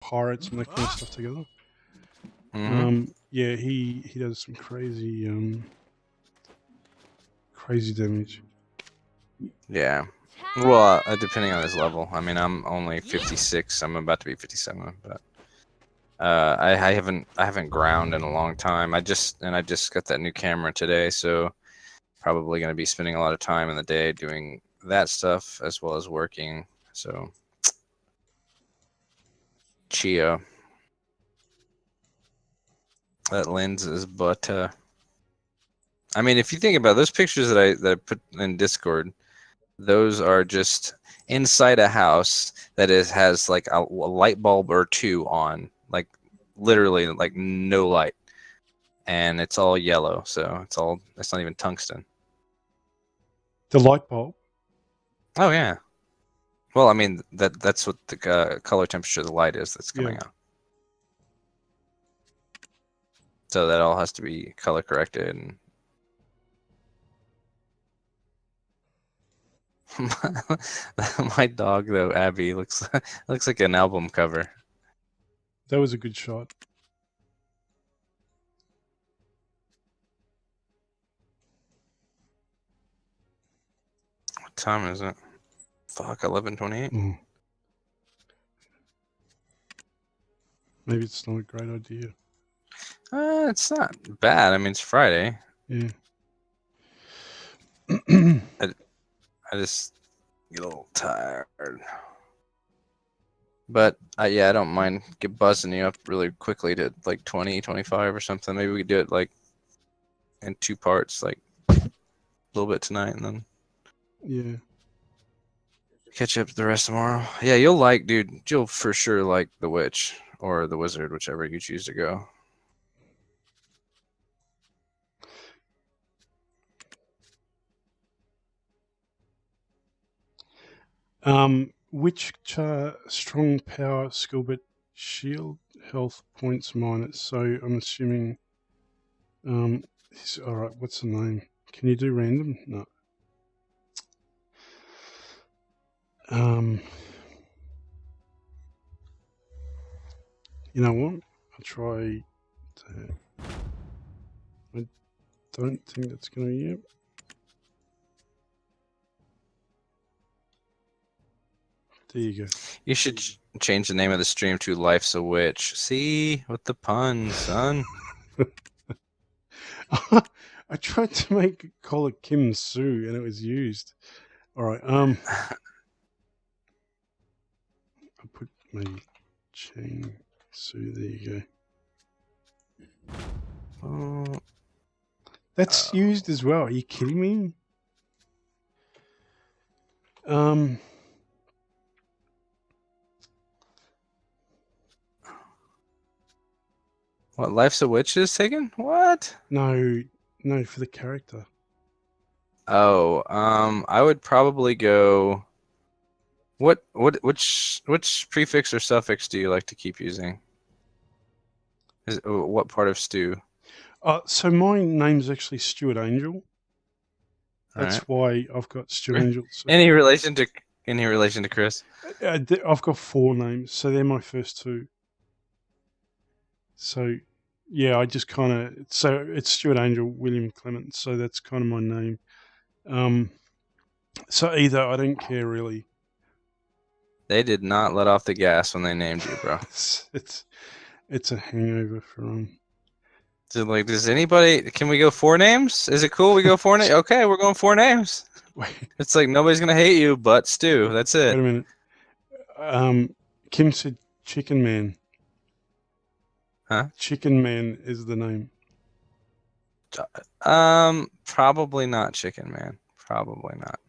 pirates and that kind of stuff together. Mhm. Yeah, he does some crazy crazy damage. Yeah. Well, depending on his level. I mean, I'm only 56. I'm about to be 57, but I haven't ground in a long time. I just got that new camera today, so probably going to be spending a lot of time in the day doing that stuff as well as working. So, Chia. That lenses, but I mean, if you think about it, those pictures that I put in Discord, those are just inside a house that has like a light bulb or two on, like literally like no light, and it's all yellow, so it's not even tungsten. The light bulb. Oh yeah. Well, I mean that's what the color temperature of the light is that's coming out. So that all has to be color corrected. And my dog though, Abby, looks like an album cover. That was a good shot. What time is it? Fuck, 11:28. Maybe it's not a great idea. It's not bad. I mean, it's Friday. Yeah. I just get a little tired. But yeah, I don't mind buzzing you up really quickly to like 20, 25 or something. Maybe we could do it like in 2 parts, like a little bit tonight and then yeah, catch up the rest tomorrow. Yeah, you'll for sure like the witch or the wizard, whichever you choose to go. Which strong power skill but shield health points minus? So I'm assuming. All right. What's the name? Can you do random? No. You know what? I'll try. I don't think that's going to be it. There you go. You should change the name of the stream to Life's a Witch. See? With the puns, son. I tried to call it Kim Sue and it was used. All right. I put maybe Chang Sue. There you go. That's used as well. Are you kidding me? What, Life's a Witch is taken? What? No, for the character. Oh, I would probably go. Which prefix or suffix do you like to keep using? What part of stew? So my name's actually Stuart Angel. That's why I've got Stuart Angel. So any relation to Chris? I've got 4 names, so they're my first 2. So yeah, I just kind of it's Stuart Angel, William Clement. So that's kind of my name. So either I don't care really. They did not let off the gas when they named you, bro. it's a hangover from. So like, does anybody? Can we go 4 names? Is it cool? We go 4 names. Okay, we're going 4 names. Wait. It's like nobody's gonna hate you, but Stu. That's it. Wait a minute. Kim said Chicken Man. Huh? Chicken Man is the name. Probably not Chicken Man. Probably not.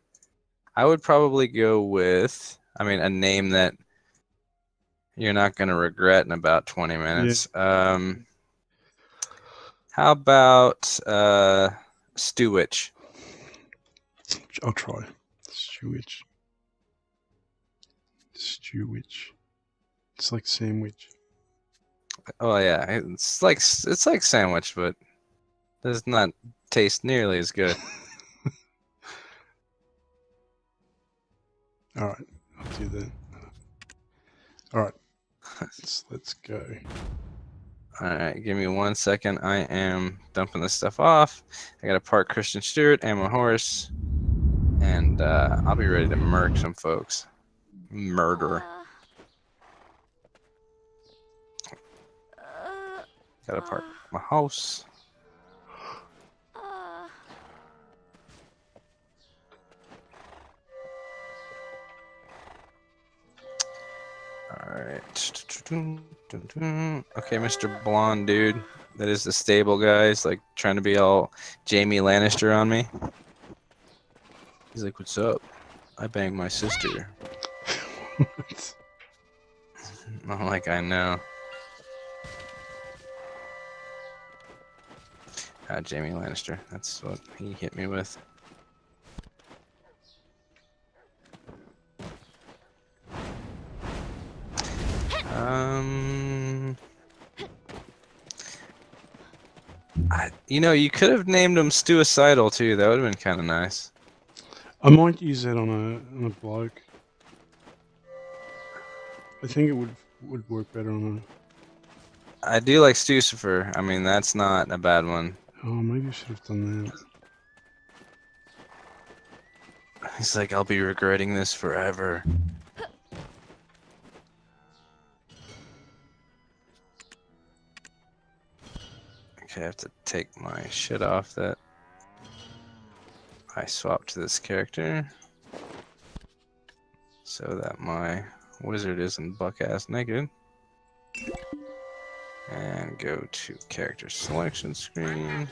I would probably go with, a name that you're not gonna regret in about 20 minutes. Yeah. How about StuWitch? I'll try. StuWitch. StuWitch. It's like sandwich. Oh yeah, it's like sandwich, but does not taste nearly as good. All right, I'll do that. All right. Let's go. All right, give me 1 second. I am dumping this stuff off. I got to park Christian Stewart and my horse, and I'll be ready to murk some folks. Murder. Got to park my house. Alright. Okay, Mr. Blonde dude. That is the stable guy. He's like trying to be all Jamie Lannister on me. He's like, what's up? I banged my sister. I'm like, I know. Jamie Lannister. That's what he hit me with. You could have named him Suicidal too. That would have been kind of nice. I might use that on a bloke. I think it would work better on a. I do like Stucifer. I mean, that's not a bad one. Oh, maybe I should have done that. He's like, I'll be regretting this forever. Okay, I have to take my shit off that I swapped to this character so that my wizard isn't buck-ass naked. And go to character selection screen.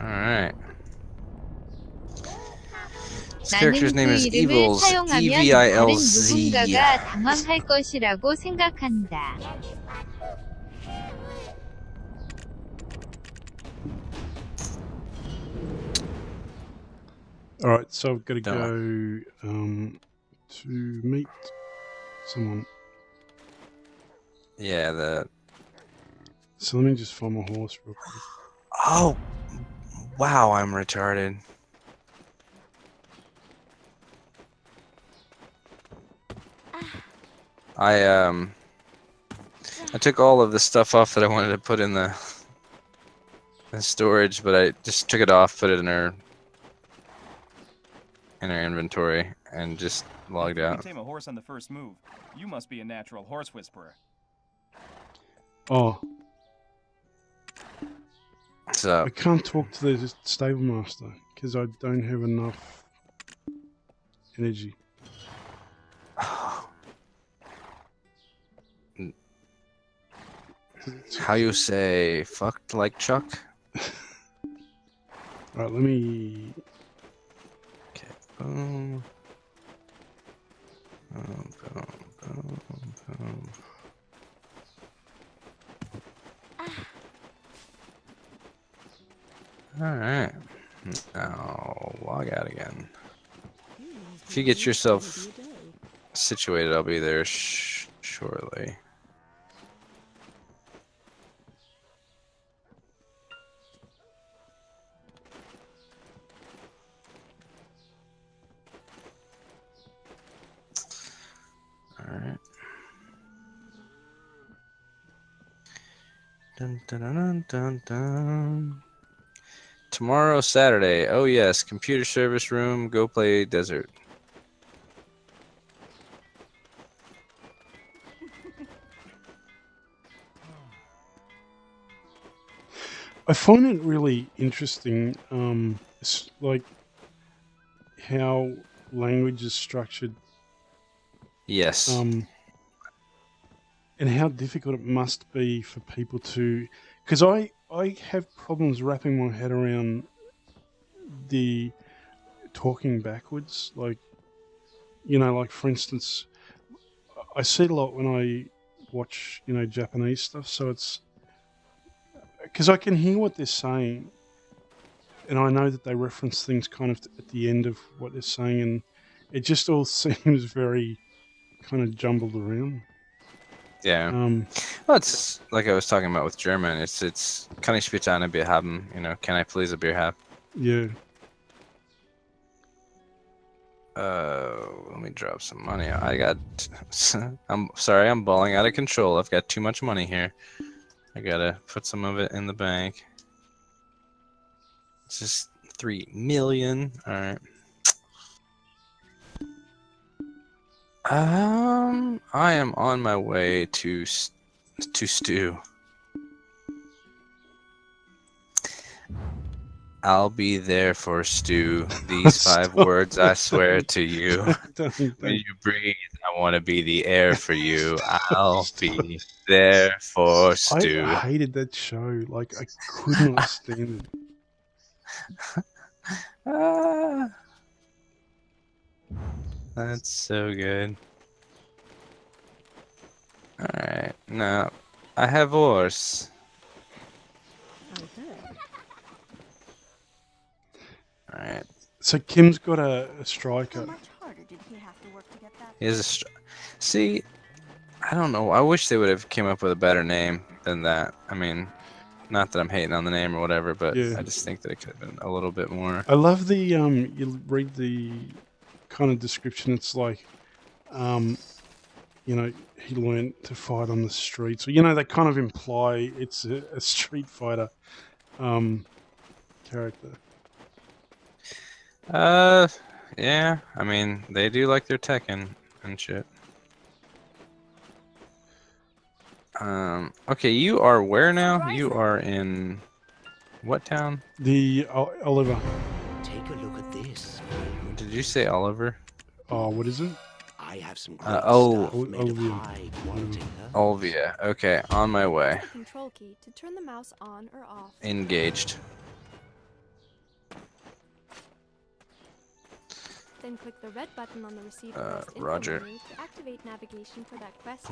Alright. This character's name is Evilz. Evilz. 누군가가 당황할 것이라고 생각한다. Alright, so I've got to go to meet someone. Yeah, So let me just find my horse real quick. Oh! Wow, I'm retarded. I took all of the stuff off that I wanted to put in the storage, but I just took it off, put it in our inventory, and just logged out. You tame a horse on the first move. You must be a natural horse whisperer. Oh. So I can't talk to the stable master because I don't have enough energy. How you say fucked like Chuck? Alright, let me. Okay. Boom. Boom, boom, boom, boom. Alright. Now log out again. If you get yourself situated, I'll be there shortly. Alright. Dun, dun, dun, dun, dun. Tomorrow, Saturday. Oh yes, computer service room. Go play desert. I find it really interesting, it's like how language is structured. Yes. And how difficult it must be for people to, because I have problems wrapping my head around the talking backwards. Like, like for instance, I see it a lot when I watch, Japanese stuff. So it's because I can hear what they're saying, and I know that they reference things kind of at the end of what they're saying, and it just all seems very kind of jumbled around. Yeah. Well, it's like I was talking about with German. It's kann ich bitte eine Bier haben? You know, can I please a beer have? Yeah. Let me drop some money. I got. I'm sorry, I'm balling out of control. I've got too much money here. I gotta put some of it in the bank. It's just 3 million. All right. I am on my way to Stew. I'll be there for Stew. These 5 words I swear to you. When you breathe, I want to be the air for you. I'll be there for Stew. I hated that show. Like, I could not stand it. That's so good. Alright, now I have horse. Alright. So Kim's got a striker. He has a see, I don't know. I wish they would have came up with a better name than that. I mean, not that I'm hating on the name or whatever, but Yeah. I just think that it could have been a little bit more. I love the you read the kind of description. It's like, you know, he learned to fight on the streets. So, you know, they kind of imply it's a Street Fighter character. Yeah. I mean, they do like their Tekken and shit. Okay, you are where now? You are in what town? The Oliver. Take a look at this. Did you say Oliver? Oh, what is it? I have some Olivia. Olvia. Okay, on my way. Control key to turn the mouse on or off. Engaged. Then click the red button on the receive quest info Roger. menu to activate navigation for that quest.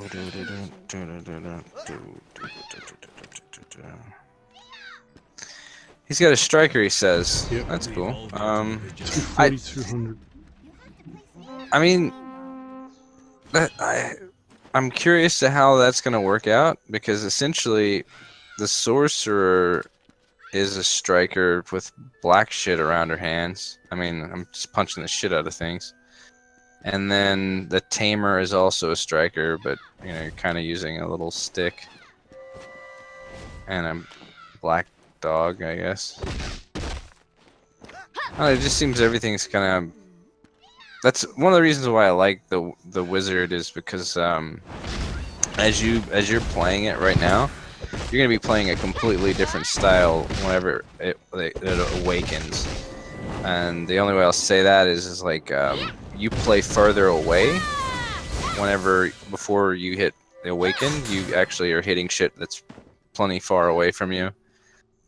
He's got a striker, he says. Yep. That's cool. 2,200. I mean, I'm curious to how that's going to work out, because essentially the sorcerer is a striker with black shit around her hands. I mean, I'm just punching the shit out of things. And then the tamer is also a striker, but you know, you're kind of using a little stick. And a black dog, I guess. It just seems everything's kind of. That's one of the reasons why I like the wizard, is because as you're playing it right now, you're gonna be playing a completely different style whenever it awakens. And the only way I'll say that is like you play further away before you hit the awaken. You actually are hitting shit that's plenty far away from you,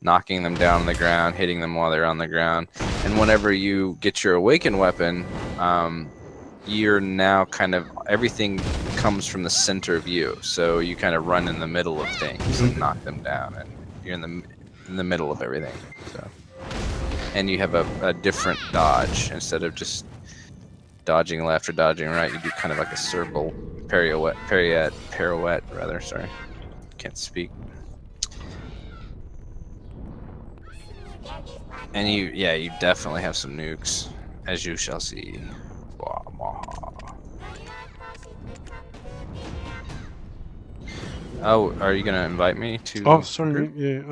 knocking them down on the ground, hitting them while they're on the ground. And whenever you get your awakened weapon, you're now kind of, everything comes from the center of you. So you kind of run in the middle of things and knock them down, and you're in the middle of everything. So, and you have a different dodge. Instead of just dodging left or dodging right, you do kind of like a circle pirouette rather. Sorry, can't speak. And you definitely have some nukes, as you shall see. Oh, are you gonna invite me to? Oh, sorry. Yeah.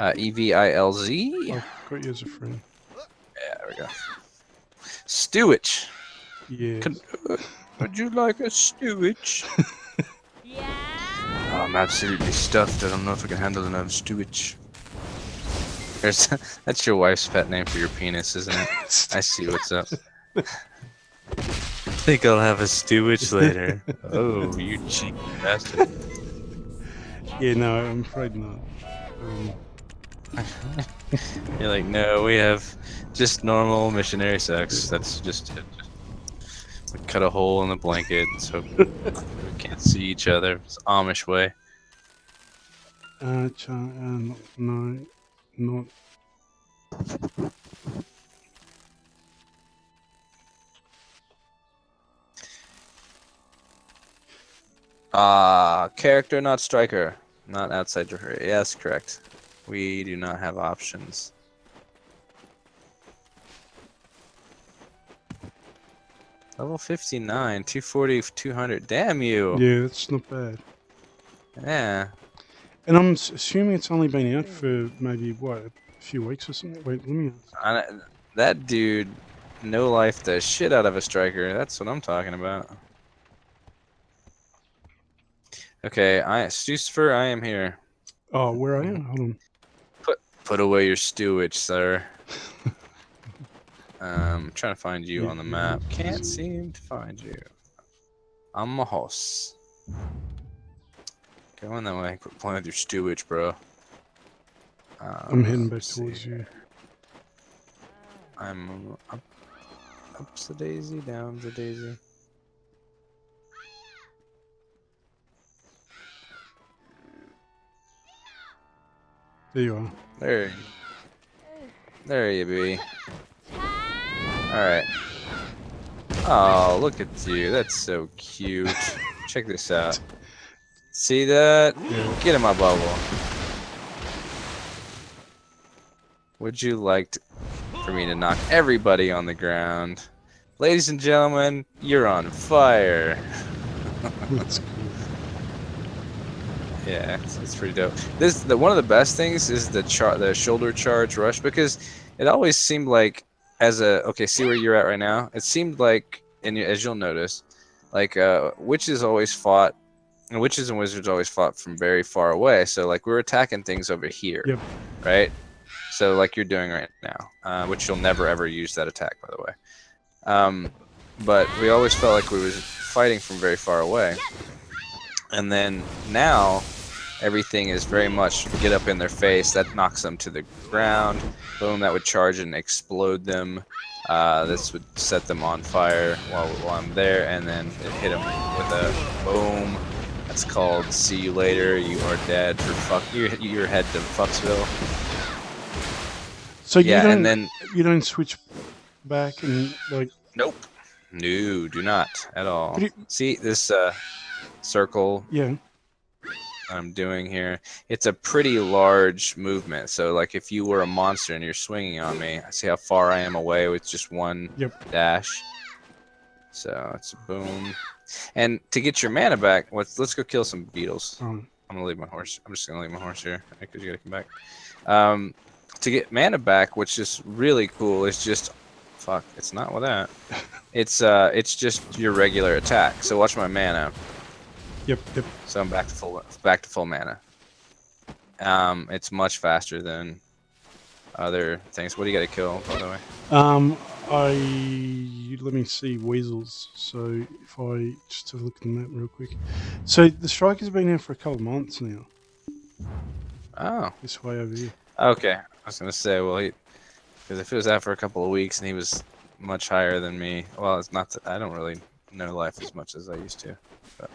Evilz. I've got you as a friend. Yeah, there we go. StuWitch. Yeah. Would you like a StuWitch? Oh, I'm absolutely stuffed. I don't know if I can handle another StuWitch. That's your wife's pet name for your penis, isn't it? I see what's up. I think I'll have a StuWitch later. Oh, you cheeky bastard. Yeah, no, I'm afraid not. You're like, no, we have just normal missionary sex. That's just it. We cut a hole in the blanket so we can't see each other. It's Amish way. No, not. Character, not striker. Not outside your area. Yes, correct. We do not have options. Level 59, 240, 200. Damn you. Yeah, that's not bad. Yeah. And I'm assuming it's only been out for maybe, what, a few weeks or something? Wait, let me... That dude no life the shit out of a striker. That's what I'm talking about. Okay, Stucifer, I am here. Oh, where are you? Hold on. Put away your StuWitch, sir. Trying to find you on the map. Can't seem to find you. I'm a hoss. Going that way. Quit playing with your StuWitch, bro. I'm heading back towards you. I'm up's the daisy, down's the daisy. There you are. There you be. Alright. Oh, look at you. That's so cute. Check this out. See that? Yeah. Get in my bubble. Would you like for me to knock everybody on the ground? Ladies and gentlemen, you're on fire. That's cool. Yeah, it's pretty dope. One of the best things is the shoulder charge rush, because it always seemed like see where you're at right now. It seemed like, as you'll notice, like witches and wizards always fought from very far away. So like we're attacking things over here, Yep. right? So like you're doing right now, which you'll never ever use that attack, by the way. But we always felt like we was fighting from very far away, and then now everything is very much get up in their face. That knocks them to the ground. Boom, that would charge and explode them. This would set them on fire while I'm there, and then it hit them with a boom. That's called see you later. You are dead for your head to Fucksville. So Yeah, and then you don't switch back and like... Nope. No, do not at all. But See this circle Yeah. I'm doing here? It's a pretty large movement. So like if you were a monster and you're swinging on me, I see how far I am away with just one dash. So it's a boom. And to get your mana back, let's go kill some beetles. I'm gonna leave my horse. I'm just gonna leave my horse here because you gotta come back. To get mana back, which is really cool, is just it's not with that. It's just your regular attack. So watch my mana. Yep. So I'm back to full mana. It's much faster than other things. What do you got to kill, by the way? Let me see, weasels. So if I just have a look at the map real quick. So the striker's been out for a couple of months now. Oh. This way over here. Okay. I was gonna say, well, because if it was out for a couple of weeks and he was much higher than me, well, it's not that I don't really know life as much as I used to. But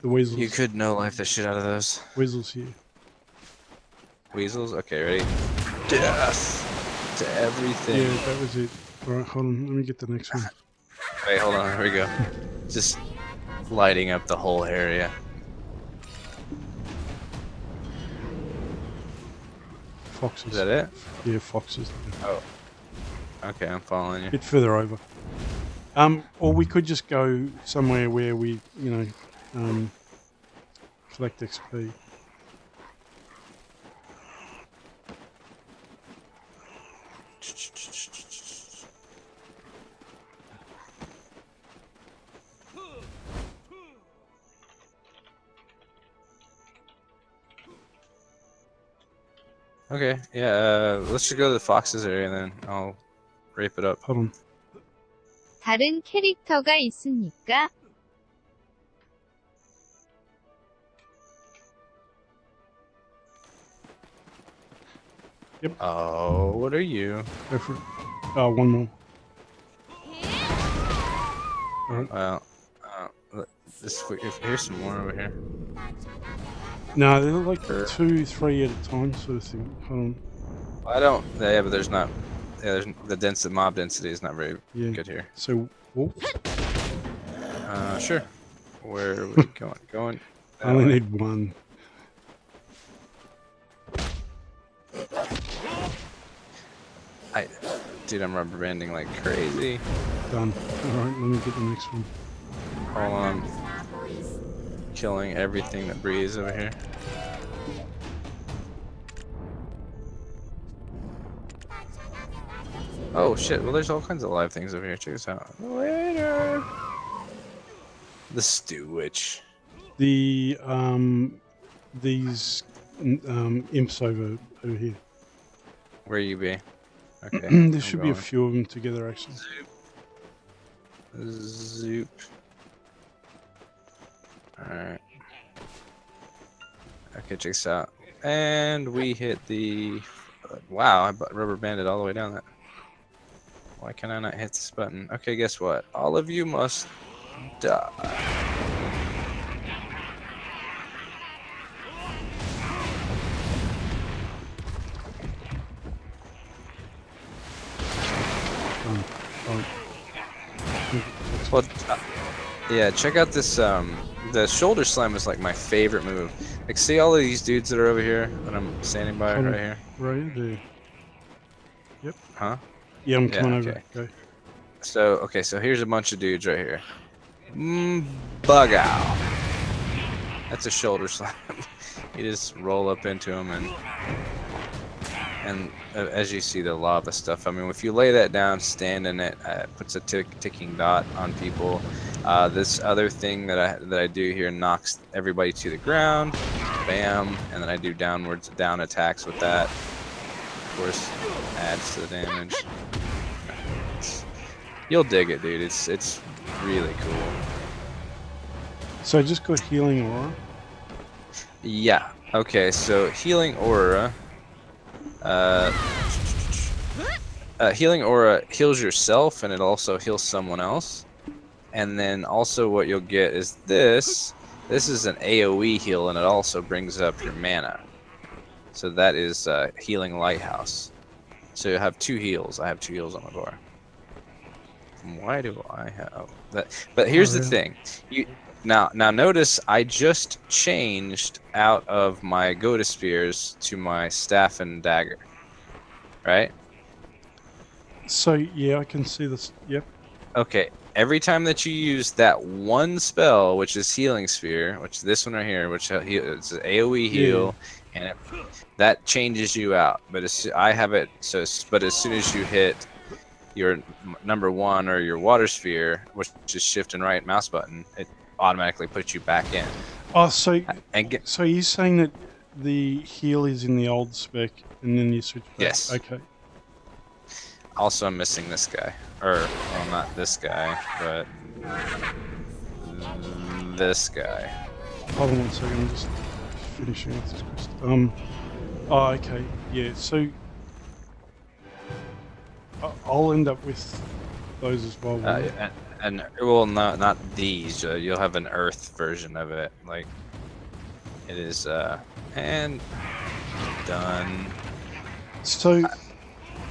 the weasels. You could know life the shit out of those. Weasels here. Weasels? Okay, ready? Death to everything. Yeah, that was it. Alright, hold on. Let me get the next one. Wait, hold on. Here we go. Just lighting up the whole area. Foxes. Is that it? Yeah, foxes. Oh. Okay, I'm following you. A bit further over. Or we could just go somewhere where we, collect XP. Okay, yeah, let's just go to the foxes area and then I'll rape it up. Hold on. 다른 캐릭터가 있습니까? Yep. Oh, what are you? Go for it. Oh, one more. Alright. Well, here's some more over here. No, they're like 2, 3 at a time sort of thing. Hold on. I don't. Yeah, but there's not. Yeah, there's mob density is not very good here. So wolves? Sure. Where are we going? Going. I only need one. Dude, I'm rubber banding like crazy. Done. Alright, let me get the next one. Hold on. Killing everything that breathes over here. Oh shit, well there's all kinds of live things over here. Check this out. Later! The StuWitch. The, these, imps over here. Where you be? Okay. There should be a going. few of them together, actually. Zoop. Alright. Okay, check this out. And we hit the... Wow, I rubber banded all the way down that. Why can I not hit this button? Okay, guess what? All of you must die. Well, yeah, check out this, the shoulder slam is like my favorite move. Like, see all of these dudes that are over here that I'm standing by right here? Right there. Yep. Huh? Yeah, I'm Yeah, coming okay. over. Go. So, okay, so here's a bunch of dudes right here. Bug out. That's a shoulder slam. You just roll up into them and as you see the lava stuff, I mean, if you lay that down, stand in it, it puts a ticking dot on people. This other thing that I do here knocks everybody to the ground, bam, and then I do down attacks with that. Of course, adds to the damage. You'll dig it, dude. It's really cool. So I just got healing aura. Yeah. Okay. So healing aura. Healing aura heals yourself, and it also heals someone else. And then also what you'll get is this. This is an AoE heal, and it also brings up your mana. So that is healing lighthouse. So you have 2 heals. I have 2 heals on my bar. Why do I have that? But here's the thing. Now notice I just changed out of my Goda Spears to my staff and dagger. Right? So yeah, I can see this. Yep. Okay. Every time that you use that one spell, which is Healing Sphere, which is this one right here, which it's an AoE heal, and that changes you out. But I have it so. But as soon as you hit your number 1 or your water sphere, which is shift and right mouse button, it automatically puts you back in. Oh, so And so you're saying that the heal is in the old spec, and then you switch back? Yes. Okay. Also, I'm missing this guy. Or, well, not this guy, but this guy. Hold on 1 second. I'm just finishing off this quest. Oh, okay. Yeah. So I'll end up with those as well. And well, not these. You'll have an Earth version of it. Like, it is. And done. So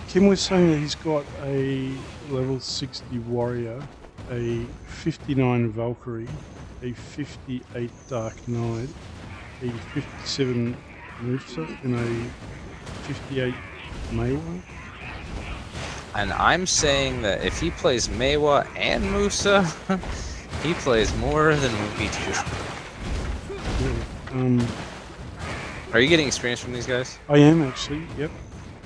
Kim was saying that he's got a level 60 warrior, a 59 Valkyrie, a 58 Dark Knight, a 57 Musa, and a 58 Maywa. And I'm saying that if he plays Maywa and Musa, he plays more than we do. Yeah. Are you getting experience from these guys? I am actually. Yep.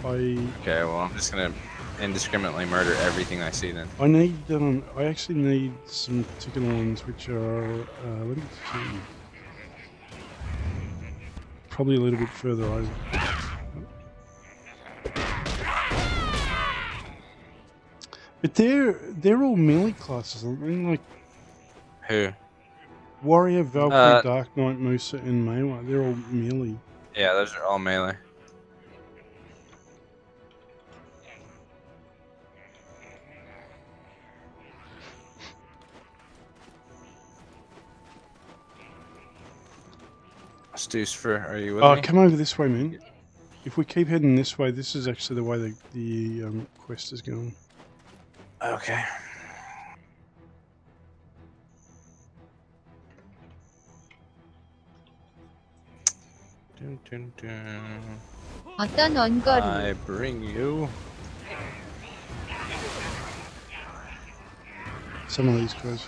Okay, well, I'm just gonna indiscriminately murder everything I see then. I need. I actually need some particular ones, which are. Let me see. Probably a little bit further over. But they're all melee classes, aren't they? Like Who? Warrior, Valkyrie, Dark Knight, Musa, and Maywa. They're all melee. Yeah, those are all melee. Stufer, are you with me? Come over this way, man. If we keep heading this way, this is actually the way the quest is going. Okay. Dun, dun, dun. 어떤 원거리? I bring you. Some of these guys.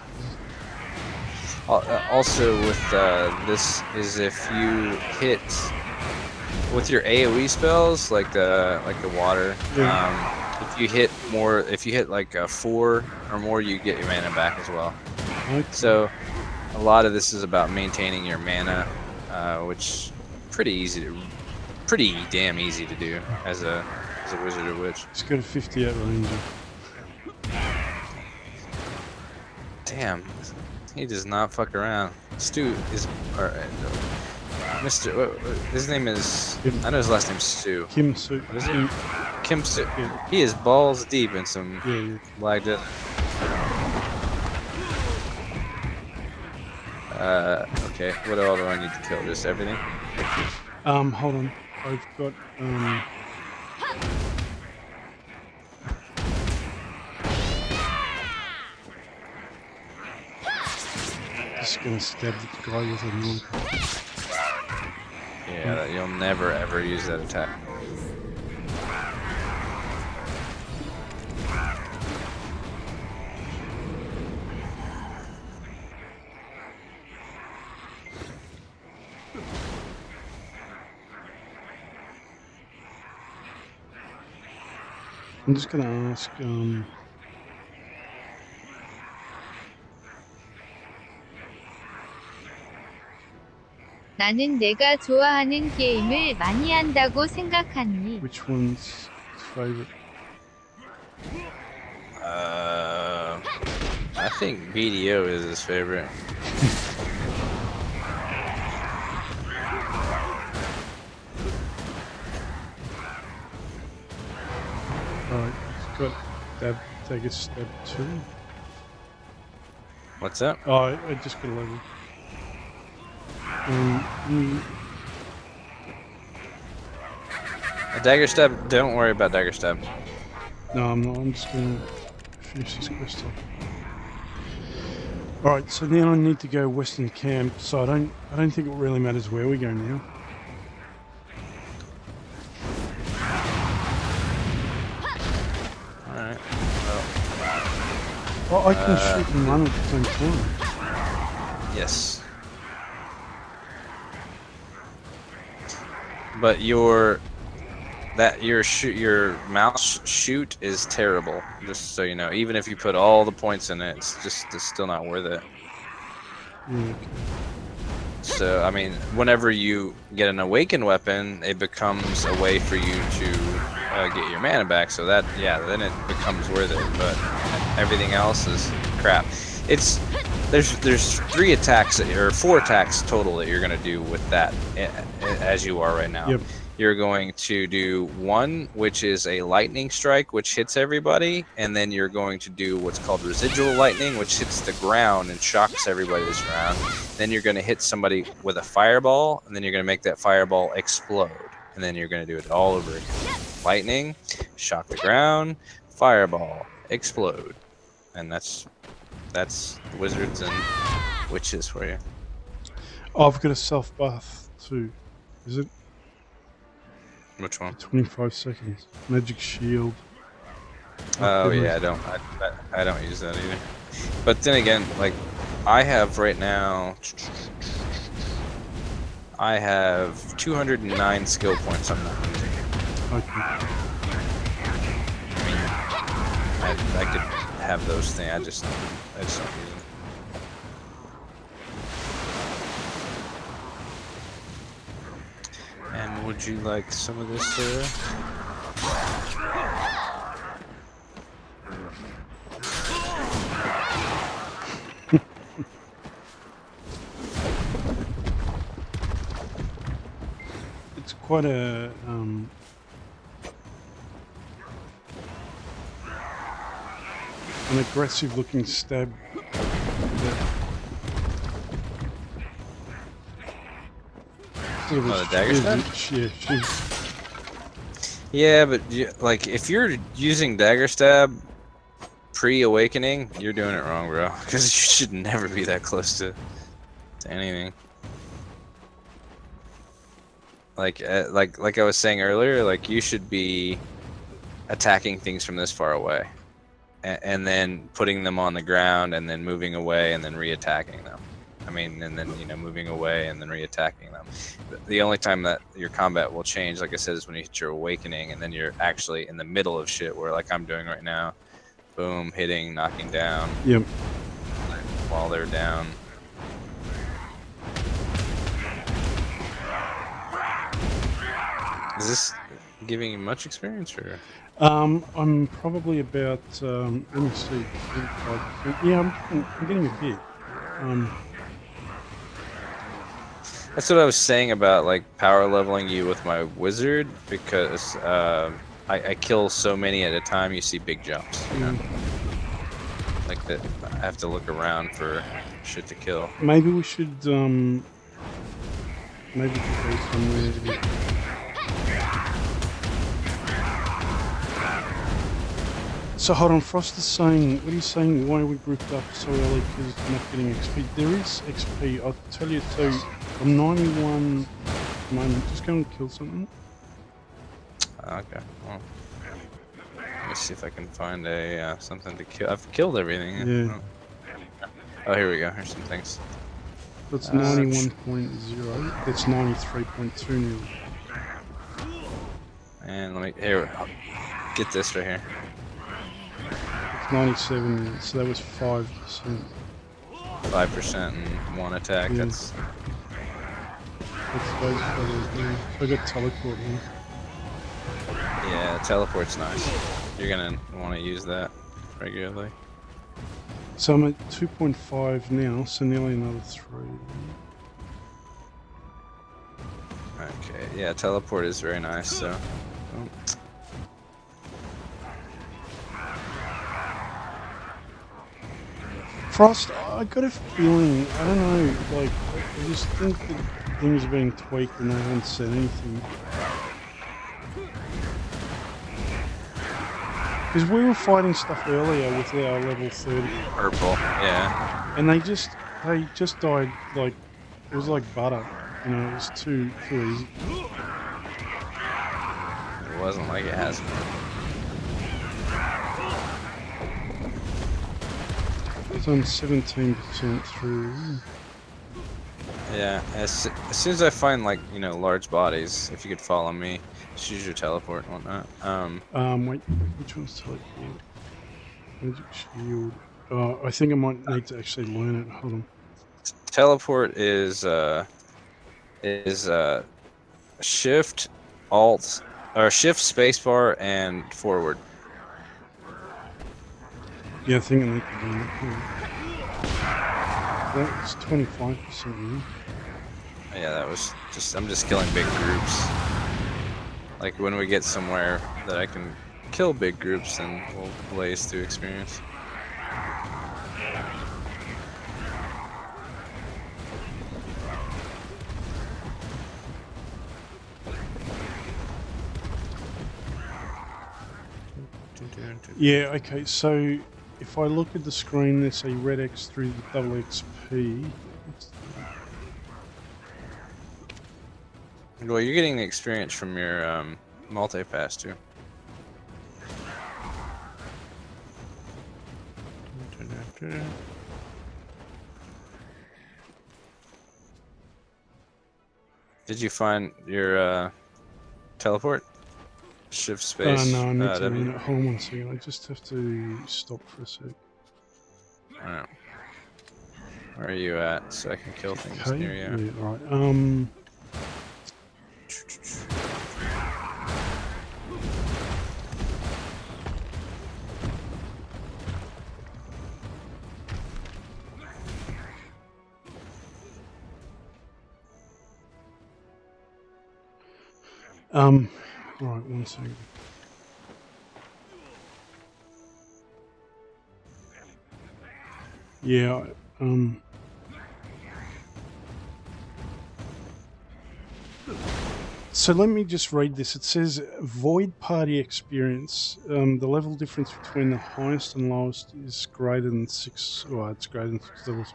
Also, with this is if you hit with your AOE spells, like the water. If you hit more, if you hit like 4 or more, you get your mana back as well. Okay. So a lot of this is about maintaining your mana, which pretty damn easy to do as a wizard or witch. It's got a 58 ranger. Damn, he does not fuck around. Stu is, or Mr. His name is. Kim. I know his last name's Stu. Kim suit. What is it? Kim Stu. Yeah. He is balls deep in some Yeah. Black Death. Okay. What all do I need to kill? Just everything? Hold on. I've got just gonna stab the guy with a knife. Yeah, you'll never ever use that attack. I'm just gonna ask 나는 내가 좋아하는 게임을 많이 한다고 생각하니? which one's his favorite. I think BDO is his favorite. Alright, he's got dagger stab 2. What's that? Oh, I just got a level. A dagger stab. Don't worry about dagger stab. No, I'm not. I'm just gonna finish this quest off. Alright, so now I need to go western camp, so I don't think it really matters where we go now. Alright. Oh, I can shoot and run at the same time. Yes. But your mouse shoot is terrible. Just so you know, even if you put all the points in it, it's still not worth it. Yeah, okay. So I mean, whenever you get an awakened weapon, it becomes a way for you to get your mana back. So that then it becomes worth it. But everything else is crap. There's 3 attacks or 4 attacks total that you're gonna do with that as you are right now. Yep. You're going to do 1, which is a lightning strike, which hits everybody, and then you're going to do what's called residual lightning, which hits the ground and shocks everybody that's around. Then you're going to hit somebody with a fireball, and then you're going to make that fireball explode, and then you're going to do it all over again. Lightning, shock the ground, fireball, explode, and that's wizards and witches for you. Oh, I've got a self bath too. Is it? Which one? 25 seconds. Magic shield. Oh yeah, I don't use that either. But then again, like I have right now, I have 209 skill points. I'm not using. Okay. I mean, I could have those things. I just don't use them. And would you like some of this, sir? It's quite a an aggressive looking stab. Oh, the dagger stab? Yeah, but like if you're using dagger stab pre-awakening, you're doing it wrong, bro. Because you should never be that close to anything. Like I was saying earlier, like you should be attacking things from this far away, and then putting them on the ground, and then moving away, and then re-attacking them. I mean, and then moving away and then re-attacking them. The only time that your combat will change, like I said, is when you hit your awakening, and then you're actually in the middle of shit, where like I'm doing right now, boom, hitting, knocking down. Yep. While they're down. Is this giving you much experience, or? I'm probably about. Let me see. Yeah, I'm getting a bit. That's what I was saying about like power leveling you with my wizard, because I kill so many at a time. You see big jumps. You know? Like that, I have to look around for shit to kill. Maybe we should. Maybe we could go somewhere. So hold on, Frost is saying, what are you saying, why are we grouped up so early because it's not getting XP? There is XP, I'll tell you, so I'm 91 at the moment, just go and kill something. Okay, well, let me see if I can find a something to kill. I've killed everything. Yeah. Oh, here we go, here's some things. That's 91.0, that's 93.2 now. And let me, here, I'll get this right here. 97, so that was 5%. 5% in one attack. Yeah. That's those fellas there. I got teleport here. yeah, teleport's nice. You're gonna want to use that regularly. So I'm at 2.5 now, so nearly another 3. Okay, yeah, teleport is very nice. So. Oh. Frost, I got a feeling, I don't know, like, I just think that things are being tweaked and they haven't said anything. Because we were fighting stuff earlier with our level 30. Purple, yeah. And they just died, like, it was like butter, you know, it was too easy. It wasn't like it has been. So I'm 17% through. Yeah, as soon as I find like large bodies, if you could follow me, just use your teleport and whatnot. Wait, which one's teleport? Magic shield. I think I might need to actually learn it. Hold on. Teleport is shift, alt, or shift, spacebar, and forward. Yeah, I think I need to do that. That's 25%. Yeah, that was just, I'm just killing big groups. Like when we get somewhere that I can kill big groups, then we'll blaze through experience. Yeah, okay, so if I look at the screen, there's a red X through the double XP. Well, you're getting the experience from your multi-pass too. Did you find your teleport? Shift space. No, I need to learn it. Hold on 1 second, I just have to stop for a sec. Alright. Where are you at so I can kill things near you? Yeah, right. Right, 1 second. Yeah, so let me just read this. It says Void Party Experience. The level difference between the highest and lowest is greater than 6. Well, it's greater than 6 levels.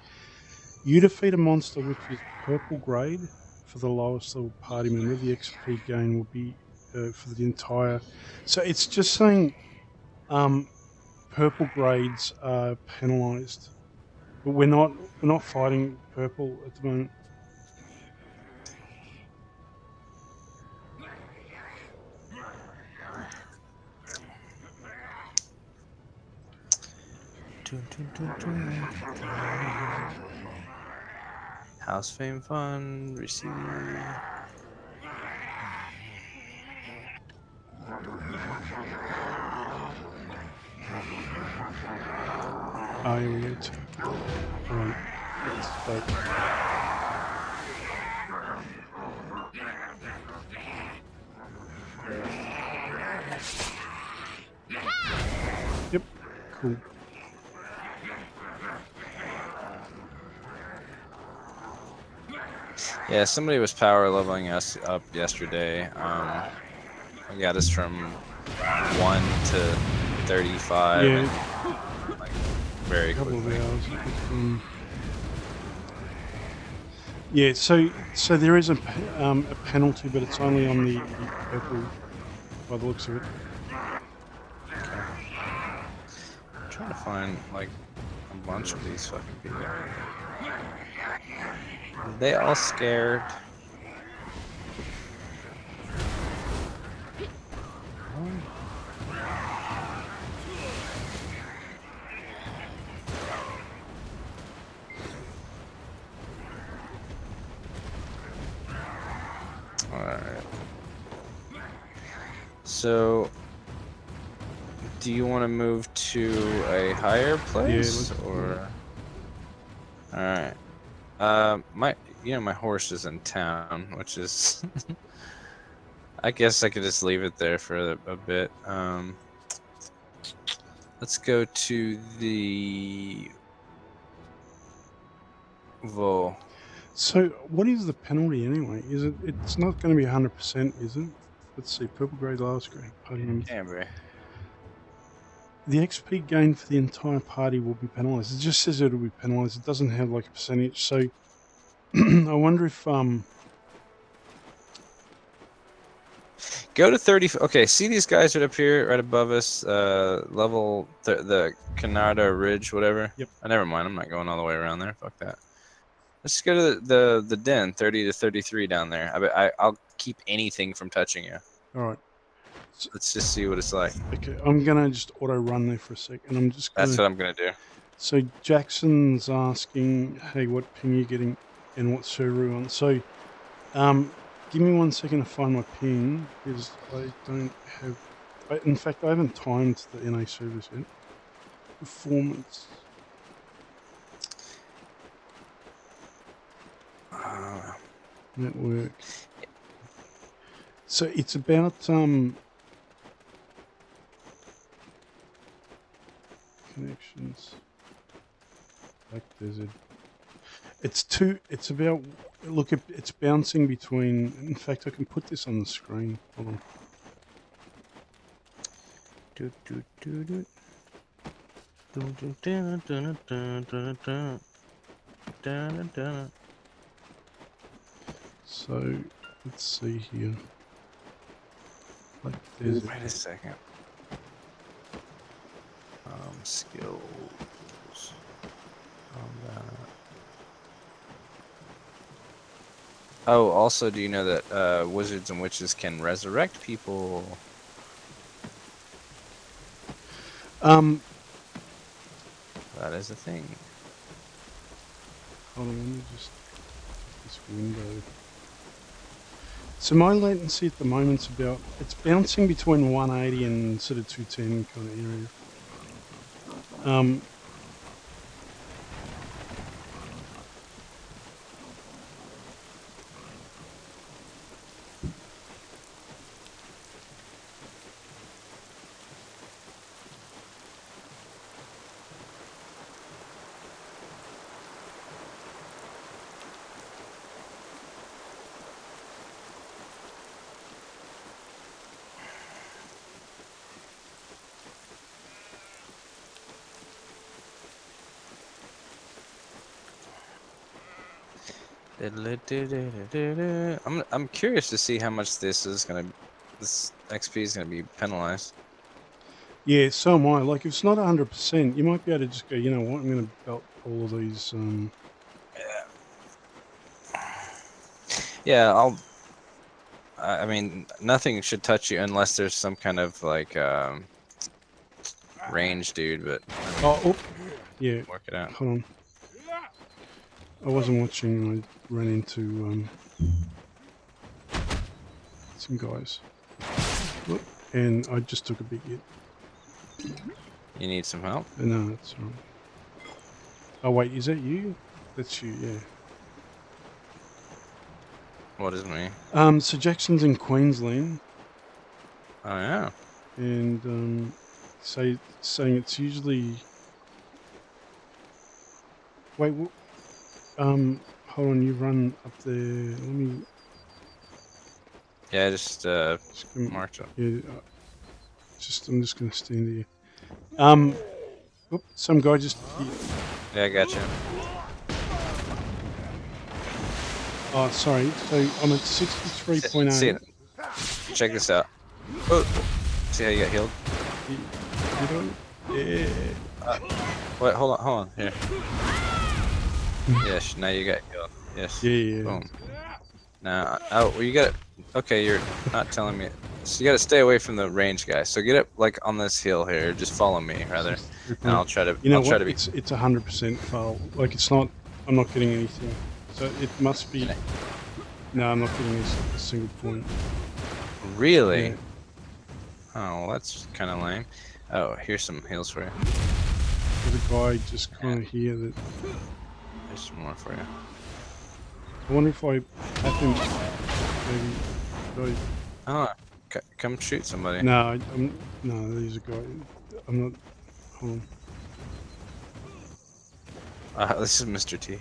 You defeat a monster which is purple grade, for the lowest level party member. The XP gain will be for the entire. So it's just saying purple grades are penalised, but we're not fighting purple at the moment. House Fame Fund, receive. Oh, here we go. Alright, let's vote. Yep, cool. Yeah, somebody was power leveling us up yesterday. We got us from 1 to 35. Yeah. And, like, very A couple quickly. of hours. Yeah, so there is a penalty, but it's only on the purple by the looks of it. I'm trying to find like a bunch of these fucking people. Are they all scared? Alright. So, do you want to move to a higher place, let's do or? Alright. My horse is in town, which is. I guess I could just leave it there for a bit. Let's go to the. Vol. So, what is the penalty anyway? Is it? It's not going to be 100%, is it? Let's see. Purple grade, lowest grade party members. Amber. The XP gained for the entire party will be penalised. It just says it will be penalised. It doesn't have like a percentage. So, I wonder if Go to 30. Okay, see these guys right up here, right above us, level the Canada Ridge, whatever. Yep. Never mind. I'm not going all the way around there. Fuck that. Let's go to the den, 30 to 33 down there. I'll keep anything from touching you. all right. Let's just see what it's like. Okay, I'm gonna just auto run there for a sec, and I'm just gonna. That's what I'm gonna do. So Jackson's asking, "Hey, what ping are you getting, and what server are you on?" So, give me 1 second to find my ping because I don't have. In fact, I haven't timed the NA servers yet. Performance. Network. So it's about connections. Black Desert. It's about. Look, it's bouncing between. In fact, I can put this on the screen. Hold on. So let's see here. Like there's Wait a second. Skills. Oh, also, do you know that wizards and witches can resurrect people? That is a thing. Hold on, let me just this window. So my latency at the moment's about, it's bouncing between 180 and sort of 210 kind of area. I'm curious to see how much this XP is gonna be penalized. Yeah, so am I. Like, if it's not 100%, you might be able to just go, you know what, I'm going to belt all of these. Yeah, I mean, nothing should touch you unless there's some kind of like range, dude. But Oh, yeah. work it out. Hold on. I wasn't watching and I ran into some guys. Whoop, and I just took a big hit. You need some help? No, that's all right. Oh, wait, is that you? That's you, yeah. What is me? So Jackson's in Queensland, Oh yeah. and saying it's usually. Wait, hold on. You run up there. Let me. Yeah, just marked it. Yeah, I'm just gonna stand here. Whoop, some guy just. Yeah, I got you. Oh, sorry. So I'm at 63.8. See it. Check this out. Oh, see how you got healed? Yeah. Wait, hold on. Here. Yes, now you got healed. Yes. Yeah. Boom. Now, well, you got. Okay, you're not telling me. So you got to stay away from the range guy. So get up like on this hill here. Just follow me, rather. And I'll try to. You know I'll try what? to be. It's 100% fail. Like it's not. I'm not getting anything. So it must be. No, I'm not getting a single point. Really? Yeah. Oh, well, that's kind of lame. Oh, here's some heals for you. There's a guy just kind of here that. There's some more for you. I wonder if I tap him. Maybe. Oh, come shoot somebody. No, no. There's a guy. I'm not. Hold on. This is Mr. T.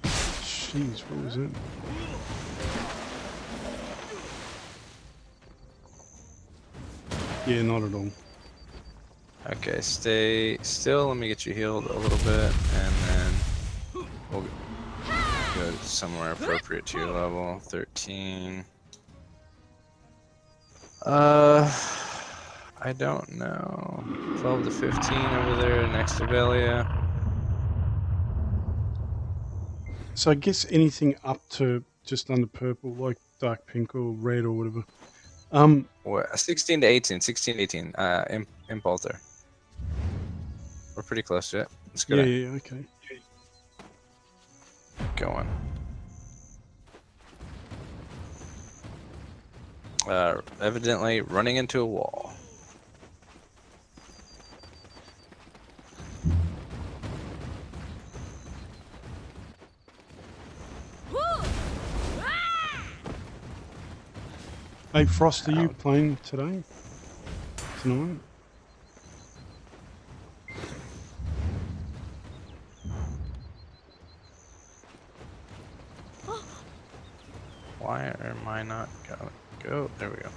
Jeez, what was it? Yeah, not at all. Okay, stay still. Let me get you healed a little bit, and then we'll go somewhere appropriate to your level. 13. I don't know. 12 to 15 over there next to Velia. So I guess anything up to just under purple, like dark pink or red or whatever. What? 16 to 18. 16 to 18. Impulse there. We're pretty close to it. Let's go. Yeah, okay. Going. Evidently running into a wall. Hey, Frost, are you playing today? Tonight? Why am I not going? Go. There we go.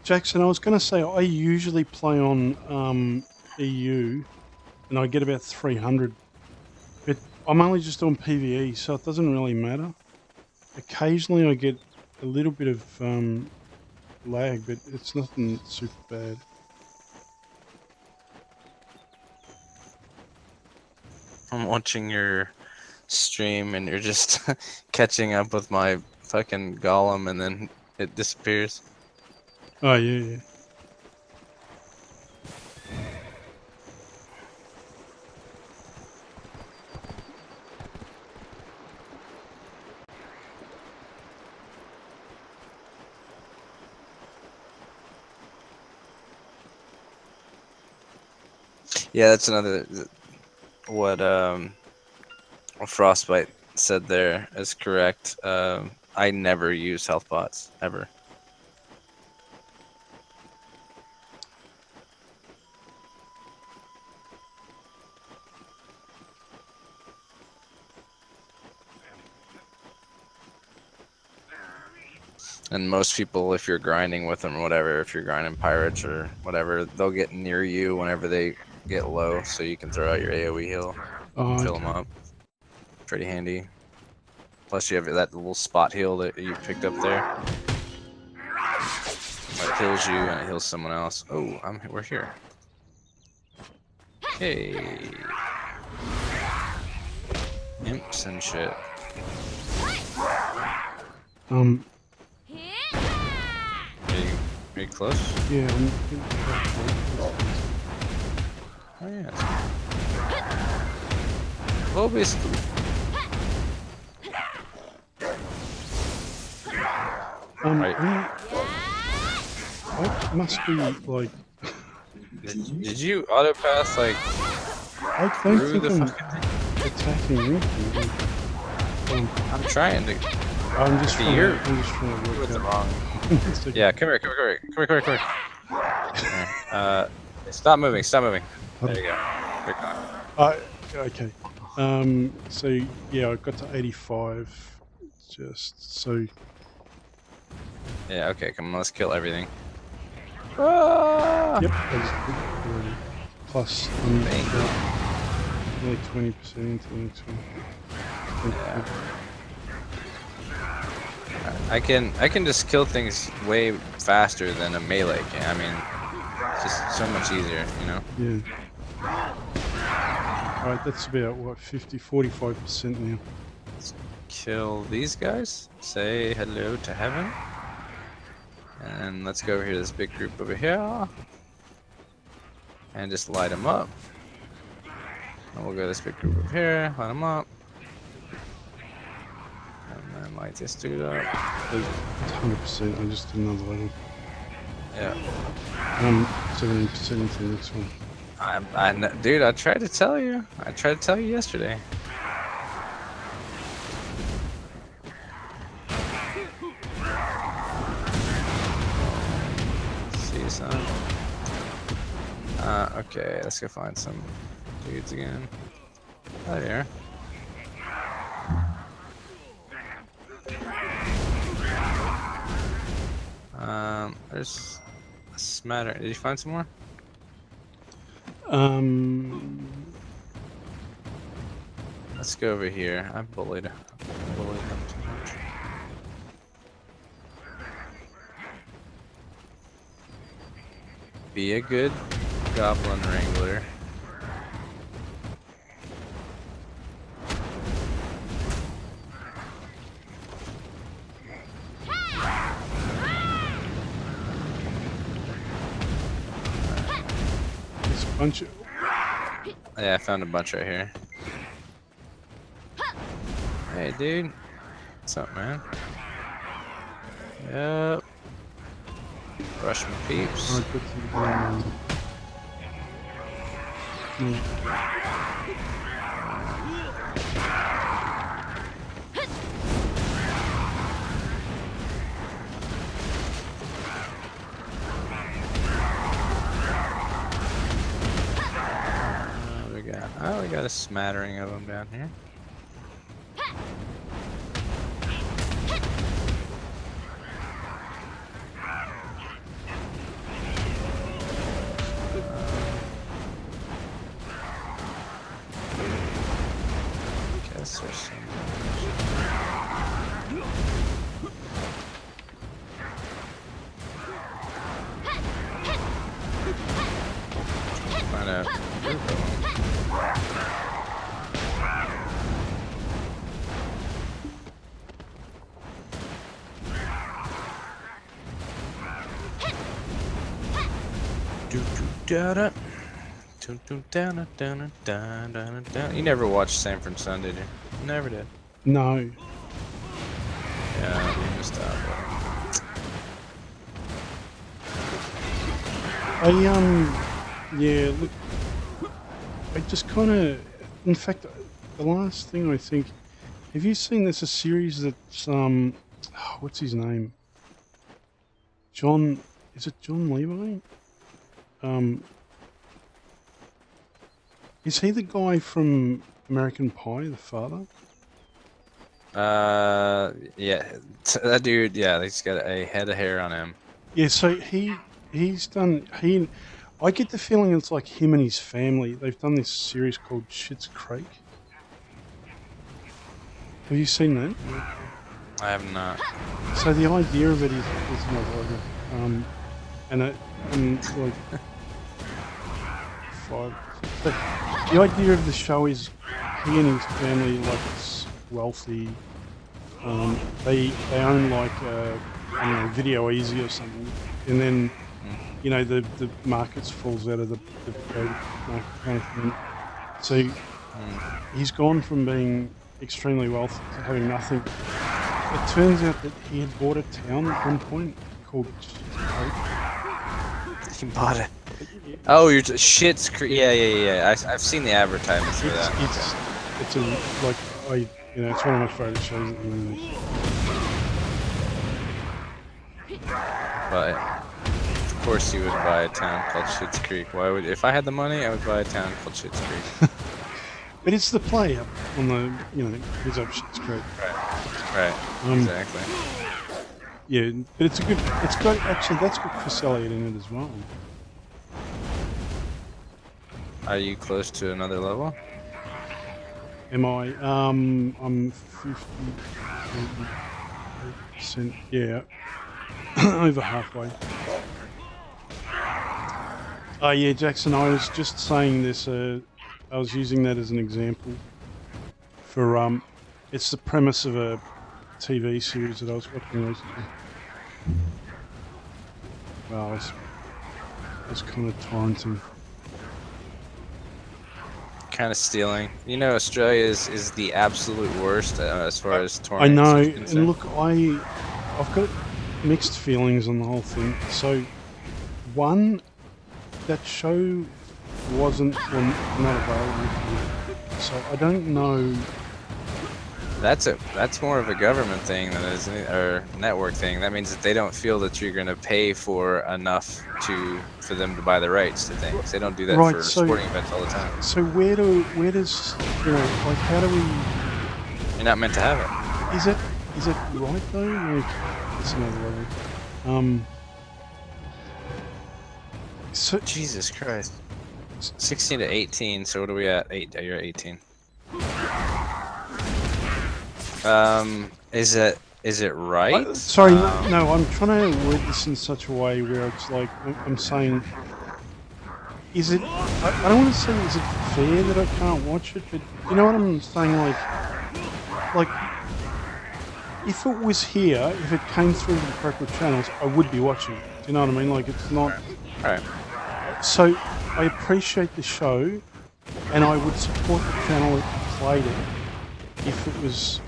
Jackson, I was going to say I usually play on EU, and I get about 300. But I'm only just on PvE, so it doesn't really matter. Occasionally I get a little bit of lag, but it's nothing super bad. I'm watching your stream and you're just catching up with my fucking golem and then it disappears. Oh, yeah. Yeah, that's another what Frostbite said there is correct. I never use health pots ever. And most people, if you're grinding with them or whatever, if you're grinding pirates or whatever, they'll get near you whenever they get low, so you can throw out your AoE heal, fill them up. Pretty handy. Plus you have that little spot heal that you picked up there. It heals you and it heals someone else. Oh, we're here. Hey. Imps and shit. Are you close? Yeah. Oh yeah. Well, basically. Right. That must be like. Did you auto pass like? I don't through think the I'm fucking attacking anything. Like, I'm trying to. I'm just trying You're to work doing it out. wrong. Yeah, come here. Okay. Stop moving. There you go. You're gone. Okay. So yeah, I got to 85. Just so. Yeah. Okay. Come on. Let's kill everything. Ah! Yep. I just put it already. Plus, I'm nearly 20% into the next one. Yeah. I can just kill things way faster than a melee can. I mean, it's just so much easier, you know? Yeah. Alright, that's about, what, 45% now. Let's kill these guys. Say hello to heaven. And let's go over here to this big group over here. And just light them up. And we'll go to this big group over here, light them up. And then light this dude up. 100%, I just did another level. Yeah. 17% into the next one. Dude, I tried to tell you. I tried to tell you yesterday. See you, son. Okay, let's go find some dudes again. Oh, there. There's a smatter. Did you find some more? Let's go over here. I bullied them too much. Be a good goblin wrangler. There's a bunch of... Yeah, I found a bunch right here. Hey, dude. What's up, man? Yep. Brush my peeps. Alright, good to we got a smattering of them down here. Guess there's some. Find a group of them. You never watched Sanford Son, did you? Never did. No. Yeah, you missed out. Yeah, look, I just kind of, in fact, the last thing I think, have you seen there's a series that's, what's his name? Is it John Levi? Is he the guy from American Pie, the father? Yeah, that dude. Yeah, he's got a head of hair on him. Yeah, so he's done I get the feeling it's like him and his family. They've done this series called Schitt's Creek. Have you seen that? I have not. So the idea of it is and like five. But the idea of the show is he and his family, like, it's wealthy. They own like I don't know, Video Easy or something, and then you know the markets falls out of the market kind of thing. So he's gone from being extremely wealthy to having nothing. It turns out that he had bought a town at one point called He bought it. Oh, you're Schitt's Creek. Yeah. I've seen the advertisements for that. It's a like it's one of my favorite shows at the moment. But of course, you would buy a town called Schitt's Creek. Why would? If I had the money, I would buy a town called Schitt's Creek. But it's the play up on the who's up Schitt's Creek. Right. Exactly. Yeah, but it's got actually that's got Chris Elliott in it as well. Are you close to another level? Am I? I'm 50%. Yeah, over halfway. Oh yeah, Jackson. I was just saying this. I was using that as an example for it's the premise of a TV series that I was watching recently. Well, I was kind of torrenting. Kind of stealing. You know, Australia is the absolute worst as far as torrents. I know, and look, I've got mixed feelings on the whole thing. So, one, that show wasn't not available. So I don't know. That's more of a government thing than it is or network thing. That means that they don't feel that you're going to pay for enough for them to buy the rights to things. They don't do that for sporting events all the time. So where does like how do we? You're not meant to have it. Is it right though? Like, it's another level. So Jesus Christ. 16 to 18. So what are we at? 8. You're at 18. Is it right? No, I'm trying to word this in such a way where it's like, I'm saying, is it, I don't want to say is it fair that I can't watch it, but you know what I'm saying, like, if it was here, if it came through the correct channels, I would be watching it, do you know what I mean? Like, it's not, right. So, I appreciate the show, and I would support the channel that played it, if it was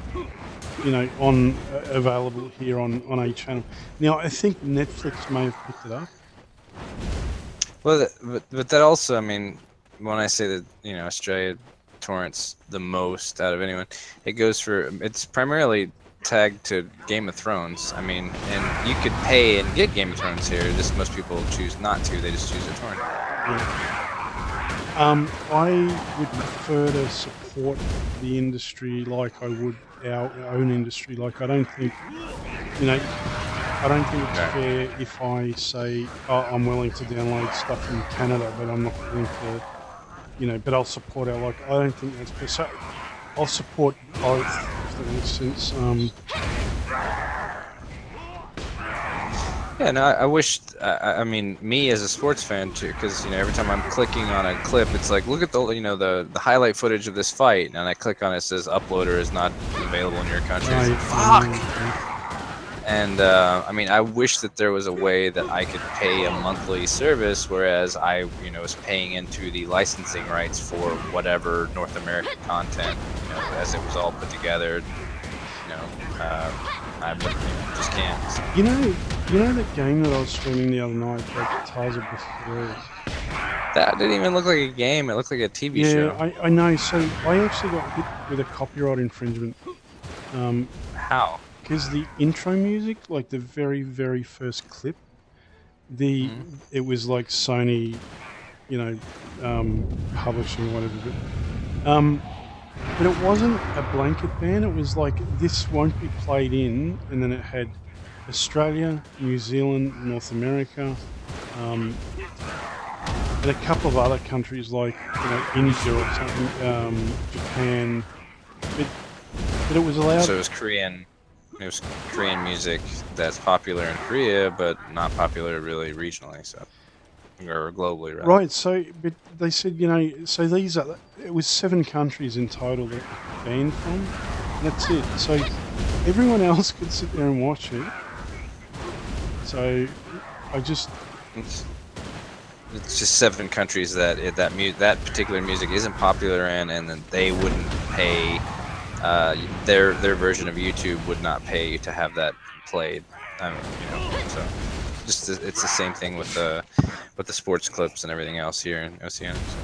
on available here on a channel. Now I think Netflix may have picked it up. Well, but that also, I mean, when I say that Australia torrents the most out of anyone, it's primarily tagged to Game of Thrones. I mean, and you could pay and get Game of Thrones here. Just most people choose not to. They just choose to torrent. Yeah. I would prefer to support the industry like I would our own industry. Like, I don't think it's fair if I say, I'm willing to download stuff from Canada, but I'm not willing to, but I'll support our, like, I don't think that's fair. So I'll support both, if that makes sense. Yeah, no, I wish, I mean, me as a sports fan too, because, every time I'm clicking on a clip, it's like, look at the highlight footage of this fight, and I click on it, it says uploader is not available in your country. Like, fuck! And, I mean, I wish that there was a way that I could pay a monthly service, whereas I, was paying into the licensing rights for whatever North American content, as it was all put together, I just can't. You know that game that I was streaming the other night, like Tales of Berseria? That didn't even look like a game. It looked like a TV show. Yeah, I know. So I actually got hit with a copyright infringement. How? Because the intro music, like the very, very first clip, it was like Sony, publishing or whatever. But But it wasn't a blanket ban. It was like, this won't be played in, and then it had Australia, New Zealand, North America, and a couple of other countries like India or something, Japan. But it was allowed. So it was Korean. It was Korean music that's popular in Korea, but not popular really regionally, so or globally, rather. Right. So, but they said, so it was 7 countries in total that banned from. That's it. So everyone else could sit there and watch it. So It's just 7 countries that particular music isn't popular in, and then they wouldn't pay. Their version of YouTube would not pay to have that played. So it's the same thing with the sports clips and everything else here in Oceania. So,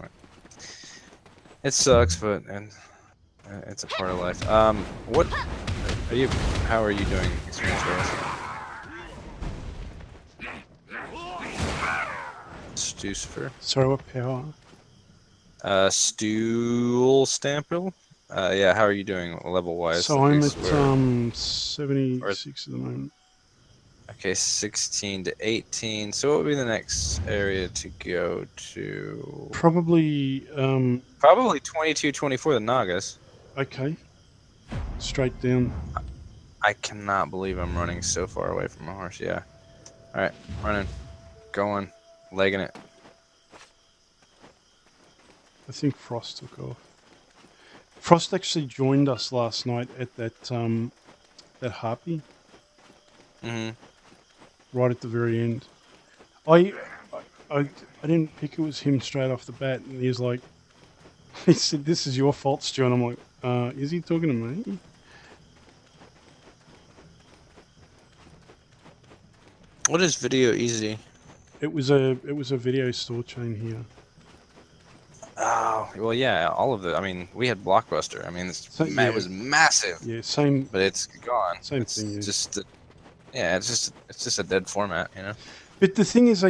right. It sucks, but it's a part of life. What are you? How are you doing experience-wise? Stucifer. sorry, what power? Stool Stample. Yeah, how are you doing level-wise? So I'm at 76 at the moment. Okay, 16 to 18. So what would be the next area to go to? Probably. Probably 22, 24, the Nagas. Okay. Straight down. I cannot believe I'm running so far away from my horse. Yeah. All right, running, going, legging it. I think Frost took off. Frost actually joined us last night at that harpy. Right at the very end. I didn't pick it was him straight off the bat, and he was like, he said, "This is your fault, Stu," and I'm like, is he talking to me? What is Video Easy? It was a video store chain here. Oh, well, yeah, all of it. I mean, we had Blockbuster. I mean, it was massive. Yeah, same. But it's gone. Same thing. Yeah. It's just a dead format, But the thing is,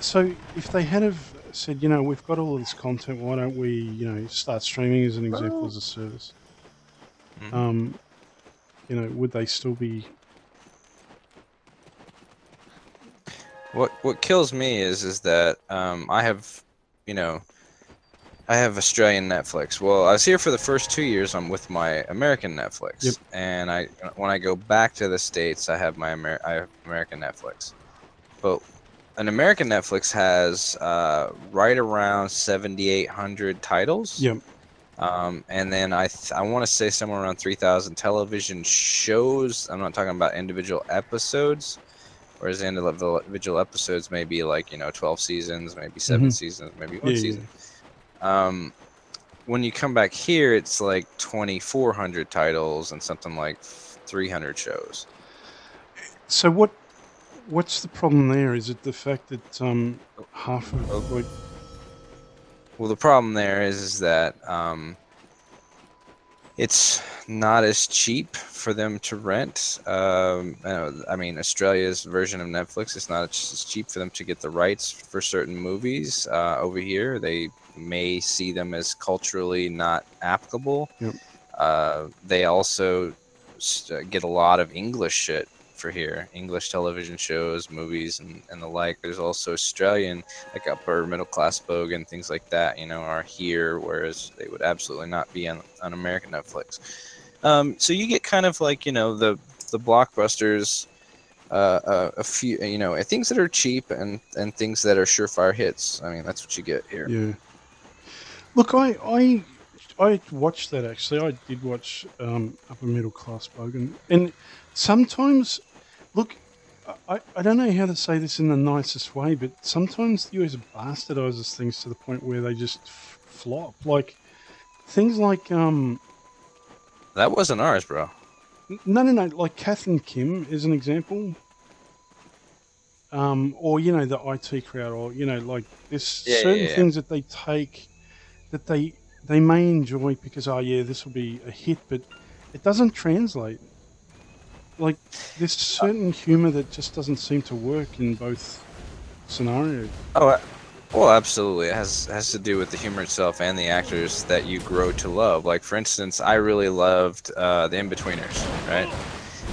so if they had have said, we've got all of this content, why don't we, start streaming as an example as a service? Would they still be? What kills me is that I have, I have Australian Netflix. Well, I was here for the first 2 years. I'm with my American Netflix, yep. And when I go back to the States, I have I have American Netflix. But an American Netflix has right around 7,800 titles. Yep. And then I want to say somewhere around 3,000 television shows. I'm not talking about individual episodes. Whereas the individual episodes may be like 12 seasons, maybe 7 seasons, maybe 1 season. When you come back here, it's like 2,400 titles and something like 300 shows. So what's the problem there? Is it the fact that half of like? Well, the problem there is that it's not as cheap for them to rent. I mean, Australia's version of Netflix, it's not as cheap for them to get the rights for certain movies. Over here, they may see them as culturally not applicable. Yep. They also get a lot of English shit for here, English television shows, movies, and the like. There's also Australian, like upper middle class bogan, things like that, are here, whereas they would absolutely not be on American Netflix. So you get kind of like, the blockbusters, a few, things that are cheap and things that are surefire hits. I mean, that's what you get here. Yeah. Look, I watched that actually. I did watch upper middle class bogan, and sometimes. Look, I don't know how to say this in the nicest way, but sometimes the US bastardizes things to the point where they just flop. Like, things like... That wasn't ours, bro. No. Like Kath and Kim is an example. Or, the IT crowd, or, like, there's certain things that they take that they may enjoy because, this will be a hit, but it doesn't translate. Like, there's certain humor that just doesn't seem to work in both scenarios. Oh, Well, absolutely. It has to do with the humor itself and the actors that you grow to love. Like, for instance, I really loved the In-Betweeners, right?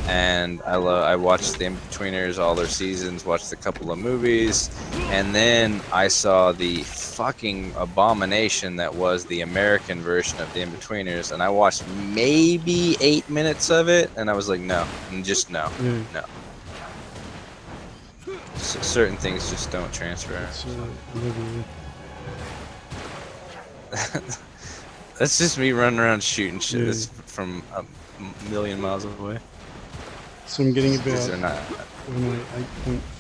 And I watched the In-Betweeners, all their seasons, watched a couple of movies, and then I saw the fucking abomination that was the American version of the In-Betweeners, and I watched maybe 8 minutes of it, and I was like, no, and just no, Yeah. no. Certain things just don't transfer. It's, level. That's just me running around shooting shit Yeah. that's from a million miles away. So I'm getting Because they're about not.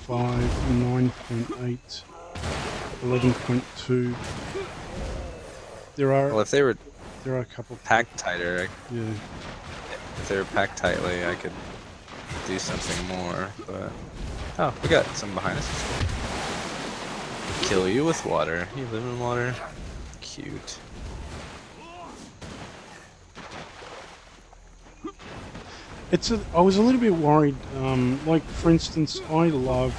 8.5, 9.8, 11.2. There are Well, if they were a couple. packed tighter, Yeah. if they were packed tightly, I could do something more. But oh, we got some behind us. Kill you with water. You live in water. Cute. I was a little bit worried. Like for instance, I loved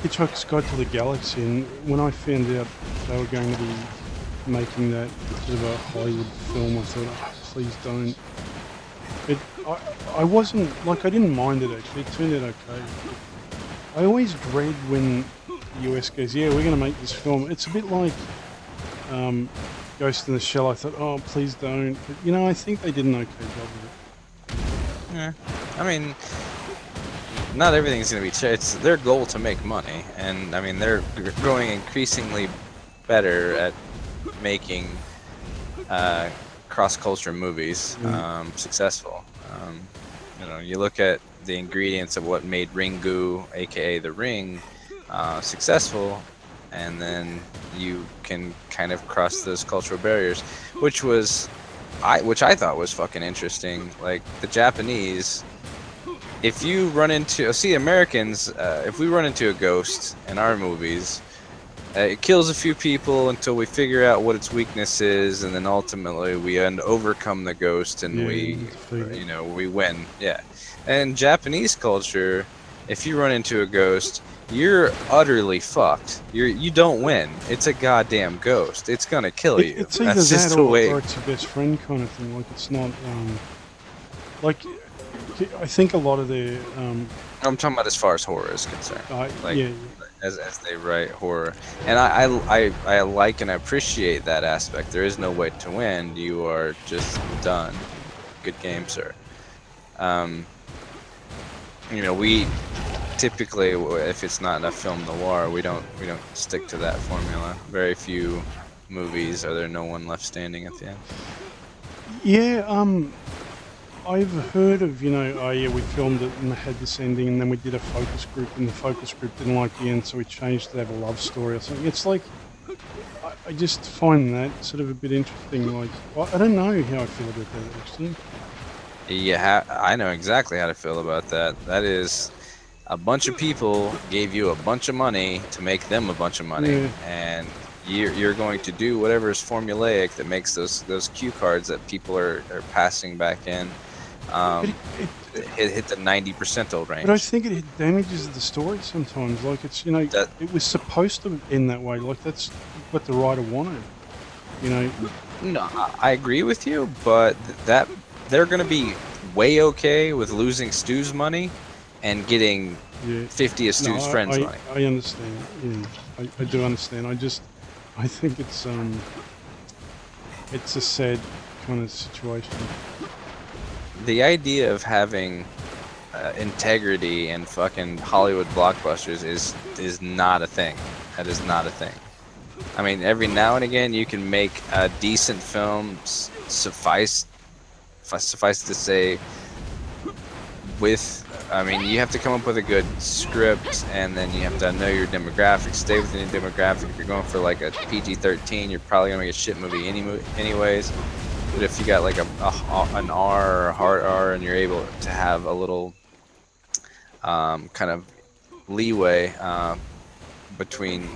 Hitchhiker's Guide to the Galaxy, and when I found out they were going to be making that sort of a Hollywood film, I thought, oh, please don't. I wasn't like, I didn't mind it actually. It turned out okay. I always dread when the US goes, yeah, we're going to make this film. It's a bit like Ghost in the Shell. I thought, oh, please don't. But, you know, I think they did an okay job with it. Yeah. I mean, not everything's going to be. It's their goal to make money, and I mean they're growing increasingly better at making cross-culture movies successful. You know, you look at the ingredients of what made Ringu, aka The Ring, successful, and then you can kind of cross those cultural barriers, which I thought was fucking interesting. Like the Japanese, if you run into, Americans, if we run into a ghost in our movies, it kills a few people until we figure out what its weakness is, and then ultimately we overcome the ghost, and we win. Yeah. And Japanese culture, if you run into a ghost, you're utterly fucked. You don't win. It's a goddamn ghost. It's gonna kill you. It's either That's just that the way. or it's your best friend kind of thing. Like it's not like I think a lot of the I'm talking about as far as horror is concerned. Like, yeah. as they write horror, and I like and I appreciate that aspect. There is no way to win. You are just done. Good game, sir. You know, we typically, if it's not a film noir, we don't stick to that formula. Very few movies are there no one left standing at the end. Yeah, I've heard of, you know, oh yeah, we filmed it and had this ending, and then we did a focus group, and the focus group didn't like the end, so we changed to have a love story or something. It's like, I just find that sort of a bit interesting. Like, I don't know how I feel about that actually. Yeah, I know exactly how to feel about that. That is, a bunch of people gave you a bunch of money to make them a bunch of money, and you're going to do whatever is formulaic that makes those cue cards that people are passing back in hit the 90% range. But I think it damages the story sometimes. Like it's, you know, it was supposed to end that way. Like that's what the writer wanted. You know. No, I agree with you, but that they're going to be way okay with losing Stu's money and getting 50 of Stu's friends' money. I understand. Yeah, I do understand. I think it's a sad kind of situation. The idea of having integrity in fucking Hollywood blockbusters is not a thing. That is not a thing. I mean, every now and again you can make a decent film suffice to say I mean, you have to come up with a good script, and then you have to know your demographic, stay within your demographic. If you're going for like a PG-13, you're probably gonna make a shit movie anyways. But if you got like an R or a hard R, and you're able to have a little kind of leeway between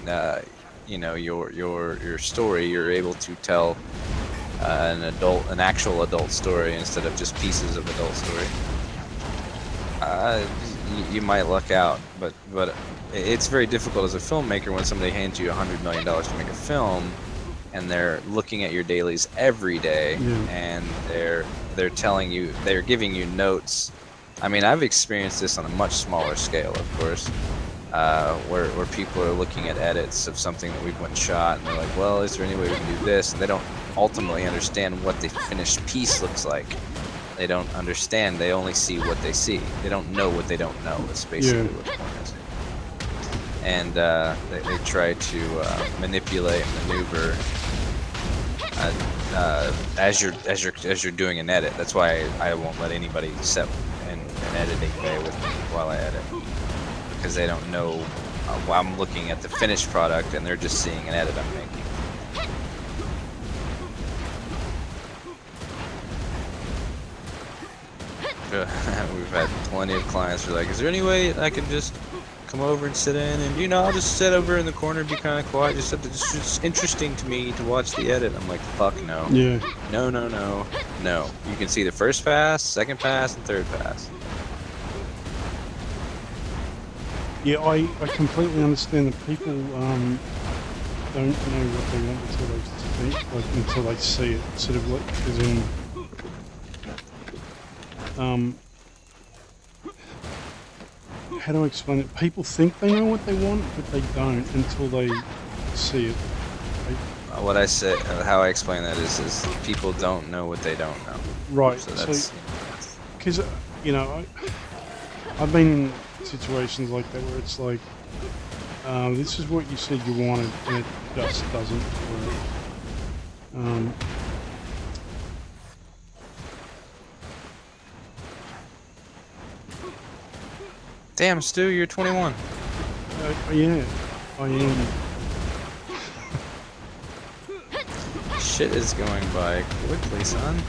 you know, your story, you're able to tell an actual adult story instead of just pieces of adult story. you might luck out, but it's very difficult as a filmmaker when somebody hands you $100 million to make a film, and they're looking at your dailies every day, and they're telling you, they're giving you notes. I mean, I've experienced this on a much smaller scale, of course, where people are looking at edits of something that we've went shot, and they're like, well, is there any way we can do this? And they don't ultimately understand what the finished piece looks like. They don't understand. They only see what they see. They don't know what they don't know. It's basically what the point is. And they try to manipulate and maneuver as you're doing an edit. That's why I won't let anybody set in an editing bay with me while I edit, because they don't know. I'm looking at the finished product, and they're just seeing an edit I'm making. We've had plenty of clients who are like, is there any way I can just come over and sit in, and I'll just sit over in the corner and be kind of quiet, it's just interesting to me to watch the edit. I'm like, fuck no. Yeah. No. You can see the first pass, second pass, and third pass. Yeah, I completely understand that people don't know what they want until they think, like, until they see it. Sort of like, as in, how do I explain it? People think they know what they want, but they don't until they see it. What I say, how I explain that is people don't know what they don't know. Right. So that's, because I've been in situations like that where it's like, this is what you said you wanted, and it just doesn't work. Damn, Stu, you're 21. Yeah, I am. Shit is going by quickly, son.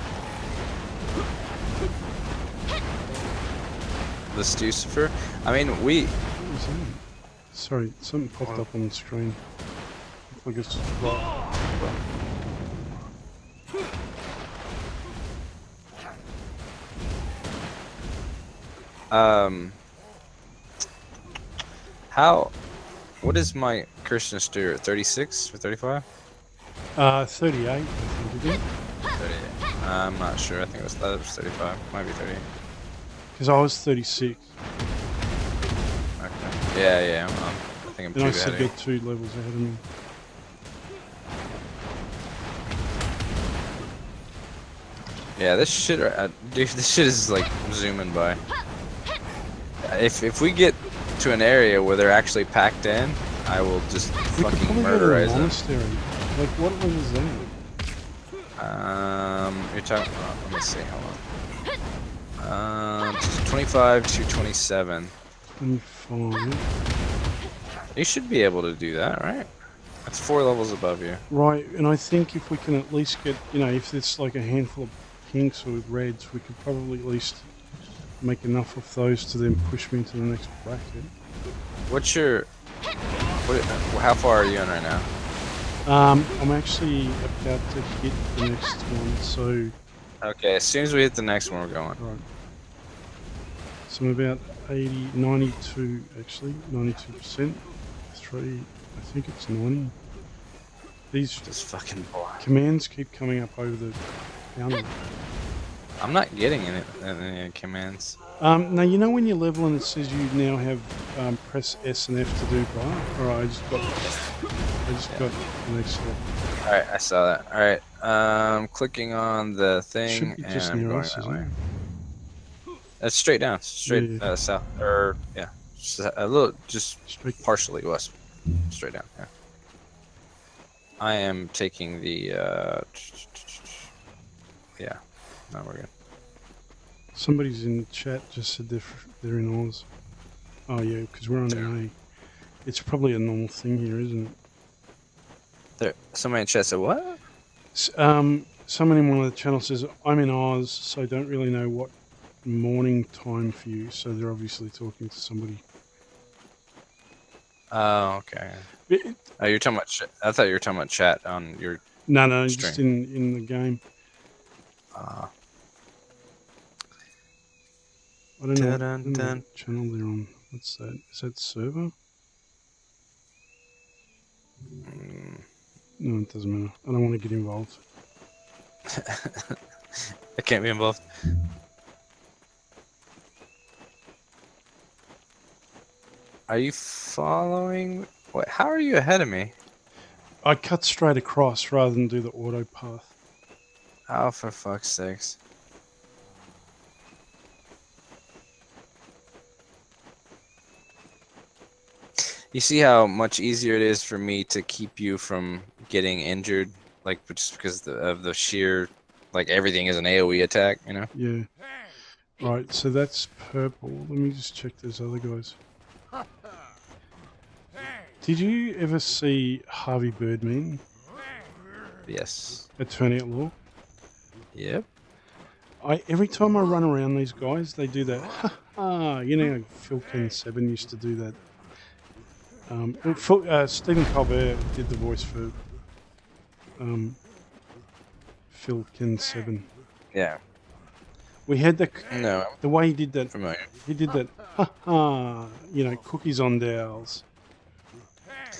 The Stucifer? I mean, we... Sorry, something popped up on the screen. I guess. What is my Christian Stewart? 36 or 35? 38, I think it is. 38. I'm not sure. I think it was 35. Might be 38. Because I was 36. Okay. Yeah. I think I'm and I too still ahead. got 2 levels ahead of me. Yeah, this shit, dude, this shit is like zooming by. If we get to an area where they're actually packed in, I will just We could fucking probably go to the murderize them. monastery. Like, what was that? You're talking. Let me see. Hold on. 25 to 27. 25. You should be able to do that, right? That's 4 levels above you. Right, and I think if we can at least get, if it's like a handful of pinks or reds, we could probably at least make enough of those to then push me into the next bracket. What's your... how far are you in right now? I'm actually about to hit the next one, so... Okay, as soon as we hit the next one, we're going. Right. So I'm about 92 actually, 92%. 3, I think it's 90. These Just fucking boy. commands keep coming up over the counter. I'm not getting any commands. Now, when you level and it says you now have press S and F to do bar? Alright, I just got the next level. Alright, I saw that. Alright, clicking on the thing, Should be and just I'm near going us, that isn't way. it? That's straight down, straight Yeah. south, or yeah, a little, just Straight. partially west, straight down. Yeah. I am taking the. Yeah, no, we're good. Somebody's in the chat just said they're in Oz. Oh yeah, because we're on an A. It's probably a normal thing here, isn't it? There, somebody in chat said what? Someone in one of the channels says, I'm in Oz, so I don't really know what morning time for you. So they're obviously talking to somebody. Oh, okay. Oh, you're talking about chat. I thought you were talking about chat on your. No, Stream. just in the game. I don't know. I Dun, don't know dun. what channel they're on. What's that? Is that server? No, it doesn't matter. I don't want to get involved. I can't be involved. Are you following? What? How are you ahead of me? I cut straight across rather than do the auto path. Oh, for fuck's sakes. You see how much easier it is for me to keep you from getting injured, like just because of the sheer, like everything is an AoE attack, you know? Yeah. Right, so that's purple. Let me just check those other guys. Did you ever see Harvey Birdman Yes. at Turnout Law? Yep. Every time I run around these guys, they do that. You know, Phil Ken 7 used to do that. Stephen Colbert did the voice for Phil Ken 7. Yeah. We had No, the way he did that. I'm familiar. He did that. You know, cookies on dowels.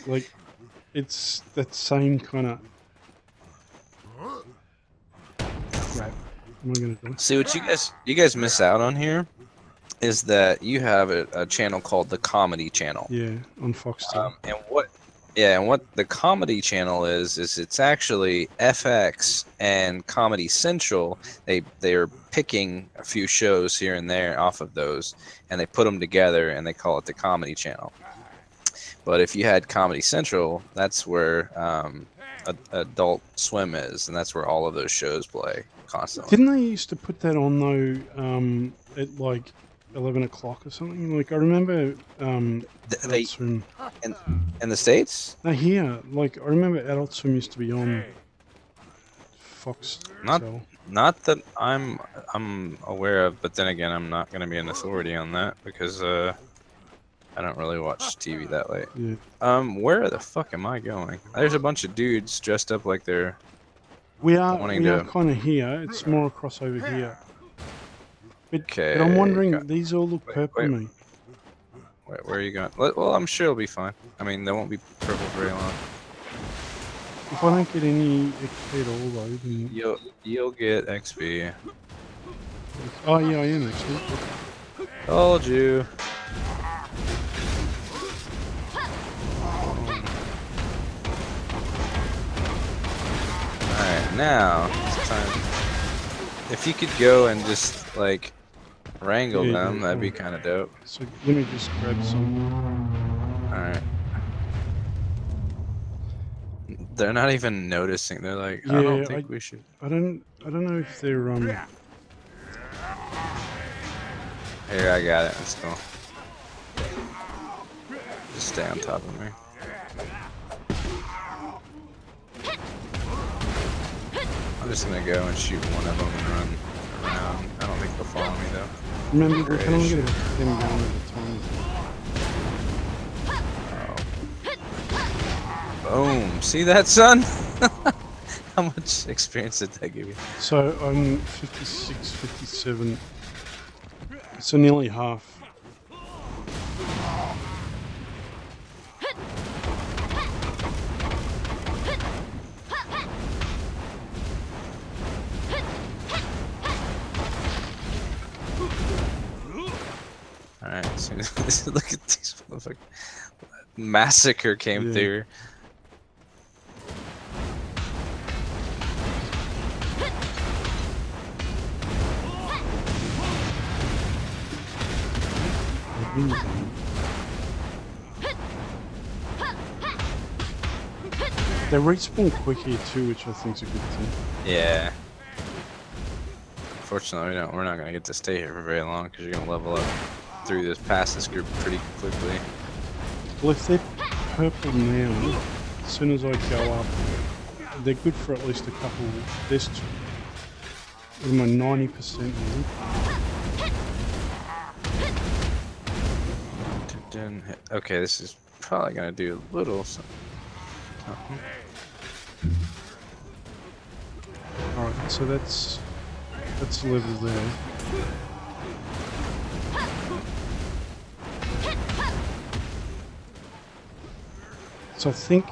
Like, it's that same kind of crap. Am I gonna do? See what you guys miss out on here is that you have a channel called the Comedy Channel. Yeah, on Foxtel. And what the Comedy Channel is it's actually FX and Comedy Central. They're picking a few shows here and there off of those, and they put them together and they call it the Comedy Channel. But if you had Comedy Central, that's where Adult Swim is, and that's where all of those shows play constantly. Didn't they used to put that on though? At like 11 o'clock or something. Like I remember. They Swim. in the States? No, here. Like I remember Adult Swim used to be on Fox. Not that I'm aware of, but then again, I'm not going to be an authority on that because I don't really watch TV that late. Yeah. Where the fuck am I going? There's a bunch of dudes dressed up like they're. We are wanting kind of here. It's more across over here. But, Okay, but I'm wondering, these all look purple to me. Wait, where are you going? Well, I'm sure it'll be fine. I mean, they won't be purple for very long. If I don't get any XP at all, though, then... You'll get XP. Oh, yeah, I am, actually. Told you. Alright, now it's time. If you could go and just, like, wrangle them, that'd be kind of dope. So let me just grab some. Alright. They're not even noticing. They're like, Yeah, I don't think we should. I don't know if they're Here, I got it. Let's go. Just stay on top of me. I'm just gonna go and shoot one of them and run around. I don't think they'll follow me though. Remember, we can only get them down at a time. Boom. See that, son? How much experience did that give you? So I'm 56, 57. So nearly half. Alright, so look at these motherfuckers. Massacre came through. They respawn quick here too, which I think is a good thing. Yeah. Unfortunately, we're not gonna get to stay here for very long because you're gonna level up through this past this group pretty quickly. Well, if they're purple now, as soon as I go up, they're good for at least a couple. This, what am I, 90% now? Okay, this is probably gonna do a little something. Alright, so that's level there. I think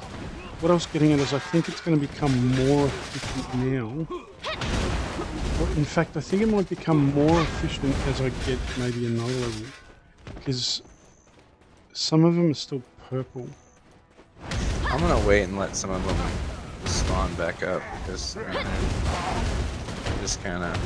what I was getting at is I think it's going to become more efficient now. Well, in fact, I think it might become more efficient as I get maybe another level, because some of them are still purple. I'm gonna wait and let some of them spawn back up because I mean, they're just kind of.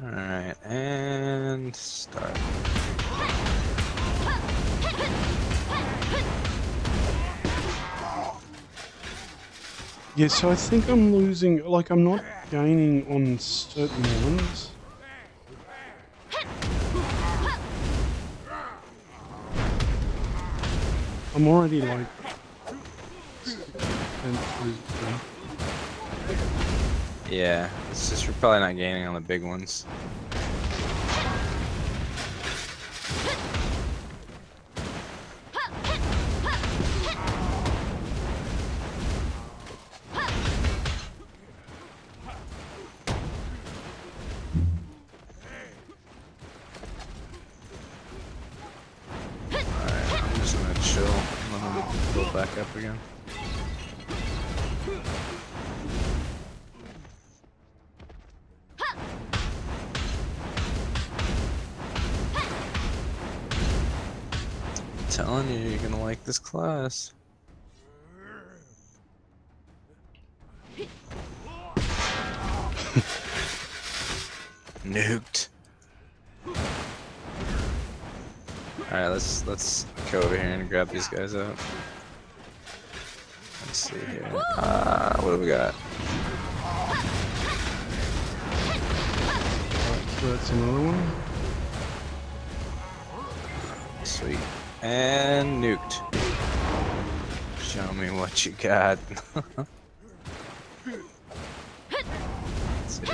Alright, and start. Yeah, so I think I'm losing, like I'm not gaining on certain ones. I'm already like... Yeah, it's just you're probably not gaining on the big ones. Alright, I'm just gonna chill and let them build back up again. Telling you, you're gonna like this class. Nuked. Alright, let's go over here and grab these guys out. Let's see here. What do we got? So that's another one. Sweet. And nuked. Show me what you got. Let's see.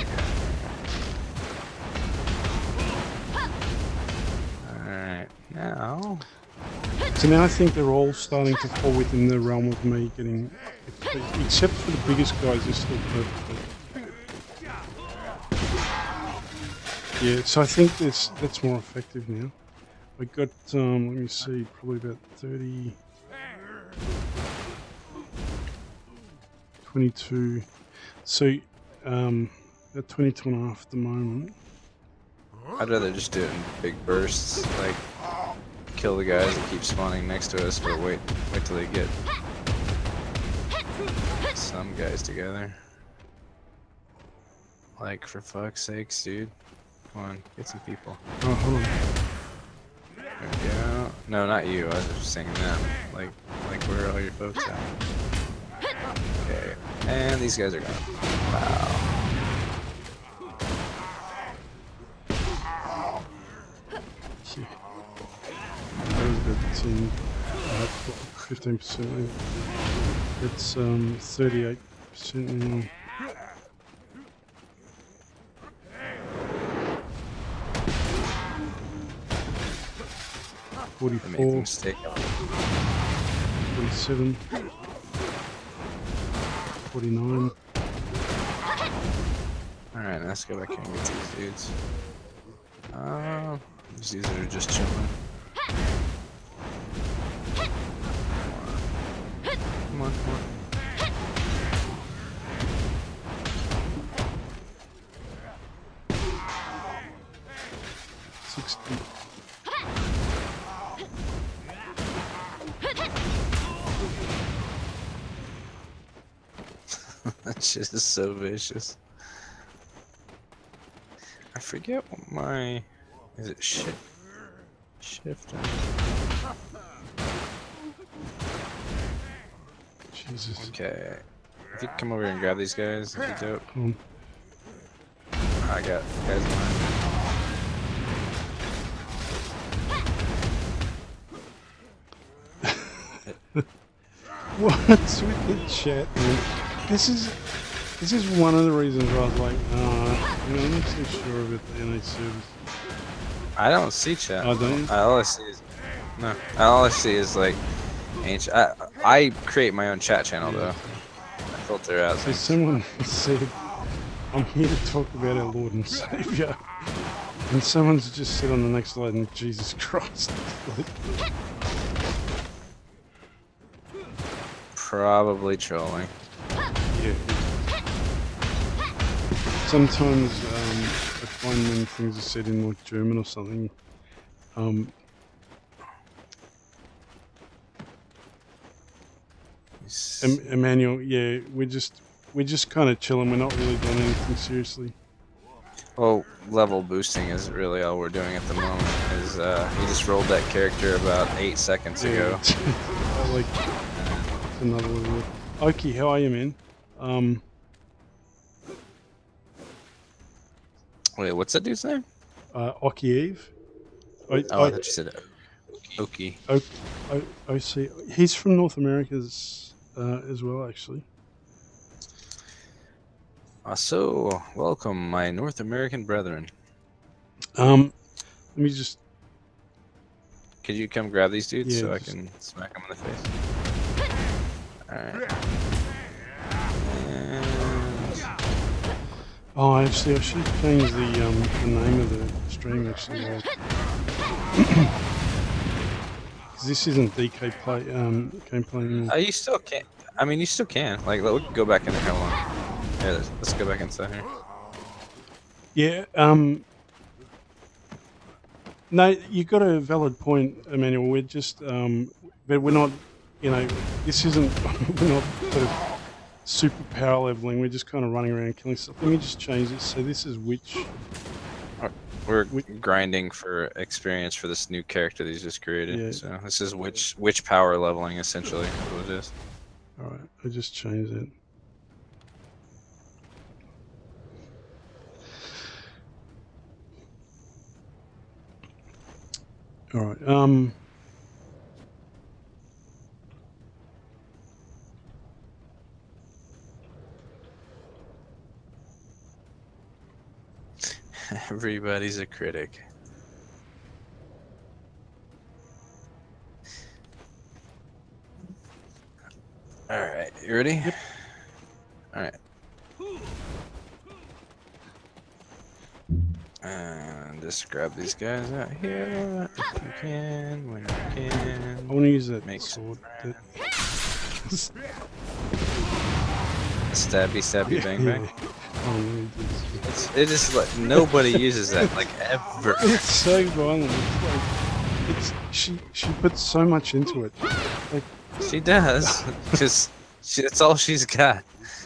Alright, now. So now I think they're all starting to fall within the realm of me getting... Except for the biggest guys, they're still perfect. Yeah, so I think that's more effective now. I got, let me see, probably about 30... 22... So, about 22 and a half at the moment. I'd rather just do it in big bursts, like kill the guys that keep spawning next to us, but wait till they get some guys together. Like, for fuck's sakes, dude. Come on, get some people. Oh, hold on. There we go. No, not you. I was just saying them. Like where are all your folks at? Okay. And these guys are gone. Wow. Yeah. That was about 15%. It's 38% now. I made a 44, mistake. 47, 49. Alright, let's go back here and get these dudes. These dudes are just chilling. Come on, come on. That shit is so vicious. I forget what my... Is it shift? Jesus. Okay. If you come over here and grab these guys, that'd be dope. I got guys in line. What's with the chat, man? This is one of the reasons why I was like, I'm not so sure about the NA service. I don't see chat. Oh, don't you? All I see is all I see is like ancient. I create my own chat channel though. I filter out So things. someone said, I'm here to talk about our Lord and Saviour. And someone's just said on the next slide, and Jesus Christ. Probably trolling. Yeah. Sometimes I find when things are said in like German or something, Emmanuel, yeah, we're just kind of chilling. We're not really doing anything seriously. Well, level boosting is really all we're doing at the moment. Is he just rolled that character about 8 seconds ago. I like another level. Ocih, how are you, man? Wait, what's that dude's name? Ocih. I thought you said Ocih. Ocih. He's from North America as well, actually. So, welcome, my North American brethren. Let me just. Could you come grab these dudes Yeah, so I just- can smack them in the face? Alright. And... Oh, actually, I should change the name of the stream actually. Because this isn't DK play gameplay anymore. You still can't. I mean, you still can. Like, we can go back in there. Hold on. Yeah, let's go back inside here. Yeah. No, you got a valid point, Emmanuel. We're just, but we're not. This isn't. We're not sort of super power leveling. We're just kind of running around killing stuff. Let me just change this. So this is Witch. We're grinding for experience for this new character that he's just created. Yeah. So this is witch power leveling essentially. Is what it is. All right, I just changed it. All right. Everybody's a critic. Alright, you ready? Yep. Alright. And just grab these guys out here if you can, when you I can. want to use that Make sword. Stabby, bang, bang. Oh, really good. It just like nobody uses that like ever. It's so violent. It's like she puts so much into it. Like She does, because that's all she's got.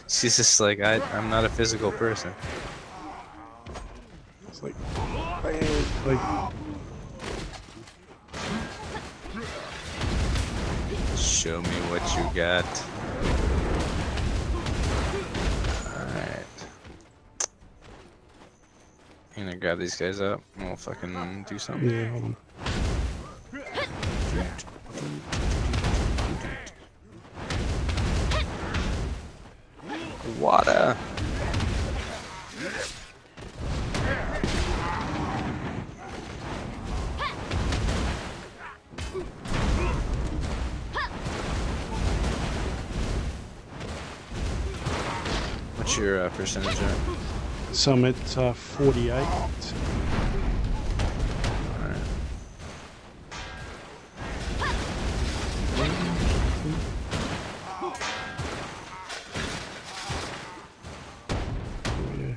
She's just like I'm not a physical person. it's like Show me what you got. Alright. I'm gonna grab these guys up and we'll fucking do something. yeah. Hold on. Water. What's your percentage at? So I'm at 48. Alright. Yeah.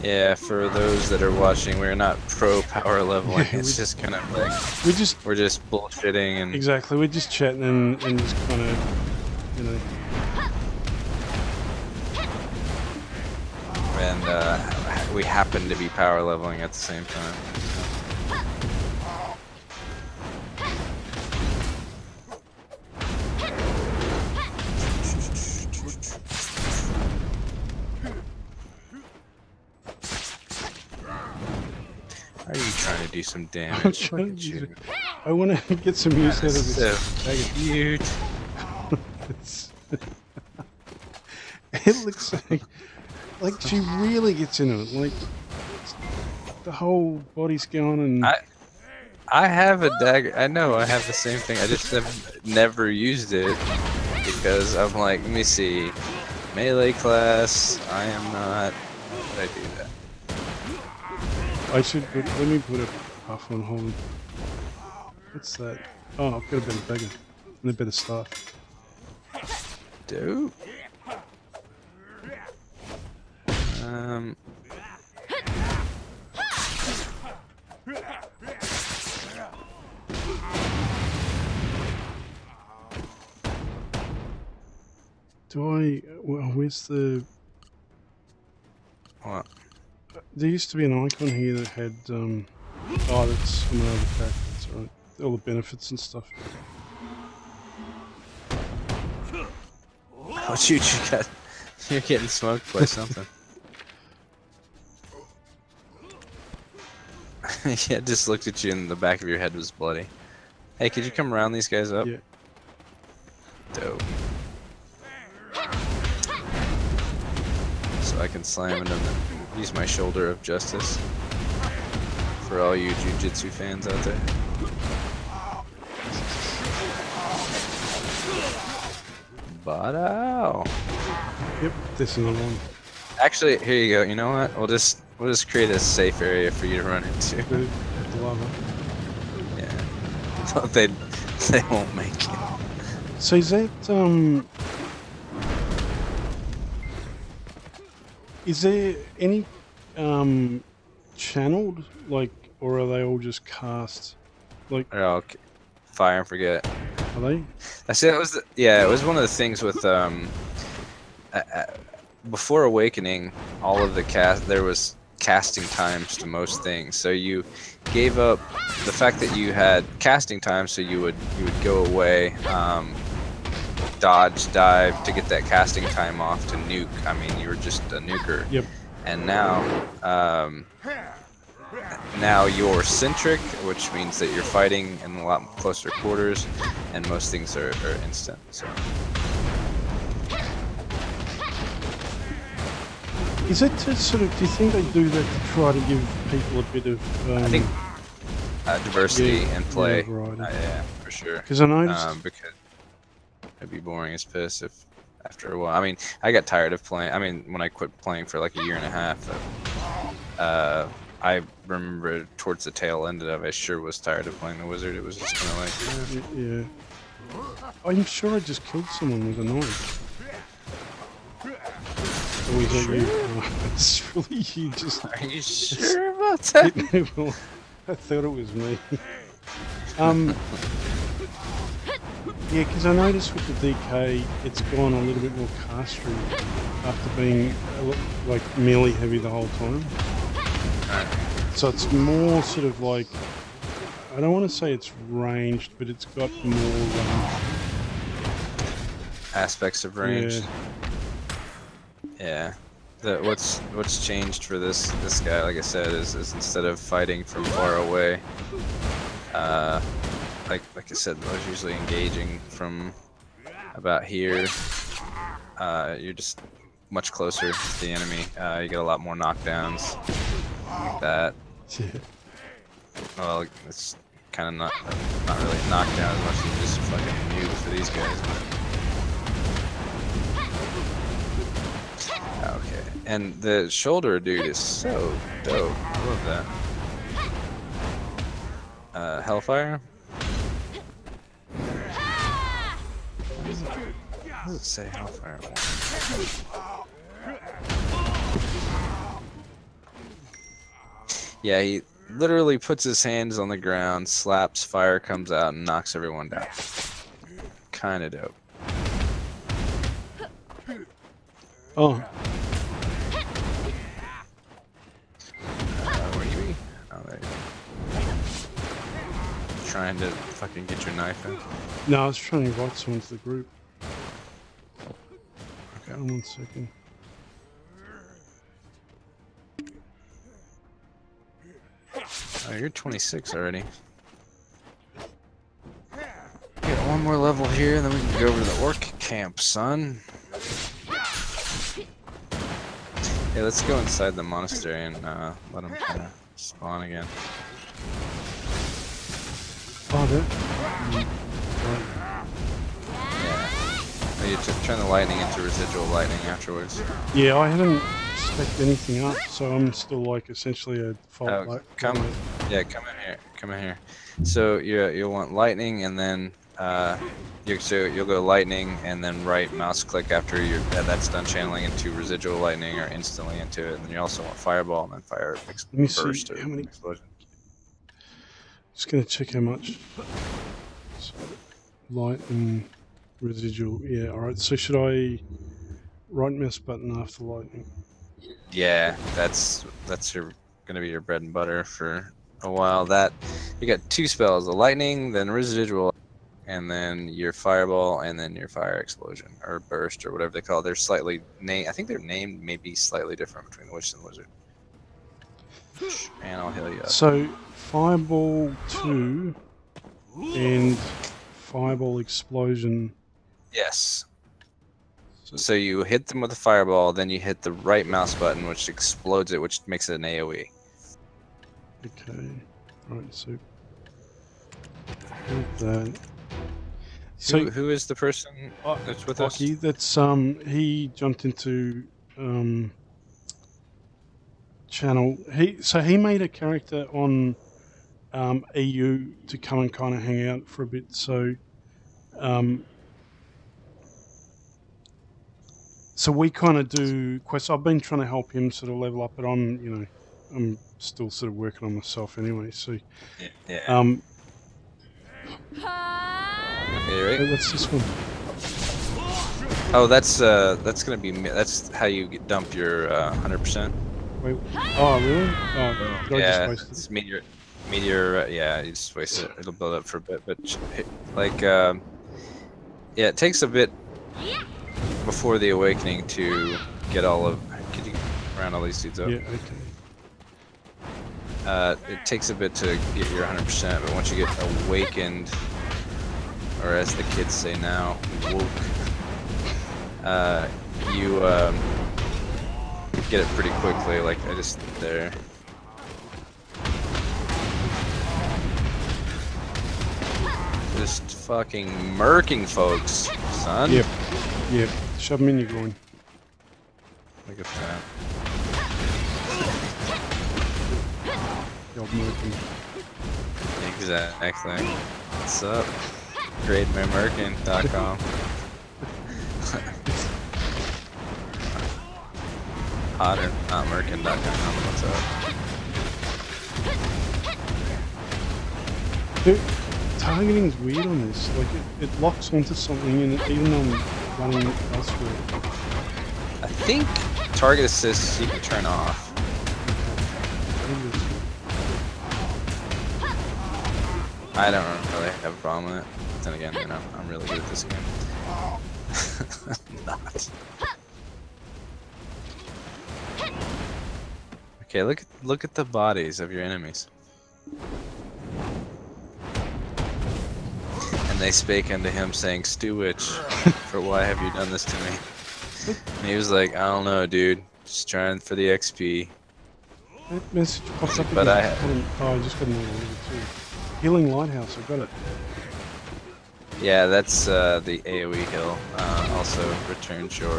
Yeah, for those that are watching, we're not pro power leveling. Yeah, It's just kind of like We're just bullshitting and exactly. We're just chatting and just kind of, we happen to be power leveling at the same time. do some I'm damage. trying Look to at use you. it. I want to get some use out of That's this. so Dagger. cute. It's, it looks like she really gets into it. Like the whole body's going and I have a dagger. I know I have the same thing. I just have never used it because I'm like, let me see, melee class. I am not. Why did I do that? I should put, let me put a buff on hold. What's that? Oh, I've got a better dagger and a better staff. Dope. Do I? Well, where's the? What? There used to be an icon here that had. Oh, that's another character. That's alright. All the benefits and stuff. Oh shoot! You're getting smoked by something. Yeah, just looked at you and the back of your head was bloody. Hey, could you come around these guys up? Yeah. Dope. So I can slam into them and use my shoulder of justice. For all you jujitsu fans out there. Bada. Yep. This is another one. Actually, here you go. You know what? We'll just create a safe area for you to run into. The lava. Yeah. They won't make it. So is that is there any channeled, like, or are they all just cast? Like, Oh, fire and forget. are they? I see. That was it was one of the things with before Awakening, all of the there was casting times to most things. So you gave up the fact that you had casting time, so you would go away, dodge, dive to get that casting time off to nuke. I mean, you were just a nuker. Yep. And now you're centric, which means that you're fighting in a lot closer quarters, and most things are instant. So. Is it to sort of? Do you think they do that to try to give people a bit of? I think diversity yeah, and play. yeah, variety. Yeah, for sure. Because I noticed. Because it'd be boring as piss if after a while. I mean, I got tired of playing. I mean, when I quit playing for like a year and a half, I remember towards the tail end of it, I sure was tired of playing the wizard. It was just kind of like, Yeah. I'm sure I just killed someone with a knife. Or was that you? Oh, it's really you just. are you sure about that? Well, I thought it was me. Yeah, because I noticed with the DK, it's gone a little bit more castery after being like melee heavy the whole time. So it's more sort of like, I don't want to say it's ranged, but it's got more Aspects of range. Yeah. Yeah. What's changed for this guy, like I said, is instead of fighting from far away, like I said, I was usually engaging from about here. You're just much closer to the enemy. You get a lot more knockdowns. Like that. Yeah. Well, it's kind of not really a knockdown as much as just fucking nuke for these guys. But... Okay, and the shoulder dude is so dope. I love that. Hellfire. What does it say Hellfire? Yeah, he literally puts his hands on the ground, slaps, fire comes out, and knocks everyone down. Kinda dope. Oh, Where you be? Oh, there you go. Trying to fucking get your knife in. no, I was trying to invite someone to the group. Okay. Hold on 1 second. Oh, you're 26 already. Get one more level here, and then we can go over to the orc camp, son. Hey, let's go inside the monastery and let them kind of spawn again. Oh, there. Yeah. Oh, you turn the lightning into residual lightning afterwards. Yeah, I haven't spec'd anything up, so I'm still like essentially a default. Oh, come in here. Come in here. So you'll want lightning, and then you'll go lightning, and then right mouse click after that's done channeling into residual lightning or instantly into it. And then you also want fireball and then fire Let me burst see or how many. explosion. Just gonna check how much. So, light and residual. Yeah. All right. So should I right mouse button after lightning? Yeah, that's gonna be your bread and butter for a while. That you got two spells: the lightning, then residual, and then your fireball, and then your fire explosion or burst or whatever they call it. They're slightly I think they're named maybe slightly different between the witch and the wizard. And I'll heal you up. So fireball 2 and fireball explosion. Yes. So you hit them with a fireball, then you hit the right mouse button, which explodes it, which makes it an AoE. Okay. Right. So with that. So Who is the person that's with us? Ocih, that's he jumped into channel. He made a character on EU to come and kind of hang out for a bit. So so we kind of do quests. I've been trying to help him sort of level up, but I'm still sort of working on myself anyway. So Yeah. Okay, you ready? hey, what's this one? Oh, that's gonna be that's how you dump your 100%. Wait, oh really? Oh, did I Yeah, just waste it's it? meteor. Yeah, you just waste it. It'll build up for a bit, but like yeah, it takes a bit before the awakening to get all of. Could you round all these dudes up? Yeah, okay. It takes a bit to get your 100%, but once you get awakened, or as the kids say now, woke, you get it pretty quickly. Like I just there. Just fucking murking folks, son. Yep. Yep. Shove them in your groin. Look at that. The old American. Exactly. What's up? GreatMermerkin.com. HotterNotMerkin.com. What's up? Dude, targeting's weird on this. Like it locks onto something, and even though I'm running elsewhere. I think target assists you can turn off. I don't really have a problem with it. Then again, I'm really good at this game. I'm not. Okay, look at the bodies of your enemies. And they spake unto him, saying, "StuWitch, for why have you done this to me?" And he was like, "I don't know, dude. Just trying for the XP." That message pops up But again. I just got another level too. Healing Lighthouse, I got it. Yeah, that's the AoE heal. Also returns your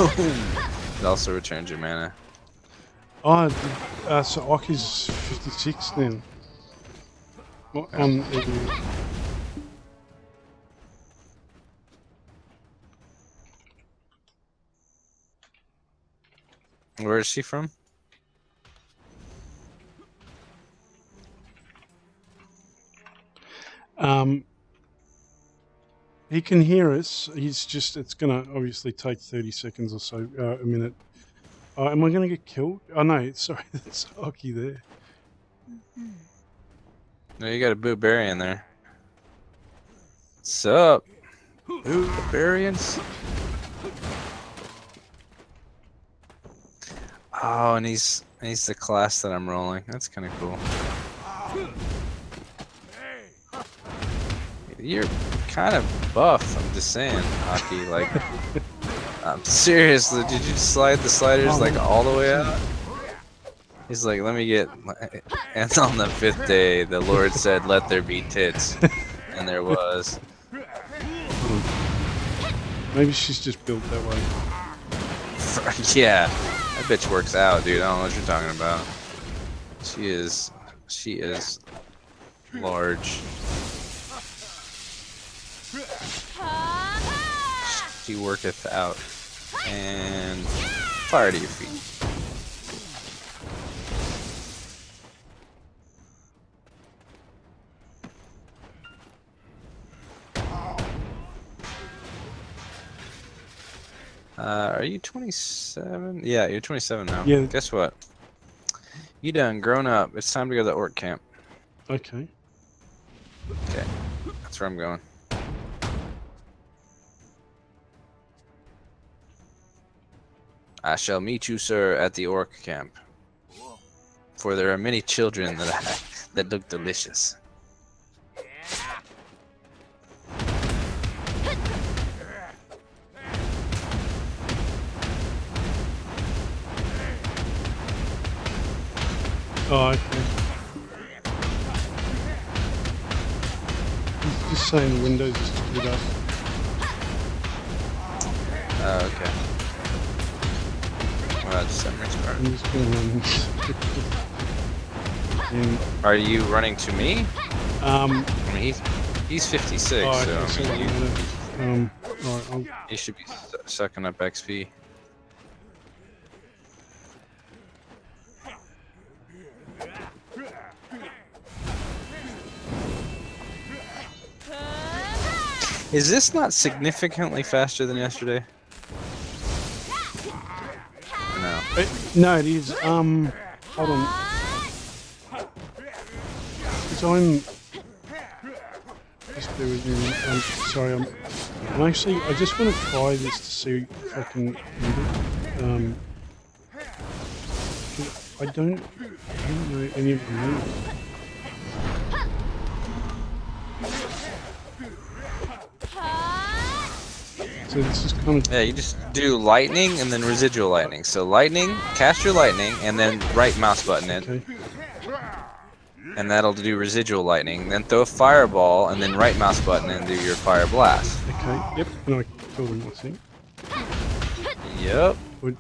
it also returns your mana. Oh, so Ocih's 56 now. Well, Where is she from? he can hear us. It's gonna obviously take 30 seconds or so, a minute. Am I gonna get killed? Oh no, sorry, that's Ocih there. No, you got a Boo-Berry in there. What's up? Boo-Berrians? Oh, and he's He's the class that I'm rolling. That's kind of cool. You're kind of buff. I'm just saying, Ocih. Like, seriously, did you slide the sliders like all the way out? He's like, let me get. And on the 5th day, the Lord said, "Let there be tits," and there was. Maybe she's just built that way. Yeah, that bitch works out, dude. I don't know what you're talking about. She is large. She worketh out. And fire to your feet. Are you 27? Yeah, you're 27 now. Yeah. Guess what? You done grown up. It's time to go to the orc camp. Okay. Okay. That's where I'm going. I shall meet you, sir, at the orc camp. For there are many children that look delicious. Oh, okay. He's just saying the windows is screwed up. Oh, okay. Well, just let me restart. I'm just gonna run and, Are you running to me? I I mean, he's 56, oh, so okay, so I mean, right, you should be sucking up XP. Is this not significantly faster than yesterday? Or no. no, it is. Hold on. Because I'm. Just bear with me. I'm sorry. I'm actually. I just want to try this to see if I can end it. I don't know any of the moves. So this is kind of. Yeah, you just do lightning and then residual lightning. So lightning, cast your lightning, and then right mouse button it. Okay. And that'll do residual lightning. Then throw a fireball, and then right mouse button and do your fire blast. Okay. Yep. And I killed him, I think. Yep. Good.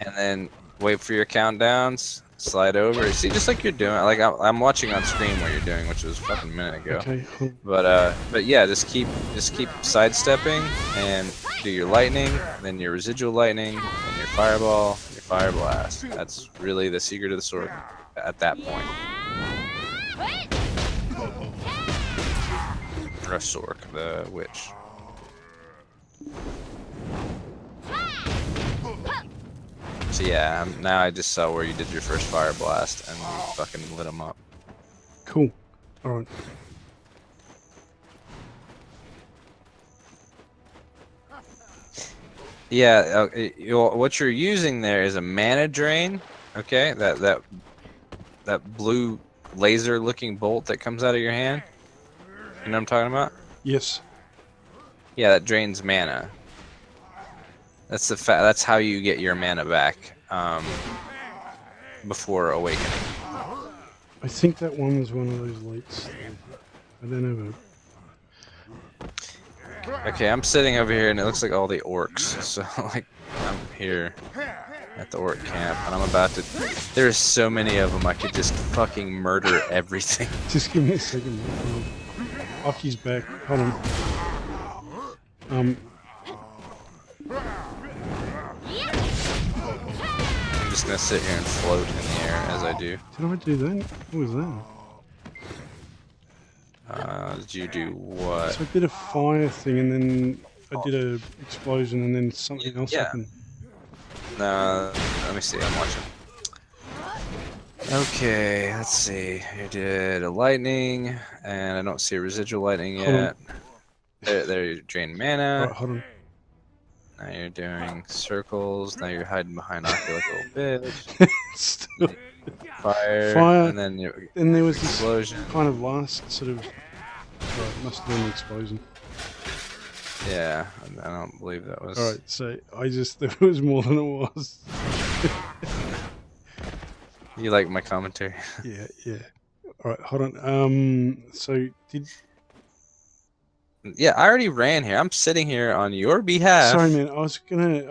And then wait for your countdowns. Slide over. See, just like you're doing. Like I'm watching on screen what you're doing, which was a fucking minute ago. Okay. But yeah, just keep sidestepping and do your lightning, then your residual lightning, then your fireball, your fire blast. That's really the secret of the sword at that point. Or Sork, the witch. So yeah, now I just saw where you did your first fire blast and you fucking lit them up. Cool. All right. Yeah, what you're using there is a mana drain. Okay, that blue laser-looking bolt that comes out of your hand. You know what I'm talking about? Yes. Yeah, that drains mana. That's that's how you get your mana back before awakening. I think that one was one of those lights. I don't know. Okay, I'm sitting over here and it looks like all the orcs. So like I'm here at the orc camp and I'm about to. There's so many of them. I could just fucking murder everything. Just give me a second. Ocih's back. Hold on. I'm just gonna sit here and float in the air as I do. Did I do that? What was that? Did you do what? So I did a fire thing and then I did a explosion and then something else Yeah. happened. No, let me see. I'm watching. Okay, let's see. You did a lightning, and I don't see a residual lightning Hold on. yet. There you drain mana. Right, hold on. Now you're doing circles. Now you're hiding behind Ocih like a little bitch. Still, Fire, and then your and there was this explosion. kind of last sort of. Oh, it must have been an explosion. Yeah, I don't believe that was. All right, so I just thought it was more than it was. You like my commentary? Yeah, yeah. All right, hold on. So did. Yeah, I already ran here. I'm sitting here on your behalf. Sorry, man. I was trying to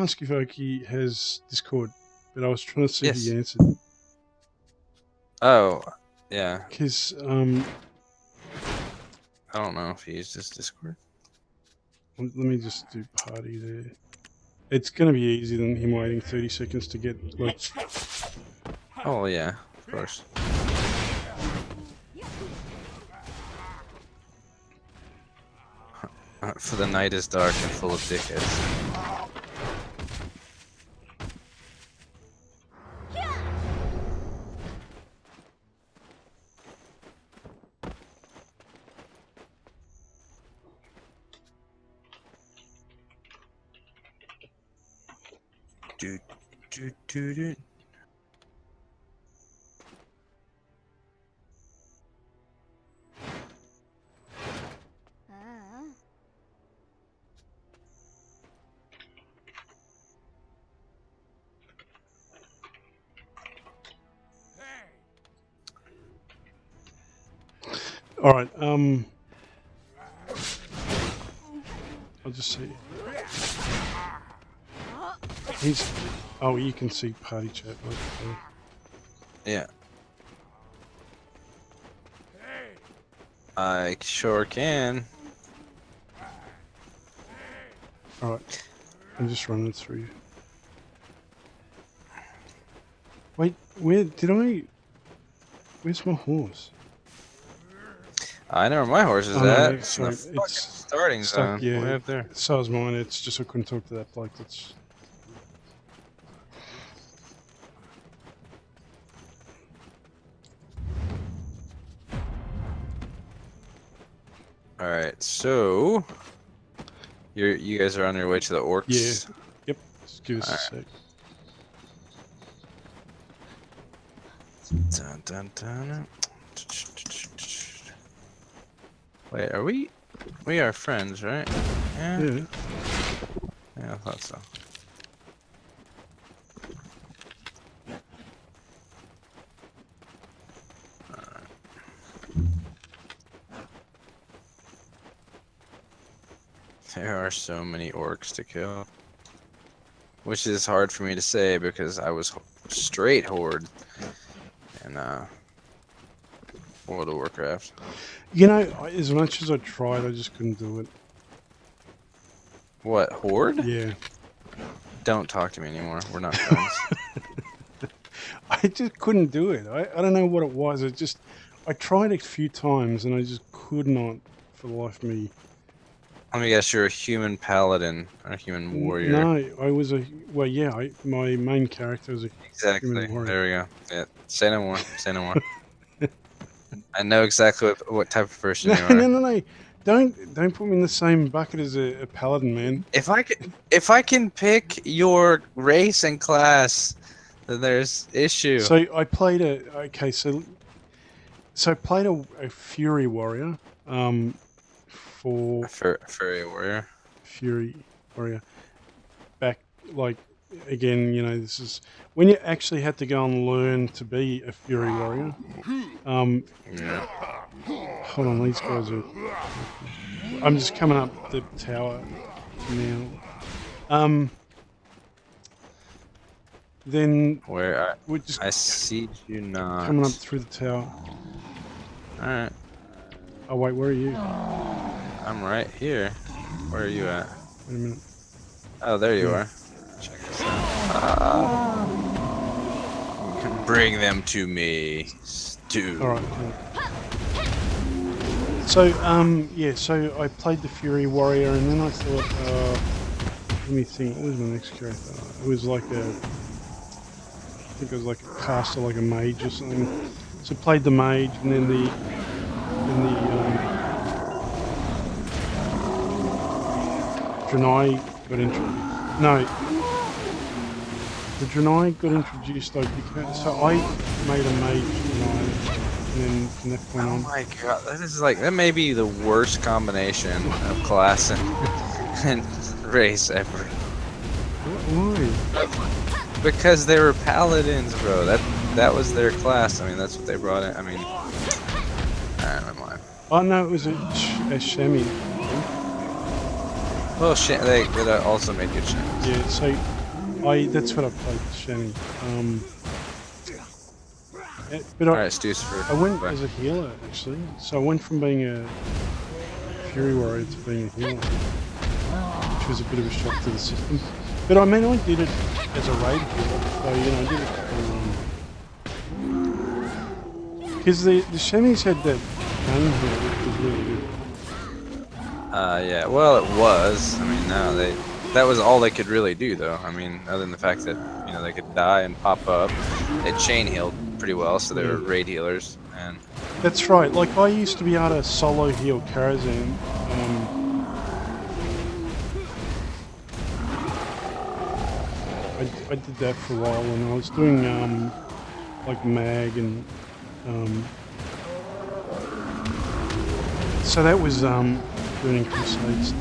ask if Ocih has Discord, but I was trying to see if he answered. Oh, yeah. Because I don't know if he uses Discord. let me just do party there. It's gonna be easier than him waiting 30 seconds to get like. Oh yeah, of course. For the night is dark and full of dickheads. Do do do do. All right. I'll just see. He's. Oh, you can see party chat. Okay. Yeah. I sure can. All right. I'm just running through. Wait, where did I? Where's my horse? I know where my horse is Oh, no, at. yeah, It's sorry, in the fucking it's starting zone. stuck. Yeah, Way up there. so is mine. It's just I couldn't talk to that bloke. That's. All right, so you guys are on your way to the Orcs. Yeah. Yep. Just give us a sec. Dun, dun, dun. Wait, are we? We are friends, right? Yeah. Yeah. Yeah, I thought so. There are so many orcs to kill. Which is hard for me to say because I was straight horde in World of Warcraft. You know, as much as I tried, I just couldn't do it. What, horde? Yeah. Don't talk to me anymore. We're not friends. I just couldn't do it. I don't know what it was. I tried a few times and I just could not, for the life of me. Let me guess, you're a human paladin or a human warrior. No, I was a. Well, yeah, my main character was a. Exactly. human warrior. There we go. Yeah. Say no more. Say no more. I know exactly what type of person you are. No. Don't put me in the same bucket as a paladin, man. If I can pick your race and class, then there's issue. So I played So I played a Fury Warrior. For Furry warrior. Fury Warrior. Back, like, again, you know, this is when you actually had to go and learn to be a Fury Warrior. Yeah. Hold on, these guys are. I'm just coming up the tower now. Then Where we're just I see you not. coming up through the tower. Alright. Oh wait, where are you? I'm right here. Where are you at? Wait a minute. Oh, there you are. Check this out. Bring them to me, Stu. All right. Cool. So yeah, so I played the Fury Warrior, and then I thought, let me think, what was my next character? It was like I think it was like a caster, like a mage or something. So I played the mage, and then the Draenei got introduced. No, the Draenei got introduced. So I made a mage Draenei, and then from that point Oh on. my god, that may be the worst combination of class and race ever. Why? Because they were paladins, bro. That was their class. I mean, that's what they brought in. I mean, never mind. Oh no, it was a Shami. Well, they also made good shames. Yeah, so that's what I played with Shami. But Alright, Stu's for. I went as a healer actually. So I went from being a Fury Warrior to being a healer, which was a bit of a shock to the system. But I mean, I did it as a raid healer, so I did it because the Shamis had that gun here, which was really good. Yeah. Well, it was. I mean, now that was all they could really do, though. I mean, other than the fact that they could die and pop up, they chain healed pretty well, so they were raid healers. And that's right. Like I used to be able to solo heal Karazhan. I did that for a while, and I was doing like mag and so that was doing Crusades.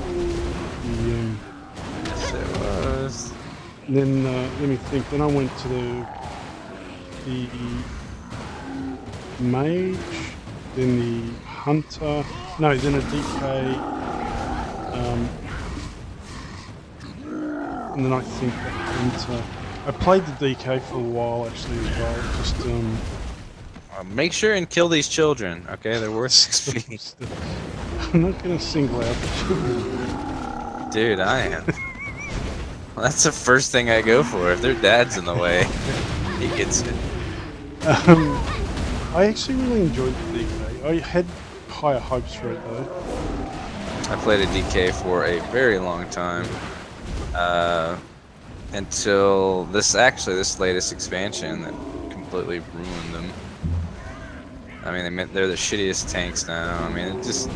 yes, it was. And then let me think. Then I went to the mage, then the hunter. No, then a DK. And then I think the hunter. I played the DK for a while actually as well. Just Make sure and kill these children, okay? They're worth 6 feet. I'm not gonna single out the children. Dude, I am. Well, that's the first thing I go for. If their dad's in the way, he gets it. I actually really enjoyed the DK. I had higher hopes for it though. I played a DK for a very long time. Until this latest expansion that completely ruined them. I mean, they're the shittiest tanks now. I mean, it just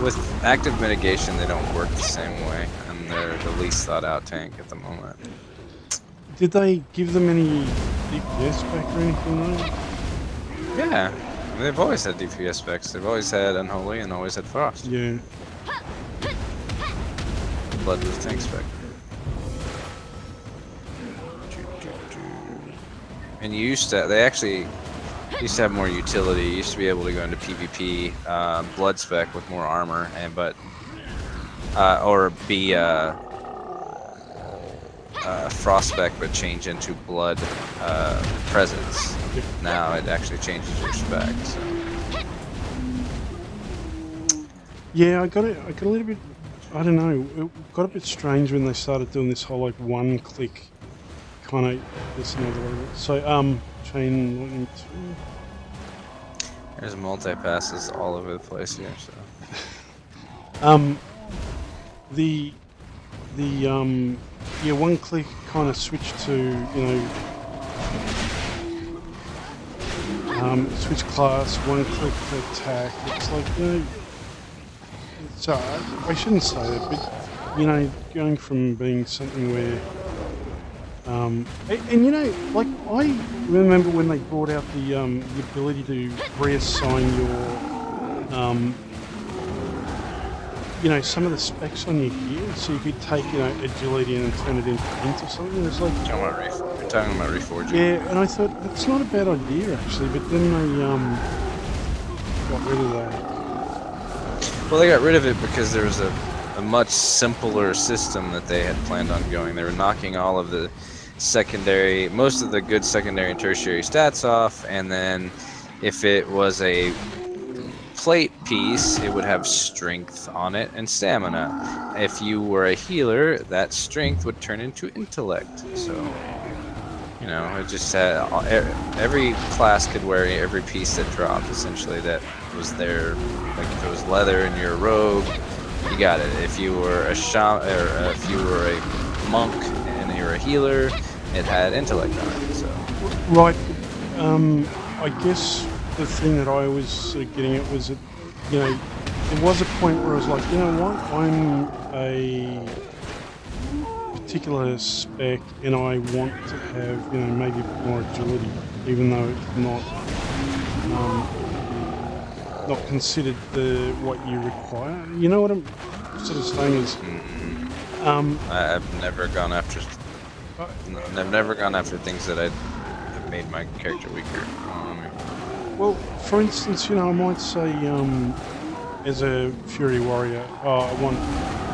with active mitigation, they don't work the same way, and they're the least thought out tank at the moment. Did they give them any DPS back or anything though? Yeah, I mean, they've always had DPS specs. They've always had Unholy and always had Frost. Yeah. Bloodless tank spec. And they actually used to have more utility. You used to be able to go into PvP blood spec with more armor, or be frost spec but change into blood presence. Now it actually changes your spec. So. Yeah, I got a little bit. I don't know. It got a bit strange when they started doing this whole like one-click kind of. There's another way. So chain lightning 2. There's multi-passes all over the place here. So. The one-click kind of switch to switch class, one-click to attack. It's like so I shouldn't say that, but going from being something where and like I remember when they brought out the ability to reassign your some of the specs on your gear, so you could take agility and turn it into int or something. It's like You're talking about reforging. yeah, and I thought that's not a bad idea actually, but then they got rid of that. Well, they got rid of it because there was a much simpler system that they had planned on going. They were knocking all of the most of the good secondary and tertiary stats off, and then if it was a plate piece, it would have strength on it and stamina. If you were a healer, that strength would turn into intellect. So, it just had every class could wear every piece that dropped. Essentially, that was there. Like if it was leather and you're a rogue, you got it. If you were a shaman, or if you were a monk and you're a healer, it had intellect on it. So. Right. I guess the thing that I was sort of getting at was that there was a point where I was like, you know what, I'm a particular spec and I want to have, maybe a bit more agility, even though it's not considered what you require. You know what I'm sort of saying is, I've never gone after. I've never gone after things that have made my character weaker. Well, for instance, I might say, as a Fury Warrior, I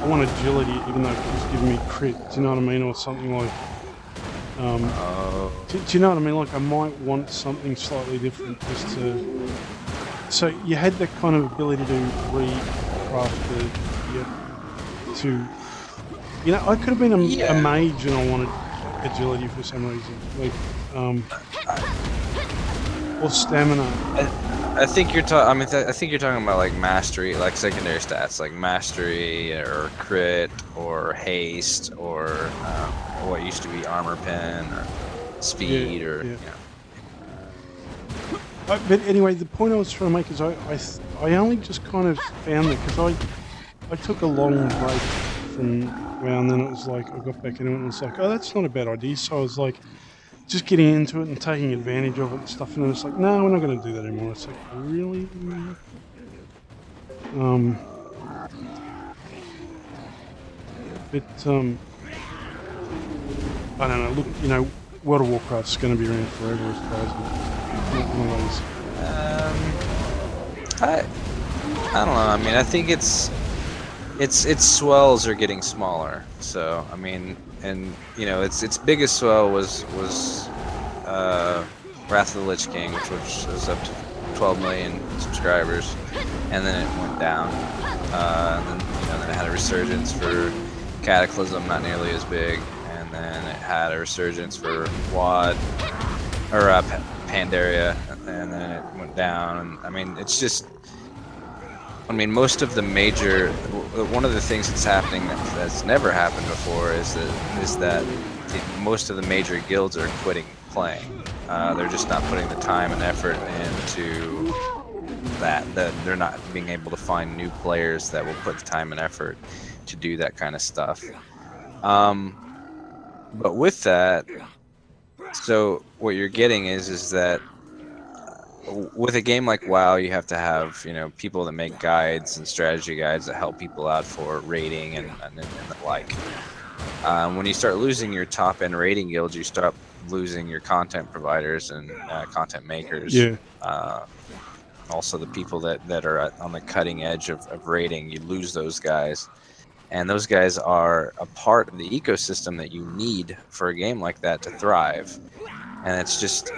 want agility, even though it's giving me crit. Do you know what I mean, or something like. Do you know what I mean? Like, I might want something slightly different, just to. So you had that kind of ability to recraft I could have been a mage and I wanted agility for some reason, like, or stamina. I think you're talking. I mean, I think you're talking about like mastery, like secondary stats, like mastery or crit or haste or what used to be armor pen or speed But anyway, the point I was trying to make is I only just kind of found it because I took a long break from WoW, and then it was like I got back into it and it was like, oh, that's not a bad idea. So I was like just getting into it and taking advantage of it and stuff, and then it's like, no, we're not going to do that anymore. It's like, really? But I don't know. Look, World of Warcraft's going to be around forever as far as one of those. I don't know. I mean, I think its swells are getting smaller. So I mean, and its biggest swell was Wrath of the Lich King, which was up to 12 million subscribers, and then it went down. And then it had a resurgence for Cataclysm, not nearly as big, and then it had a resurgence for WoD or Pandaria, and then it went down. And I mean, it's just. I mean, most of the major. One of the things that's happening that's never happened before is that most of the major guilds are quitting playing. They're just not putting the time and effort into that. They're not being able to find new players that will put the time and effort to do that kind of stuff. But with that, so what you're getting is that. With a game like WoW, you have to have people that make guides and strategy guides that help people out for raiding and the like. When you start losing your top end raiding guilds, you start losing your content providers and content makers. Yeah. Also, the people that are on the cutting edge of raiding, you lose those guys, and those guys are a part of the ecosystem that you need for a game like that to thrive. And it's just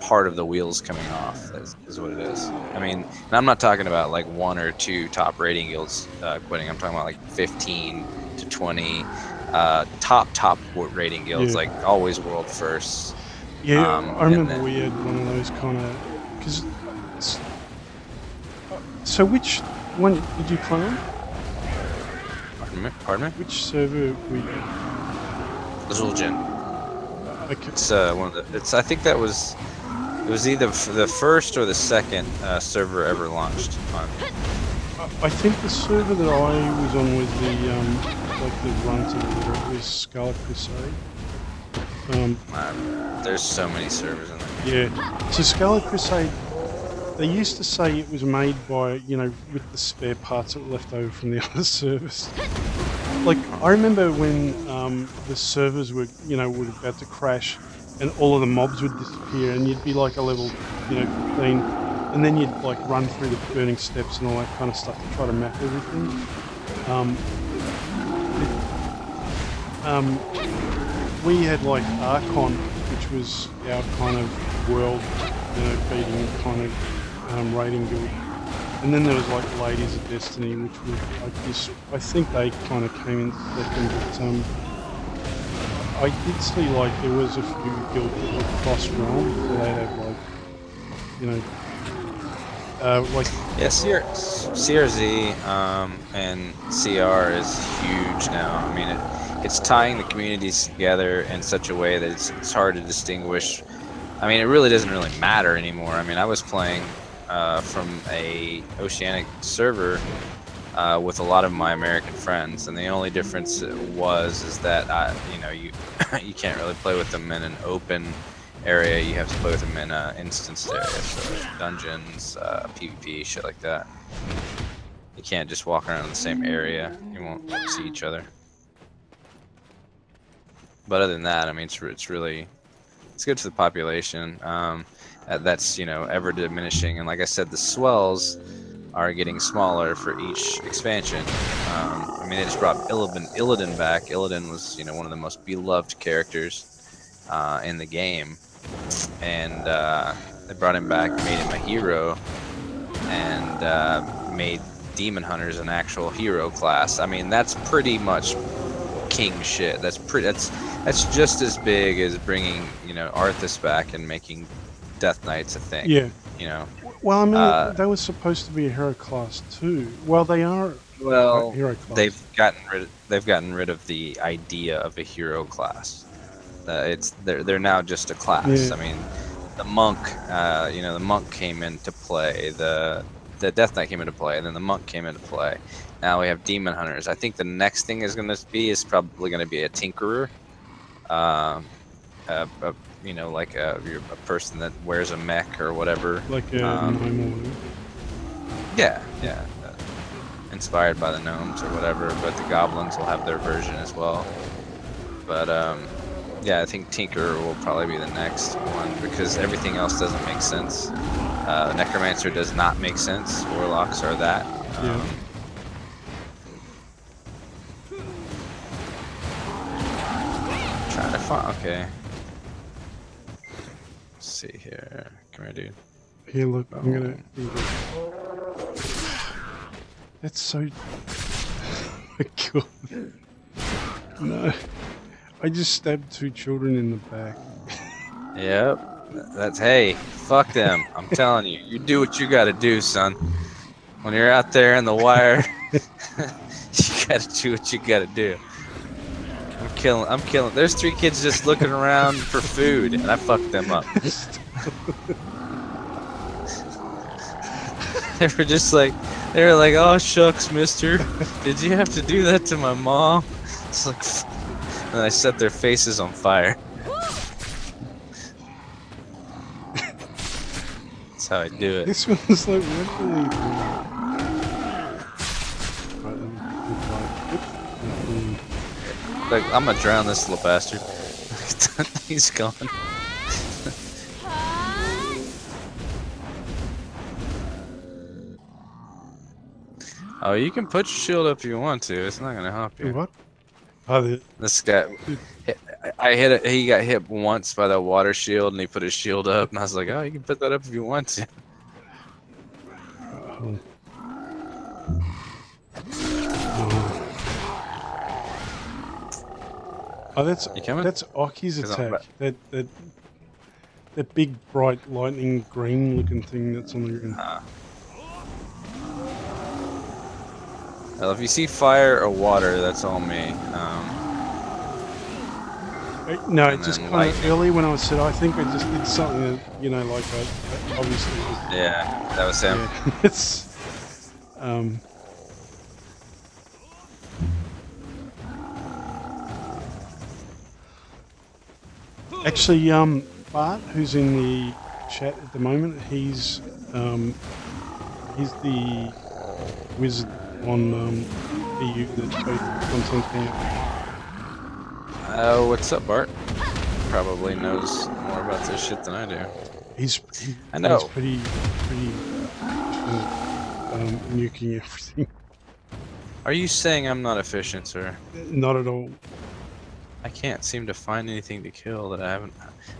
part of the wheels coming off is what it is. I mean, and I'm not talking about like 1 or 2 top rating guilds quitting. I'm talking about like 15 to 20 top rating guilds, like always world firsts. Yeah, I remember we had one of those kind of. So which one did you play on? Pardon me? Which server were you? Zul'jin. Okay. It's one of the. I think it was either the first or the second server ever launched on. I think the server that I was on was the runs of it was Scarlet Crusade. There's so many servers in there. Yeah. So Scarlet Crusade, they used to say it was made by with the spare parts that were left over from the other servers. Like, I remember when the servers were about to crash and all of the mobs would disappear and you'd be like a level, 15, and then you'd like run through the burning steps and all that kind of stuff to try to map everything. We had like Archon, which was our kind of world, beating kind of raiding guild. And then there was like Ladies of Destiny, which was I think they kind of came in second, but I did see like there was a few guilds that were cross realm, so they had like yeah, CRZ and CR is huge now. I mean, it's tying the communities together in such a way that it's hard to distinguish. I mean, it really doesn't really matter anymore. I mean, I was playing from a Oceanic server with a lot of my American friends, and the only difference is that you you can't really play with them in an open area. You have to play with them in an instanced area, so like dungeons, PvP, shit like that. You can't just walk around in the same area. You won't see each other. But other than that, I mean, it's good for the population. That's ever diminishing, and like I said, the swells are getting smaller for each expansion. I mean, they just brought Illidan back. Illidan was one of the most beloved characters in the game, and they brought him back, made him a hero, and made demon hunters an actual hero class. I mean, that's pretty much king shit. That's just as big as bringing Arthas back and making Death Knights a thing. Yeah. Well, I mean, they were supposed to be a hero class too. Well, they are. Well, a hero class. they've gotten rid of the idea of a hero class. They're now just a class. Yeah. I mean, the monk, the monk came into play. The Death Knight came into play, and then the monk came into play. Now we have demon hunters. I think the next thing is probably going to be a tinkerer. You're a person that wears a mech or whatever. Like a gnome. Yeah. Inspired by the gnomes or whatever, but the goblins will have their version as well. But I think Tinkerer will probably be the next one because everything else doesn't make sense. Necromancer does not make sense. Warlocks are that. Trying to find. Okay. Let's see here. Come here, dude. Here, look. I'm gonna. That's so. Oh my god. No. I just stabbed 2 children in the back. Yep. Hey, fuck them. I'm telling you. You do what you gotta do, son. When you're out there in the wire, you gotta do what you gotta do. I'm killing. There's 3 kids just looking around for food, and I fucked them up. They were like, oh shucks, mister. Did you have to do that to my mom? It's like, and I set their faces on fire. That's how I do it. This one's like really. Like, I'm gonna drown this little bastard. He's gone. Oh, you can put your shield up if you want to. It's not gonna help you. What? Oh, this guy, he got hit once by that water shield, and he put his shield up, and I was like, oh, you can put that up if you want to. Oh, that's Ocih's attack. That big bright lightning green looking thing that's on the ground. Well, if you see fire or water, that's all me. No, it just kind of early when I said I think I just did something that like I obviously. Yeah, that was him. Yeah, it's actually Bart, who's in the chat at the moment, he's the wizard on EU that both content out. What's up, Bart? Probably knows more about this shit than I do. I know. He's pretty nuking everything. Are you saying I'm not efficient, sir? Not at all. I can't seem to find anything to kill that I haven't.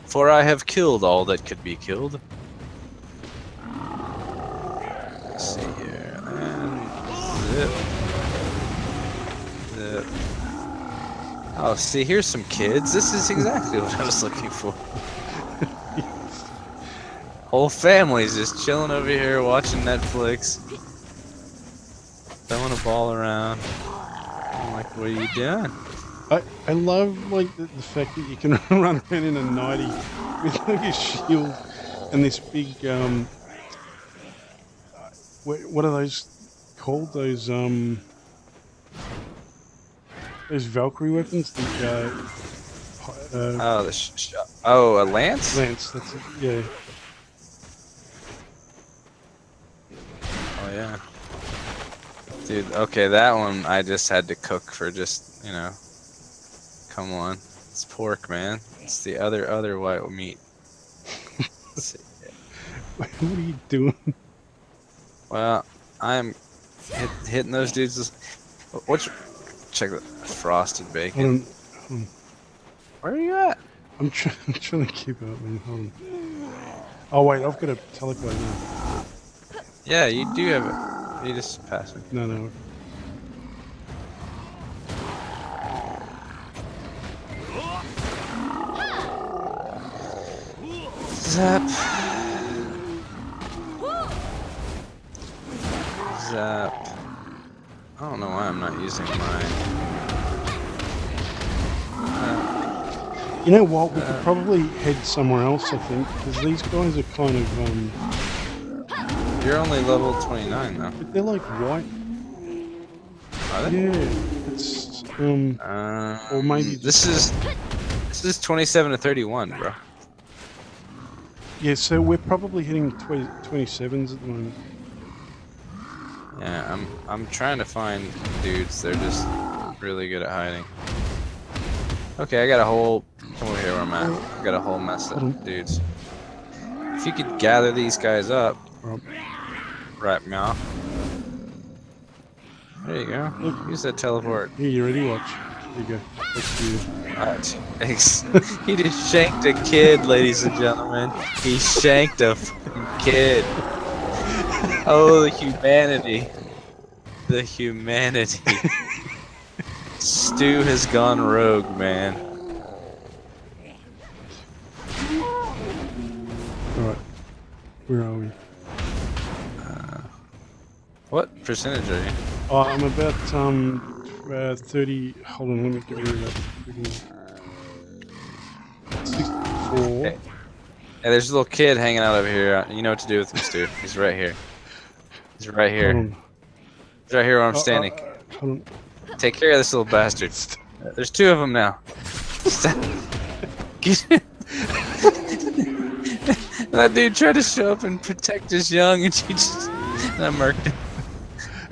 For I have killed all that could be killed. Let's see here. And zip. Zip. Oh, see, here's some kids. This is exactly what I was looking for. Whole family's just chilling over here watching Netflix. Throwing a ball around. I'm like, what are you doing? I love like the fact that you can run around in a 90 with like a shield and this big what are those called? Those Valkyrie weapons? The Oh, a lance? lance. That's it. Yeah. Oh yeah. Dude, okay, that one I just had to cook for just, you know. Come on. It's pork, man. It's the other white meat. Let's see. What are you doing? Well, I'm hitting those dudes. What's check the frosted bacon. Hold on. Where are you at? I'm trying to keep up, man. Hold on. Oh wait, I've got a teleport now. Yeah, you do have it. You just pass me. No. Zap. Zap. I don't know why I'm not using mine. You know what? We could probably head somewhere else, I think, because these guys are kind of You're only level 29 though. but they're like white. Are they? Yeah, it's or maybe this is 27 to 31, bro. yeah. So we're probably hitting 27s at the moment. Yeah, I'm trying to find dudes. They're just really good at hiding. Okay, I got a whole. Come over here where I'm at. I got a whole mess of dudes. If you could gather these guys up, right, meow. There you go. Use that teleport. Here, you ready? Watch. There you go. That's you. Thanks. He just shanked a kid, ladies and gentlemen. He shanked a fucking kid. Oh, the humanity. The humanity. Stu has gone rogue, man. Alright. Where are we? What percentage are you? Oh, I'm about 30. Hold on, let me get rid of that. 64. Hey, there's a little kid hanging out over here. You know what to do with him, Stu. He's right here. He's right here. Hold on. He's right here where I'm standing. Hold on. Take care of this little bastard. There's two of them now. That dude tried to show up and protect his young, and she just and I murked him.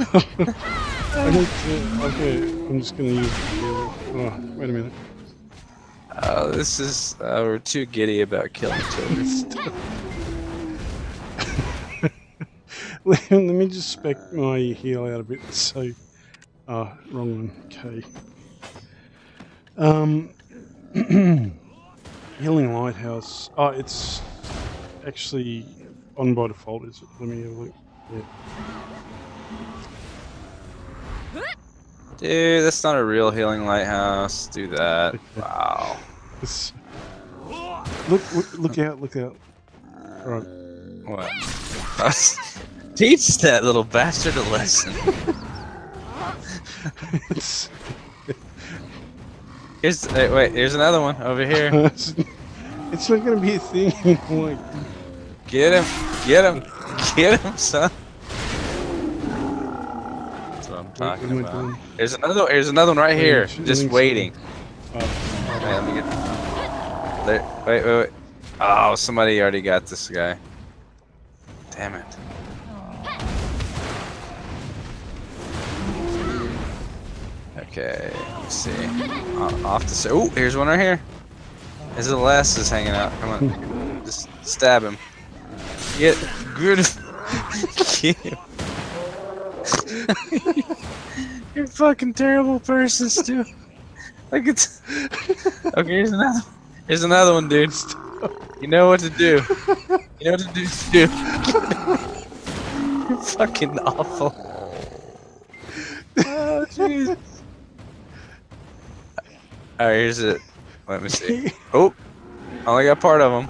I need to. Okay, I'm just gonna use the healer. Oh, wait a minute. This is we're too giddy about killing children. Let me just spec my heal out a bit. So, wrong one. Okay. Healing lighthouse. Oh, it's actually on by default. Is it? Let me have a look. Yeah. Dude, that's not a real healing lighthouse. Do that. Okay. Wow. It's, look out! Look out! Right. What? Teach that little bastard a lesson. Here's another one over here. It's not gonna be a thing. Like, Get him, son. That's what I'm talking am I about. doing? Here's another one right here, just shooting waiting. Oh, Wait, let me get. There, wait. Oh, somebody already got this guy. Damn it. Okay, let's see. Off the side. Oh, here's one right here. His little ass is hanging out. Come on. Just stab him. Get good. Get him. You're a fucking terrible person, Stu. Like it's. Okay, here's another one, dude. You know what to do. You know what to do, Stu. You're fucking awful. Oh, jeez. Alright, here's it. Let me see. Oh, I only got part of them.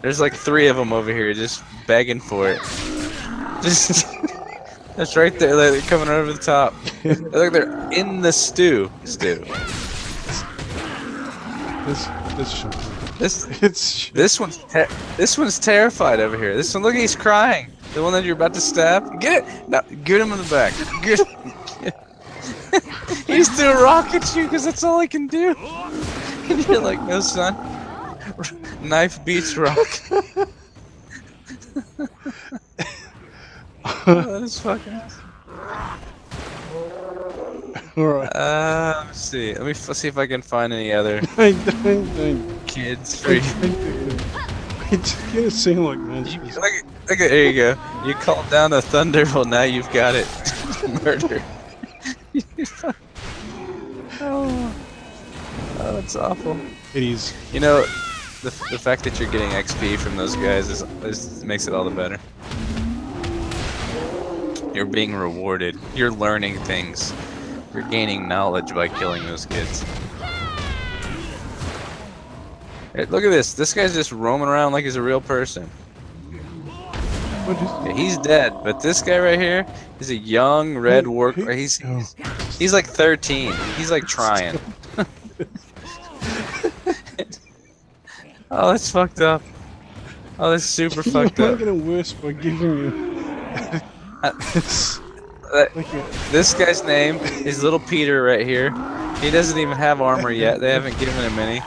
There's like 3 of them over here just begging for it. Just that's right there. They're coming over the top. Look, they're in the stew. This one's terrified over here. This one, look, he's crying. The one that you're about to stab? Get it! No, get him in the back. Get He's threw a rock at you because that's all I can do. And you're like, no, son. Knife beats rock. That is fucking. Alright. Let's see. Let's see if I can find any other Don't. kids for you. It's gonna seem like monsters. Look, there you go. You called down a thunder. Well, now you've got it. Murder. Oh, that's awful. It is. You know, the fact that you're getting XP from those guys is makes it all the better. You're being rewarded. You're learning things. You're gaining knowledge by killing those kids. Hey, look at this. This guy's just roaming around like he's a real person. Yeah, he's dead, but this guy right here is a young red warg. He's like 13. He's like trying. Oh, that's fucked up. Oh, that's super fucked You're up. making it worse by giving you. This guy's name is Little Peter right here. He doesn't even have armor yet. They haven't given him any.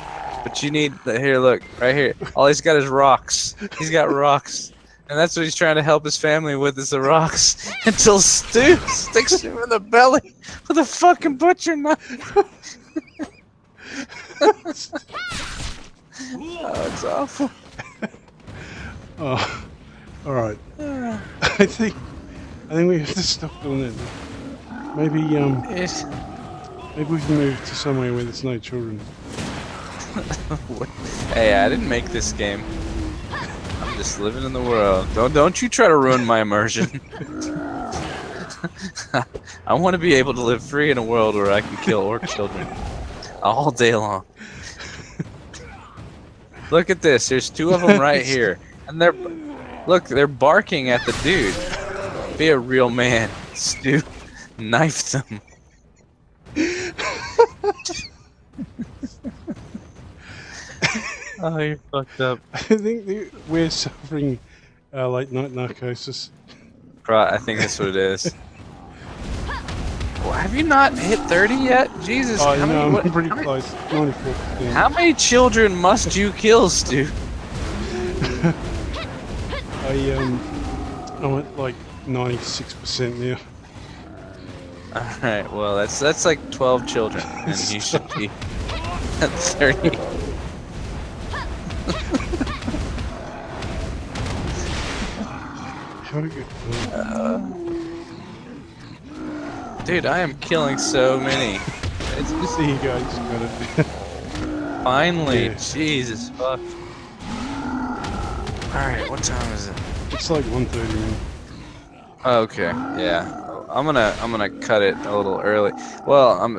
But you need here. Look right here. All he's got is rocks. He's got rocks. And that's what he's trying to help his family with is the rocks. Until Stu sticks him in the belly with a fucking butcher knife. Oh, it's awful. Oh, all right. I think we have to stop doing that. Maybe maybe we can move to somewhere where there's no children. Hey, I didn't make this game. I'm just living in the world. Don't you try to ruin my immersion. I want to be able to live free in a world where I can kill orc children all day long. Look at this. There's two of them right here, and they're barking at the dude. Be a real man, Stu. Knife them. Oh, you're fucked up. I think we're suffering late night narcosis. I think that's what it is. Well, have you not hit 30 yet? Jesus. Oh, no, I'm pretty close. 94%. How many children must you kill, Stu? I'm at like 96% now. Alright, well that's like 12 children, and you should be at 30. How to get Dude, I am killing so many. It's just there you go, just got it. Finally, Yeah. Jesus fuck. Alright, what time is it? It's like 1:30 now. Okay, yeah. I'm gonna cut it a little early. Well, I'm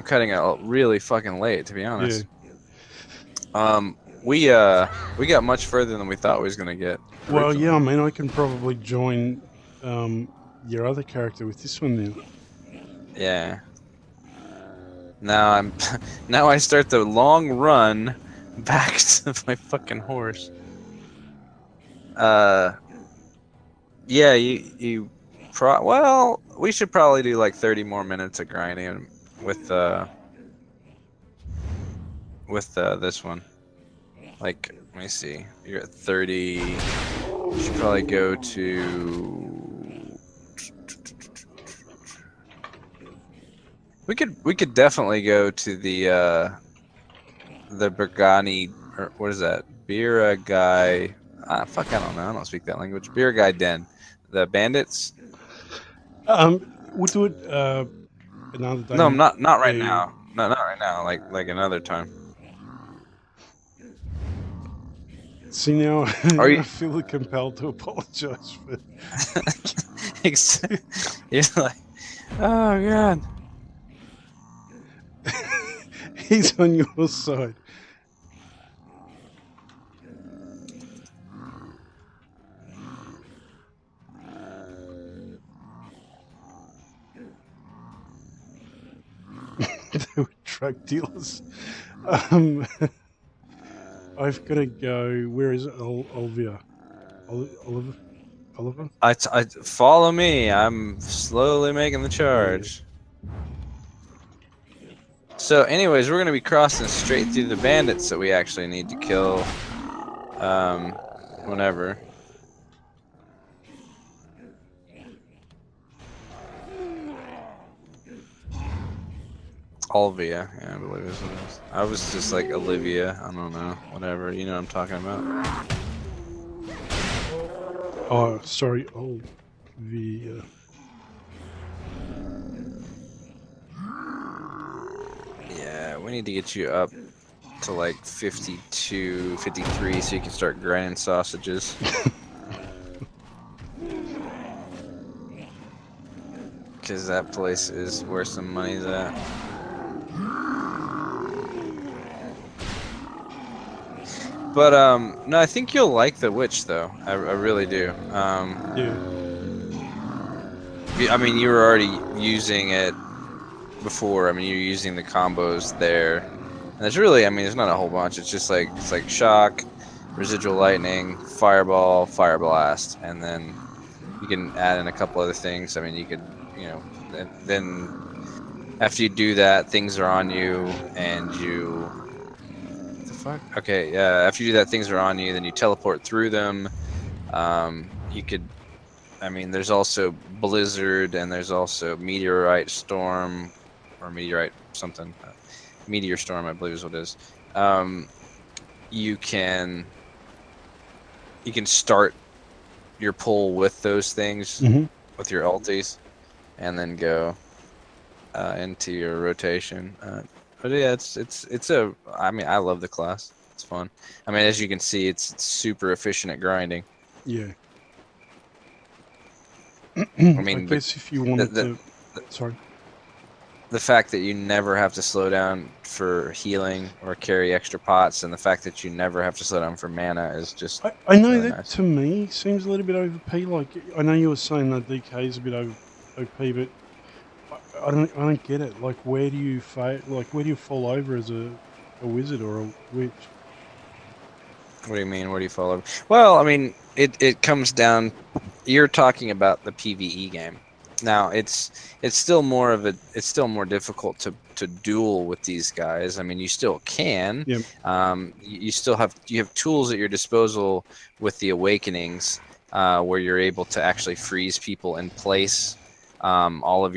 cutting it really fucking late, to be honest. Yeah. We got much further than we thought we was gonna get. Well, yeah, I mean, I can probably join your other character with this one now. Yeah. Now I start the long run back to my fucking horse. Yeah, well, we should probably do like 30 more minutes of grinding with this one. Like, let me see. You're at 30. We should probably go to. We could definitely go to the Biraghi, or what is that? Biraghi. Fuck, I don't know. I don't speak that language. Biraghi Den, the bandits. We'll do it another day. No, not right now. No, not right now. Like another time. See now, Are you- I feel compelled to apologize for. You're like, oh god. He's on your side. They were drug dealers. I've got to go. Where is it? Olivia? Oliver? I follow me. I'm slowly making the charge. So, anyways, we're gonna be crossing straight through the bandits that we actually need to kill. Whenever. Olivia, yeah, I believe is what it is. I was just like Olivia. I don't know. Whatever. You know what I'm talking about. Oh, sorry. Oh, the. Yeah, we need to get you up to like 52, 53 so you can start grinding sausages. Because that place is where some money's at. But, no, I think you'll like the witch, though. I really do. Yeah. I mean, you were already using it before. I mean, you're using the combos there. And there's really, I mean, there's not a whole bunch. It's just like, it's like shock, residual lightning, fireball, fire blast. And then you can add in a couple other things. I mean, you could, you know, and then after you do that, things are on you and you... What the fuck? Okay, yeah, after you do that, things are on you, then you teleport through them. You could... I mean, there's also Blizzard, and there's also Meteorite Storm, or Meteorite something. Meteor Storm, I believe is what it is. You can start your pull with those things, with your ultis, and then go into your rotation. But yeah, it's a... I mean, I love the class. It's fun. I mean, as you can see, it's super efficient at grinding. Yeah. I mean, I guess if you wanted to... Sorry. The fact that you never have to slow down for healing or carry extra pots, and the fact that you never have to slow down for mana is just... I know really that nice. to me seems a little bit OP. Like, I know you were saying that DK is a bit OP, but I don't get it. Like, where do you where do you fall over as a wizard or a witch? What do you mean? Where do you fall over? Well, I mean, it comes down... You're talking about the PvE game. Now, it's still more difficult to duel with these guys. I mean, you still can. Yep. You have tools at your disposal with the awakenings, where you're able to actually freeze people in place. All of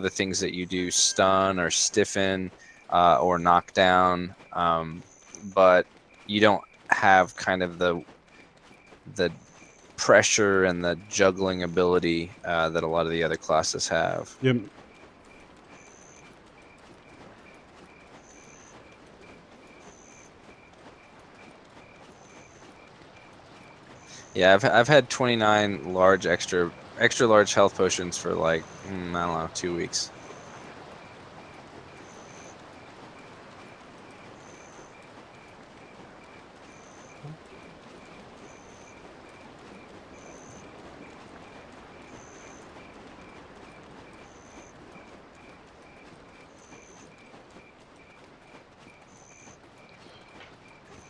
the things that you do, stun or stiffen, or knock down, but you don't have kind of the pressure and the juggling ability that a lot of the other classes have. Yep. Yeah, I've had 29 large extra large health potions for like I don't know, 2 weeks.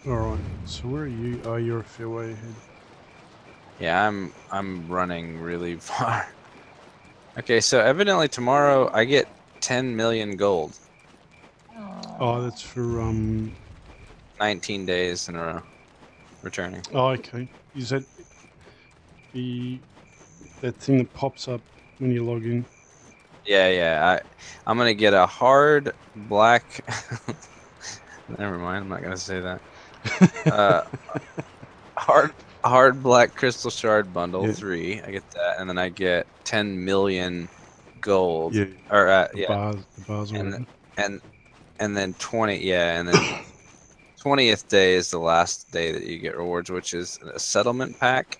Alright, so where are you? Oh, you're a fair way ahead. Yeah, I'm running really far. Okay, so evidently tomorrow I get 10 million gold. Oh, that's for 19 days in a row. Returning. Oh, okay. Is that that thing that pops up when you log in? Yeah. I'm gonna get a hard black... Never mind, I'm not gonna say that. Hard black crystal shard bundle 3. I get that, and then I get 10 million gold. Yeah. Or The bars and then 20. Yeah, and then 20th day is the last day that you get rewards, which is a settlement pack.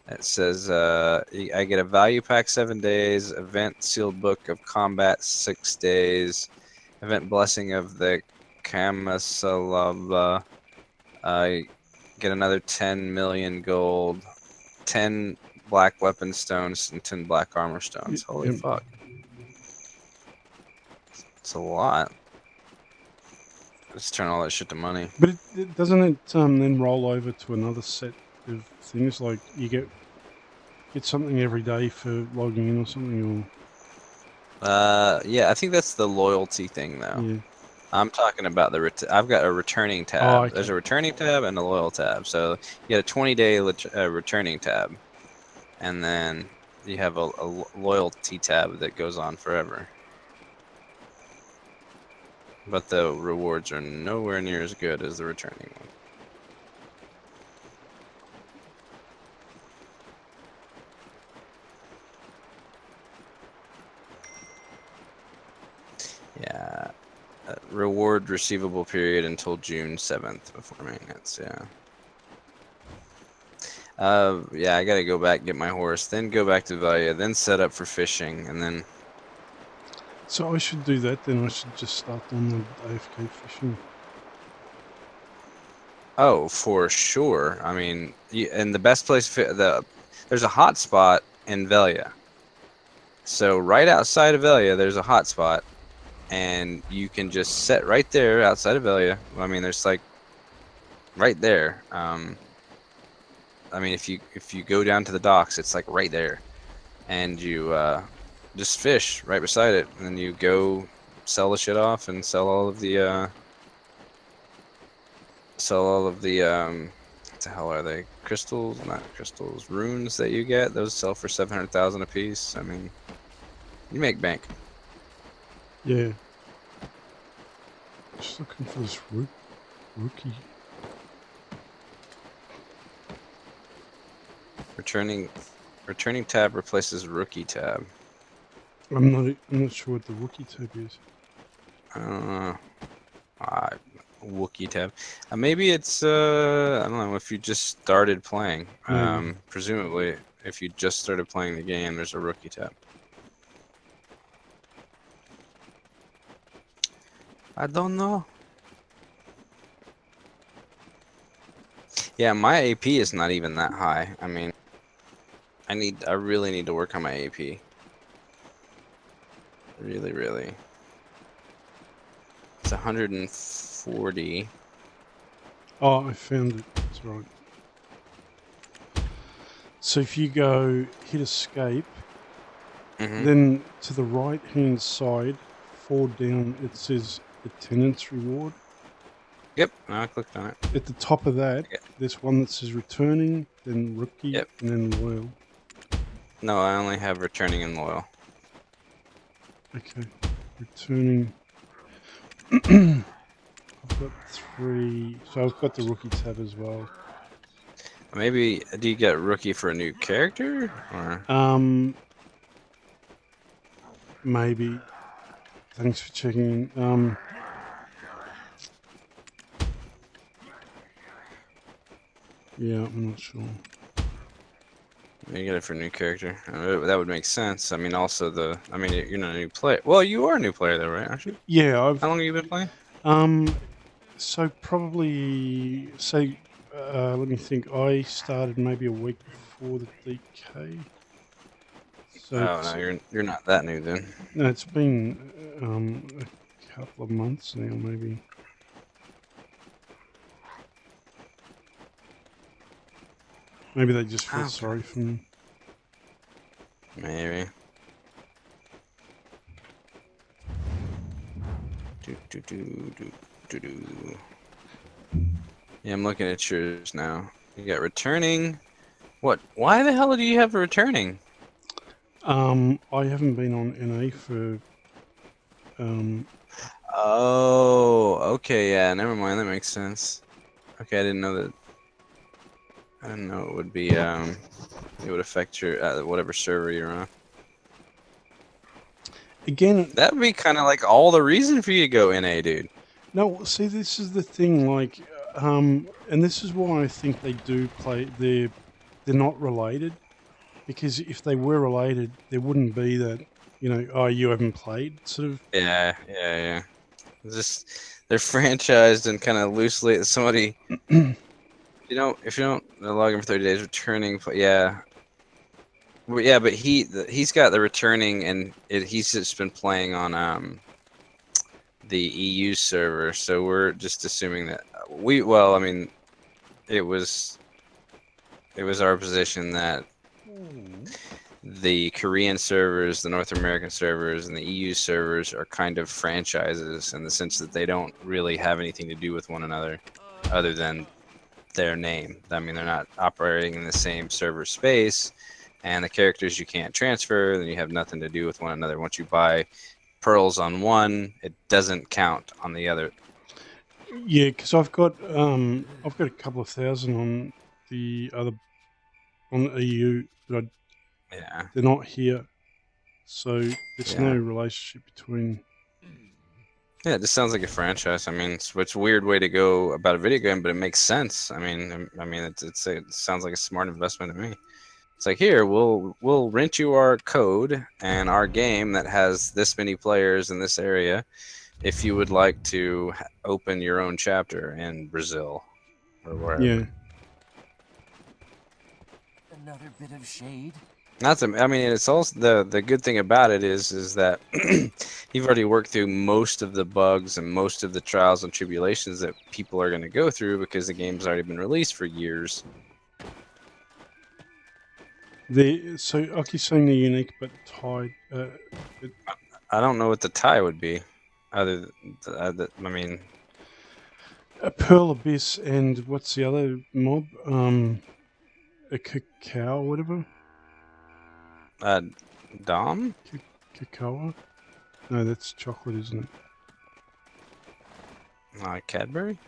It says I get a value pack 7 days, event sealed book of combat 6 days, event blessing of the Kamasalava. I get another 10 million gold, 10 black weapon stones, and 10 black armor stones. Holy fuck. It's a lot. Let's turn all that shit to money. But doesn't it then roll over to another set of things? Like you get something every day for logging in or something? Yeah, I think that's the loyalty thing though. Yeah. I'm talking about I've got a returning tab. Oh, okay. There's a returning tab and a loyal tab. So you get a 20-day returning tab, and then you have a loyalty tab that goes on forever. But the rewards are nowhere near as good as the returning one. Yeah. Reward receivable period until June 7th before maintenance, yeah. Yeah, I gotta go back, get my horse, then go back to Valia, then set up for fishing, and then... So I should do that then. I should just start doing the AFK fishing. Oh, for sure. I mean, and the best place... There's a hot spot in Velia. So right outside of Velia, there's a hot spot. And you can just set right there outside of Velia. I mean, there's like right there. I mean, if you go down to the docks, it's like right there, and you just fish right beside it, and then you go sell the shit off and sell all of the what the hell are they? Crystals? Not crystals. Runes that you get. Those sell for 700,000 a piece. I mean, you make bank. Yeah. Just looking for this rookie. Returning tab replaces rookie tab. I'm not sure what the rookie tab is. Wookie tab. Maybe it's I don't know, if you just started playing. Presumably, if you just started playing the game, there's a rookie tab. I don't know. Yeah, my AP is not even that high. I mean, I really need to work on my AP. Really, really. It's 140. Oh, I found it. That's right. So if you go hit escape, then to the right hand side, 4 down, it says attendance reward. Yep, I clicked on it. At the top of that, there's one that says returning, then rookie, and then loyal. No, I only have returning and loyal. Okay, returning. I've got 3, so I've got the rookie tab as well. Maybe, do you get rookie for a new character? Or? Maybe. Thanks for checking in. Yeah, I'm not sure. You get it for a new character. That would make sense. I mean, also you're not a new player. Well, you are a new player though, right? Aren't you? Yeah, How long have you been playing? So probably, say, let me think. I started maybe a week before the DK. So no, you're not that new then. No, it's been a couple of months now, maybe. Maybe they just feel sorry for me. Maybe. Yeah, I'm looking at yours now. You got returning. What? Why the hell do you have returning? I haven't been on NA for. Oh, okay, yeah. Never mind. That makes sense. Okay, I didn't know that. I didn't know it would be it would affect your whatever server you're on. Again, that would be kind of like all the reason for you to go NA, dude. No, see, this is the thing. Like, and this is why I think they do play. They're not related, because if they were related, there wouldn't be that. You know, oh, you haven't played, sort of. Yeah. Just they're franchised and kind of loosely. Somebody. If you don't log in for 30 days, returning, yeah. Well, yeah, but he's got the returning, and he's just been playing on the EU server, so we're just assuming that I mean, it was our position that the Korean servers, the North American servers, and the EU servers are kind of franchises in the sense that they don't really have anything to do with one another other than their name. I mean, they're not operating in the same server space, and the characters you can't transfer, then you have nothing to do with one another. Once you buy pearls on one, it doesn't count on the other. Yeah, because I've got a couple of thousand on the other on the EU, but Yeah. they're not here, so there's Yeah. no relationship between. Yeah, it just sounds like a franchise. I mean, it's a weird way to go about a video game, but it makes sense. I mean, it sounds like a smart investment to me. It's like, here, we'll rent you our code and our game that has this many players in this area, if you would like to open your own chapter in Brazil or wherever. Yeah, Another bit of shade. I mean, it's also the good thing about it is that you've already worked through most of the bugs and most of the trials and tribulations that people are going to go through because the game's already been released for years. so Ocih's saying they're unique but tied. I don't know what the tie would be, other than, I mean, A Pearl Abyss and what's the other mob? A cacao, whatever. Dom? Cacao? No, that's chocolate, isn't it? Cadbury?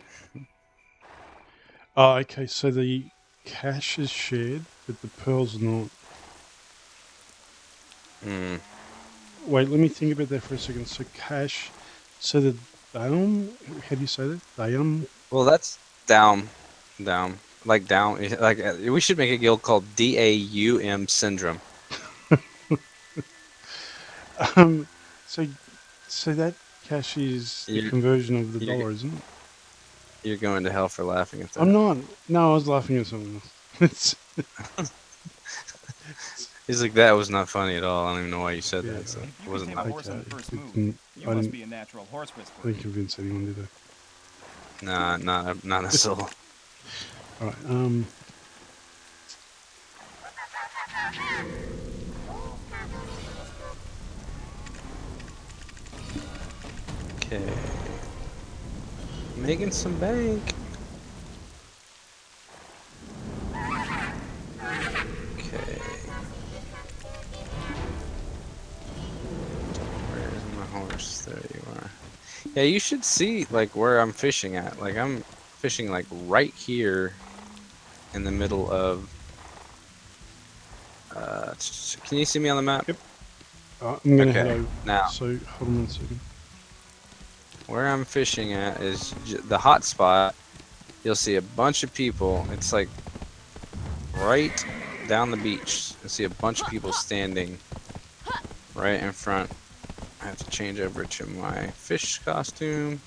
Oh, okay. So the cash is shared, but the pearls are not. Hmm. Wait, let me think about that for a second. So cash. So the daum. How do you say that? Daum. Well, that's down. Like down. Like we should make a guild called DAUM Syndrome. So that cash is the You- conversion of the you- dollar, isn't it? You're going to hell for laughing at that. I'm not. No, I was laughing at something else. He's like, that was not funny at all. I don't even know why you said Yeah. that. So If it you wasn't became a like, horse on the Okay, first it move, didn't- you I must didn't- be a natural horse I whisperer. didn't convince anyone, did I? nah, not a soul. All right. Okay. Making some bank. Okay. Where's my horse? There you are. Yeah, you should see like where I'm fishing at. Like I'm fishing like right here in the middle of can you see me on the map? Yep. I'm gonna Okay, head over. now. So hold on 1 second. Where I'm fishing at is the hot spot. You'll see a bunch of people. It's like right down the beach. You'll see a bunch of people standing right in front. I have to change over to my fish costume.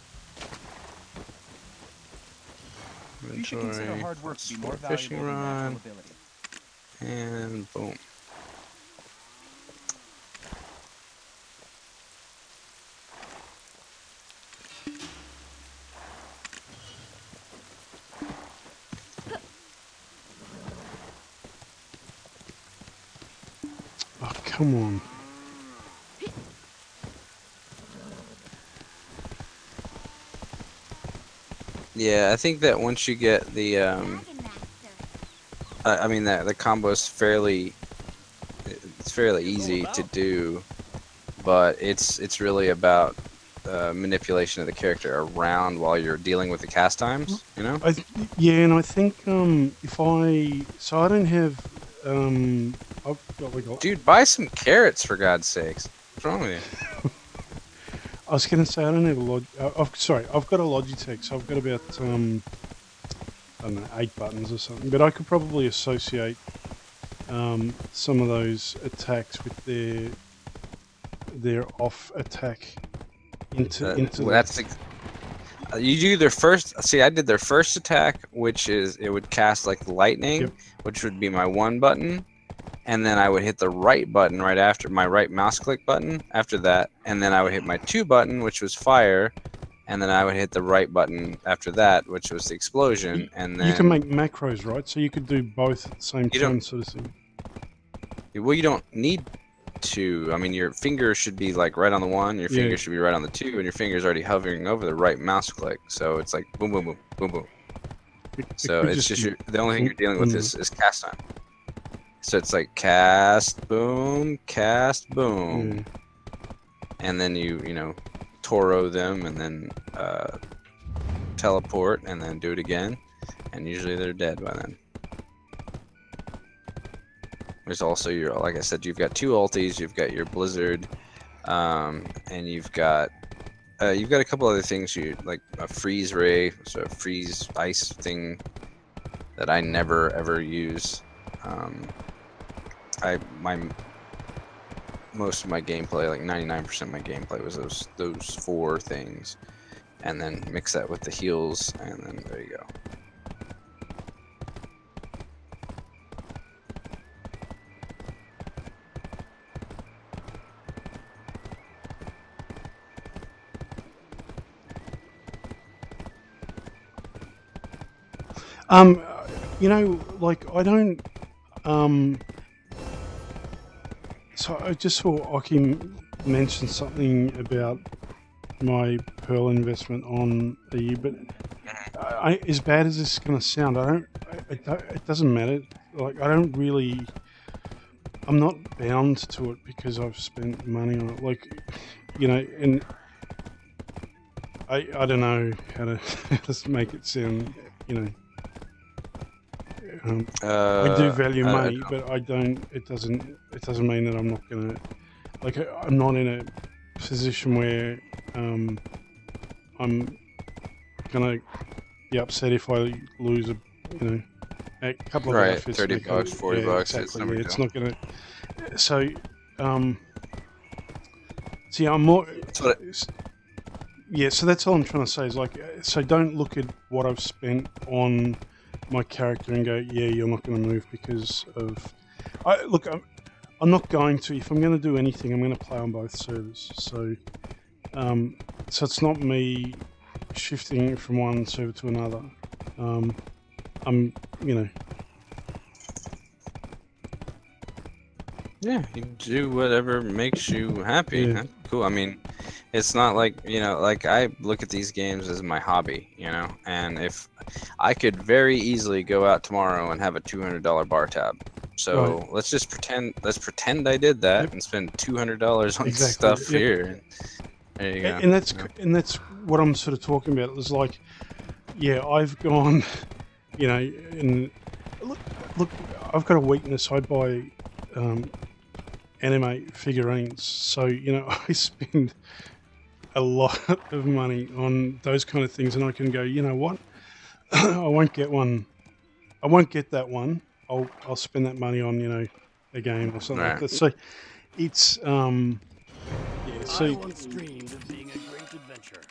You should consider Inventory. hard work to be Start more fishing valuable than rod. natural ability. And boom. Oh, come on. Yeah, I think that once you get the I mean that the combo is fairly easy to do, but it's really about manipulation of the character around while you're dealing with the cast times, you know? Yeah, and I think if I don't have I've got like Dude, buy some carrots for God's sakes. What's wrong with you? I was going to say I don't have a I've got a Logitech, so I've got about I don't know 8 buttons or something, but I could probably associate some of those attacks with their off attack into Well, that's you do their first. See, I did their first attack, which is it would cast like lightning, Yep. which would be my 1 button, and then I would hit the right button right after my right mouse click button after that, and then I would hit my 2 button, which was fire, and then I would hit the right button after that, which was the explosion, and then you can make macros, right? So you could do both at the same You time, don't- sort of thing. Well, you don't need to. I mean, your finger should be like right on the 1, your finger should be right on the 2, and your finger's already hovering over the right mouse click. So it's like boom, boom, boom, boom, boom. So it's just the only thing you're dealing with is cast time. So it's like cast, boom, and then you know, Toro them, and then teleport, and then do it again, and usually they're dead by then. There's also your, like I said, you've got 2 ultis, you've got your blizzard, and you've got a couple other things, you like a freeze ray, so a freeze ice thing that I never ever use. Most of my gameplay, like 99% of my gameplay, was those 4 things, and then mix that with the heals, and then there you go. You know, like I don't. So I just saw Ocih mention something about my Pearl investment on EU, but as bad as this is going to sound, it doesn't matter. Like I'm not bound to it because I've spent money on it. Like, you know, and I don't know how to just make it sound, you know. I do value money, but I don't. It doesn't mean that I'm not gonna. Like, I'm not in a position where I'm gonna be upset if I lose a couple of outfits. $30, $40. Exactly. It's not gonna. So, see, I'm more. Yeah, so that's all I'm trying to say is like, so don't look at what I've spent on my character and go, yeah, you're not going to move because of. I'm not going to. If I'm going to do anything, I'm going to play on both servers. So, so it's not me shifting from one server to another. I'm, you know. Yeah, you do whatever makes you happy. Yeah. That's cool. I mean, it's not like, you know, like I look at these games as my hobby, you know, and if I could very easily go out tomorrow and have a $200 bar tab. So let's just pretend I did that and spend $200 on stuff here. There you go. And that's what I'm sort of talking about. It's like, yeah, I've gone, you know, and look, I've got a weakness. I buy anime figurines, so you know I spend a lot of money on those kind of things, and I can go, you know what, I won't get one. I won't get that one. I'll spend that money on, you know, a game or something like that. So it's yeah. So I once dreamed of being a great adventure.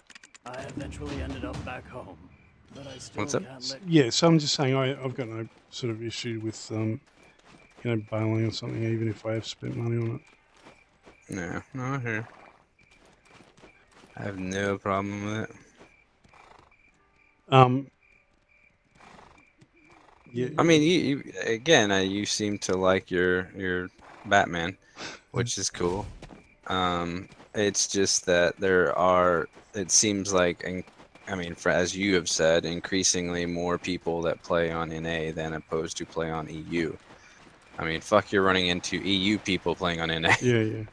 I eventually ended up back home, but I still What's up? can't let yeah. So I'm just saying I've got no sort of issue with you know, bailing or something, even if I have spent money on it. No, here. I have no problem with it. Yeah. I mean, you seem to like your Batman, which is cool. It's just that it seems like, I mean, as you have said, increasingly more people that play on NA than opposed to play on EU. I mean, fuck, you're running into EU people playing on NA. Yeah.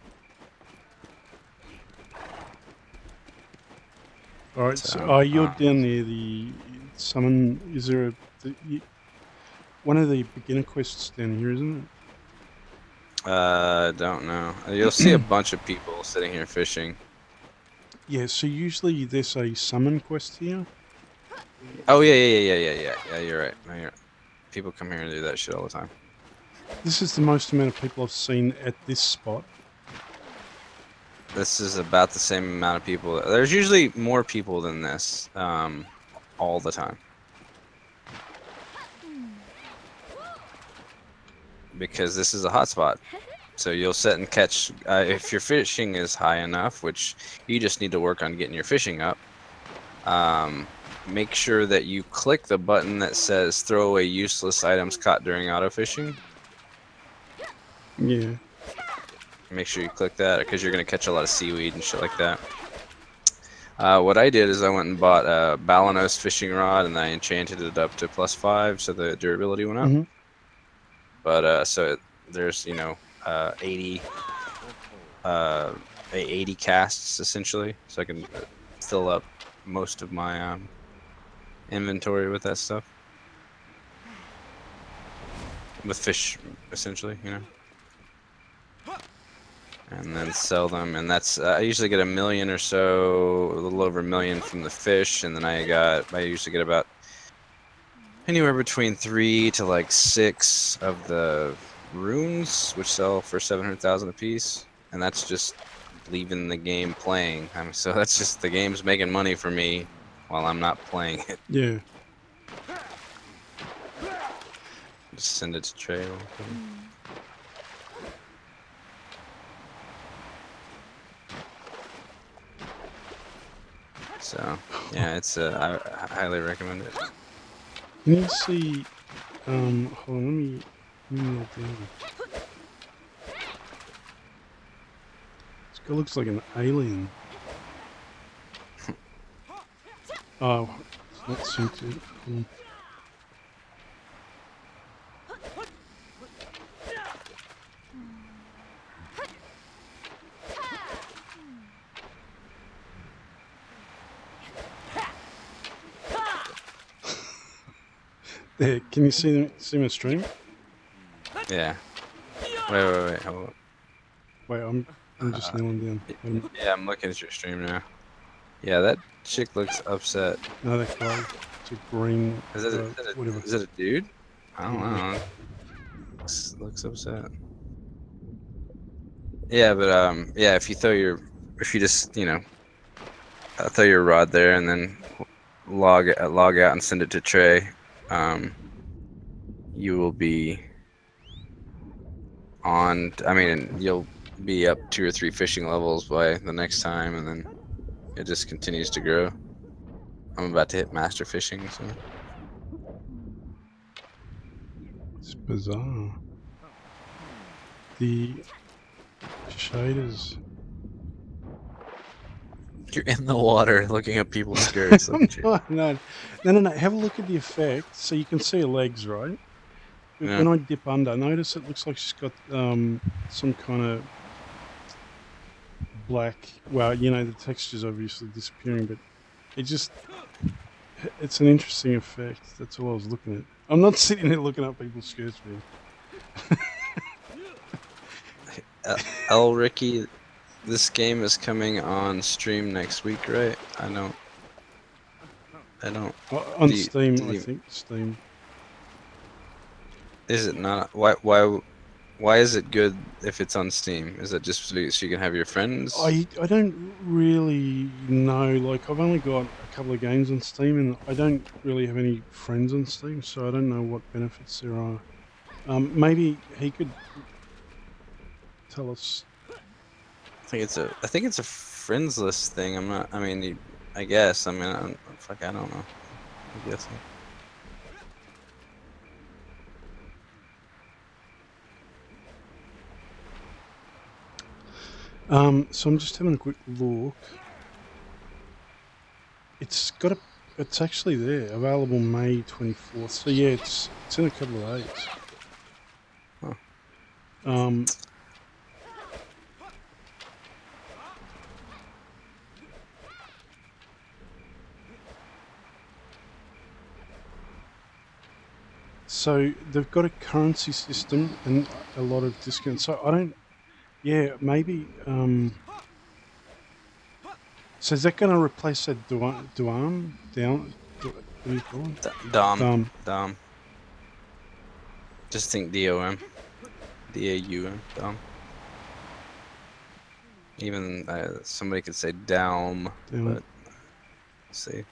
All right, so you're down near the summon. Is there one of the beginner quests down here, isn't it? Don't know. You'll see a bunch of people sitting here fishing. Yeah, so usually there's a summon quest here. Oh yeah. Yeah, you're right. No, people come here and do that shit all the time. This is the most amount of people I've seen at this spot. This is about the same amount of people. There's usually more people than this, all the time. Because this is a hotspot. So you'll set and catch, if your fishing is high enough, which you just need to work on getting your fishing up, make sure that you click the button that says throw away useless items caught during auto fishing. Yeah. Make sure you click that because you're gonna catch a lot of seaweed and shit like that. What I did is I went and bought a Balanos fishing rod and I enchanted it up to +5, so the durability went up. Mhm. But there's 80 80 casts essentially, so I can fill up most of my inventory with that stuff. With fish, essentially, and then sell them, and that's I usually get 1 million or so, a little over 1 million from the fish, and then I usually get about anywhere between 3 to like 6 of the runes, which sell for 700,000 a piece, and that's just leaving the game playing. So that's just the game's making money for me while I'm not playing it. Yeah. Just send it to Trey. real quick. So yeah, it's I highly recommend it. Can you see? Hold on, let me look down. This guy looks like an alien. Oh, it's not synced yet. Hold on. There, can you see my stream? Yeah. Wait, hold on. Wait, I'm just kneeling down. Yeah, I'm looking at your stream now. Yeah, that chick looks upset. No, that guy. It's a green. Is it whatever. is it a dude? I don't know. Looks upset. Yeah, but yeah, if you just throw your rod there and then log out and send it to Trey, you will be on. I mean, you'll be up 2 or 3 fishing levels by the next time, and then it just continues to grow. I'm about to hit master fishing, so. It's bizarre. The shaders. You're in the water looking at people's skirts. Look at you. No. Have a look at the effect. So you can see her legs, right? Yeah. When I dip under, notice it looks like she's got some kind of black. Well, the texture's obviously disappearing, but it's an interesting effect. That's all I was looking at. I'm not sitting there looking at people's skirts, man. Ricky, this game is coming on stream next week, right? I don't. On Steam, I think. Steam. Is it not? Why is it good if it's on Steam? Is it just so you can have your friends? I don't really know. Like, I've only got a couple of games on Steam, and I don't really have any friends on Steam, so I don't know what benefits there are. Maybe he could tell us. I think it's a friends list thing. I guess. I don't know. I'm guessing. So I'm just having a quick look. It's actually there, available May 24th. So yeah, it's in a couple of days. Huh. So they've got a currency system and a lot of discounts. So I don't. Yeah, maybe. So is that going to replace that What do you call it? Dom. Just think DOM. DAUM. Dom. Even somebody could say Daum, but let's see.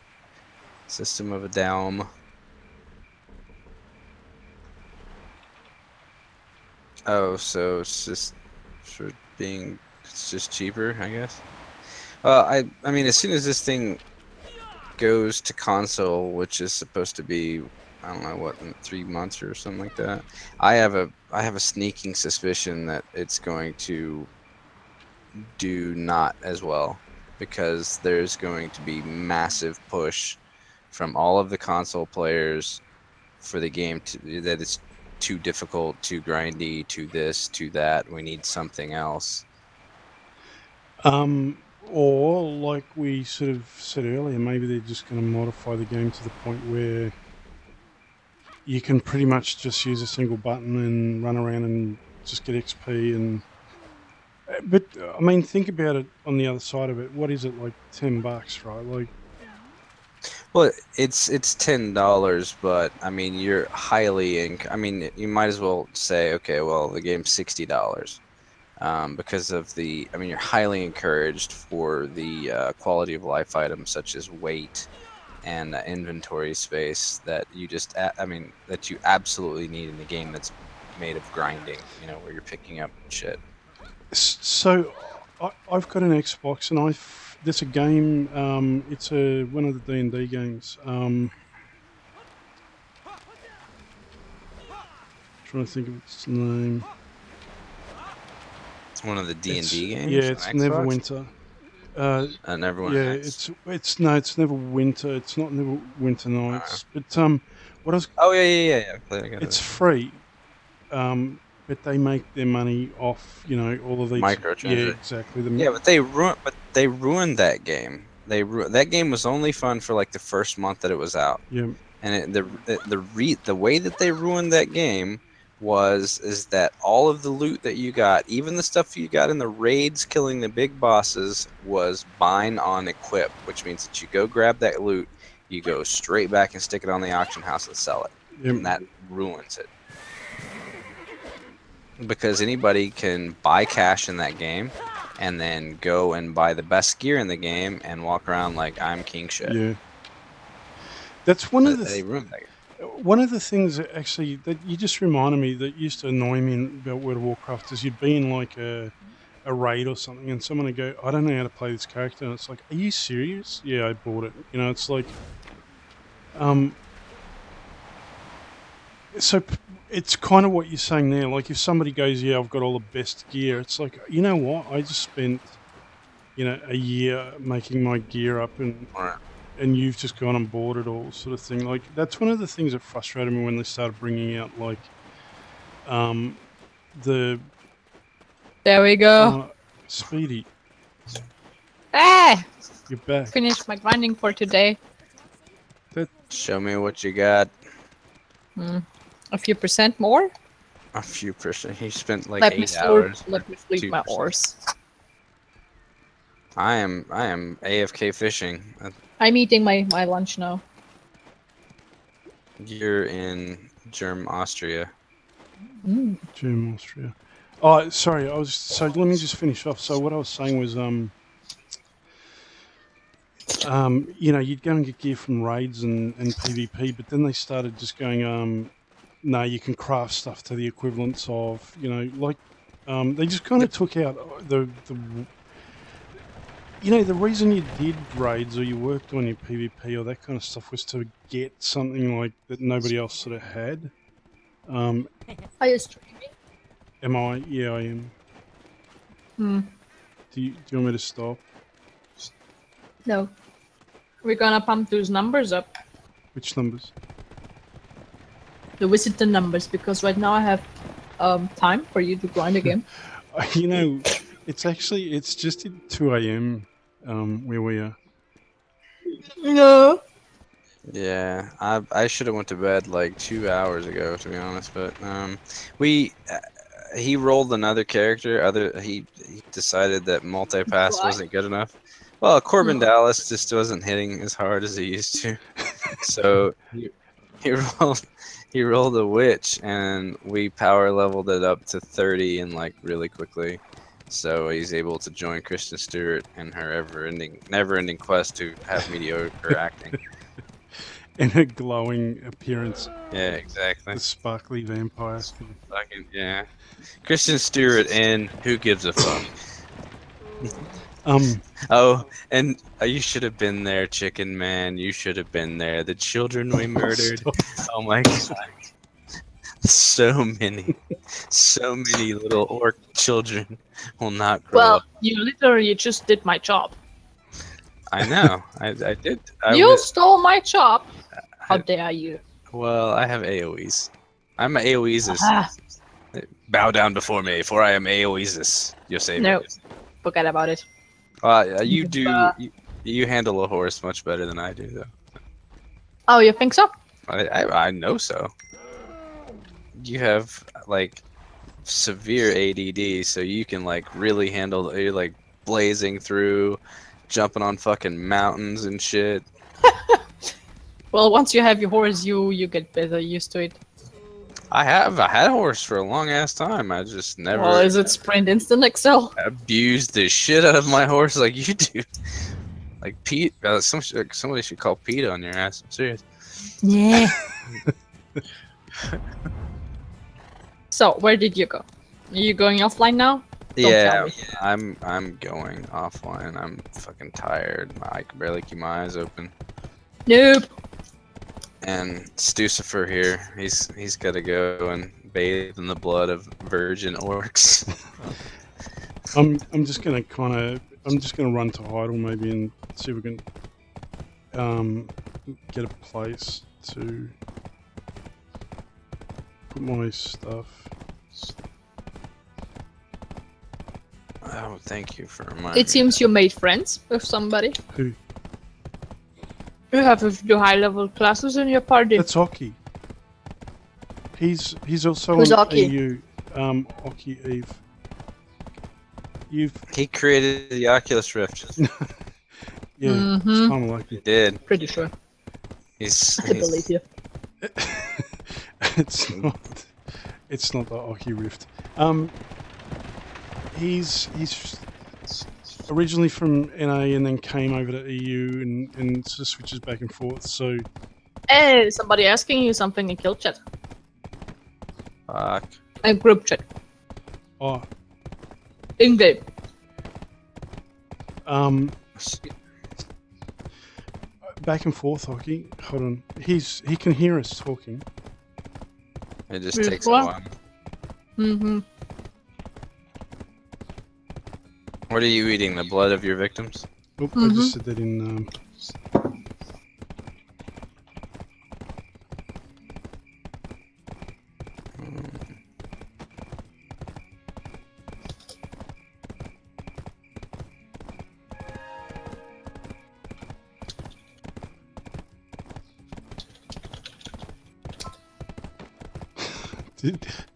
System of a Daum. Oh, so it's just it's just cheaper, I guess. I mean, as soon as this thing goes to console, which is supposed to be, I don't know what, in 3 months or something like that, I have have a sneaking suspicion that it's going to do not as well, because there's going to be massive push from all of the console players for the game that it's too difficult, too grindy, too this, too that. We need something else. Or like we sort of said earlier, maybe they're just going to modify the game to the point where you can pretty much just use a single button and run around and just get XP. And but I mean, think about it on the other side of it. What is it, like $10, right? Like, well, it's $10, but I mean, you're highly I mean, you might as well say, okay, well, the game's $60. Because of the, I mean, you're highly encouraged for the quality of life items such as weight and inventory space that you just, that you absolutely need in the game that's made of grinding, you know, where you're picking up shit. so I've got an Xbox, and there's a game. It's one of the D&D games. Trying to think of its name. It's one of the D&D games. Yeah, it's Neverwinter. Neverwinter. Yeah, it's Neverwinter. It's not Neverwinter Nights. But what I was. Oh yeah. It's free. But they make their money off, you know, all of these microtransactions. Yeah, exactly. But they ruined that game. That game was only fun for like the first month that it was out. Yeah. And the way that they ruined that game is that all of the loot that you got, even the stuff you got in the raids killing the big bosses, was bind on equip, which means that you go grab that loot, you go straight back and stick it on the auction house and sell it. Yeah. And that ruins it. Because anybody can buy cash in that game and then go and buy the best gear in the game and walk around like I'm king shit. Yeah. That's one of the they ruined that game. One of the things that actually that you just reminded me that used to annoy me about World of Warcraft is you'd be in like a raid or something and someone would go, I don't know how to play this character, and it's like, are you serious? Yeah, I bought it. You know, it's like so it's kind of what you're saying there. Like if somebody goes, yeah, I've got all the best gear, it's like, you know what? I just spent, you know, a year making my gear up, and you've just gone and bought it all, sort of thing. Like that's one of the things that frustrated me when they started bringing out like the. There we go. Speedy. Ah! You're back. Finished my grinding for today. Show me what you got. A few percent more. A few percent. He spent like Let 8 hours. Let me sleep my 2%. ores. I am AFK fishing. I'm eating my lunch now. You're in Austria. German Austria. Oh, sorry. So let me just finish off. So what I was saying was, you know, you'd go and get gear from raids and PvP, but then they started just going, no, you can craft stuff to the equivalents of, you know, like, they just kind of took out the you know, the reason you did raids or you worked on your PvP or that kind of stuff was to get something like that nobody else sort of had. Are you streaming? Am I? Yeah, I am. Do you want me to stop? No. We're gonna pump those numbers up. Which numbers? The visitor numbers, because right now I have time for you to grind again. You know, it's just at 2 a.m. Where we are. No. Yeah, I should have went to bed like 2 hours ago, to be honest. But he rolled another character. He decided that multipass wasn't good enough. Well, Corbin Dallas just wasn't hitting as hard as he used to, so he rolled a witch, and we power leveled it up to 30 and like really quickly. So he's able to join Kristen Stewart in her never-ending quest to have mediocre acting. And her glowing appearance. Yeah, exactly. The sparkly vampire. Fucking yeah. Kristen Stewart in Who Gives a Fuck. Oh, and you should have been there, Chicken Man. You should have been there. The children we murdered. Oh my god. so many little orc children will not grow Well, up. you literally just did my job. I know. I did. You stole my job. How dare you? Well, I have AoEs. I'm an AoEs. Ah, Bow down before me, for I am AoEs. Your savior. no, forget about it. You do. You handle a horse much better than I do, though. Oh, you think so? I know so. You have like severe ADD, so you can like really handle. You're like blazing through, jumping on fucking mountains and shit. Well, once you have your horse, you get better used to it. I had a horse for a long ass time. I just never Well, is it sprint instant excel? abused the shit out of my horse like you do. Like Pete, somebody should call Pete on your ass. I'm serious. Yeah. So, where did you go? Are you going offline now? Don't tell me. I'm going offline. I'm fucking tired. I can barely keep my eyes open. Nope. And StuWitch here, he's got to go and bathe in the blood of virgin orcs. I'm just gonna run to idle maybe and see if we can get a place to put my stuff. Oh, thank you for reminding It seems you made friends with somebody. Who? You have a few high-level classes in your party. That's Ocih. He's also Who's on Ocih? EU. Ocih Eve. He created the Oculus Rift. Yeah, it's kind of like He it. did. Pretty sure. I believe you. It's not the Ocih Rift. He's originally from NA and then came over to EU and sort of switches back and forth. So Hey, somebody asking you something in kill chat. Fuck. A group chat. oh In game. back and forth, Ocih. Hold on. He can hear us talking. It just Yes, takes a what? while. Mm-hmm. What are you eating? The blood of your victims? Oh, I just said that in.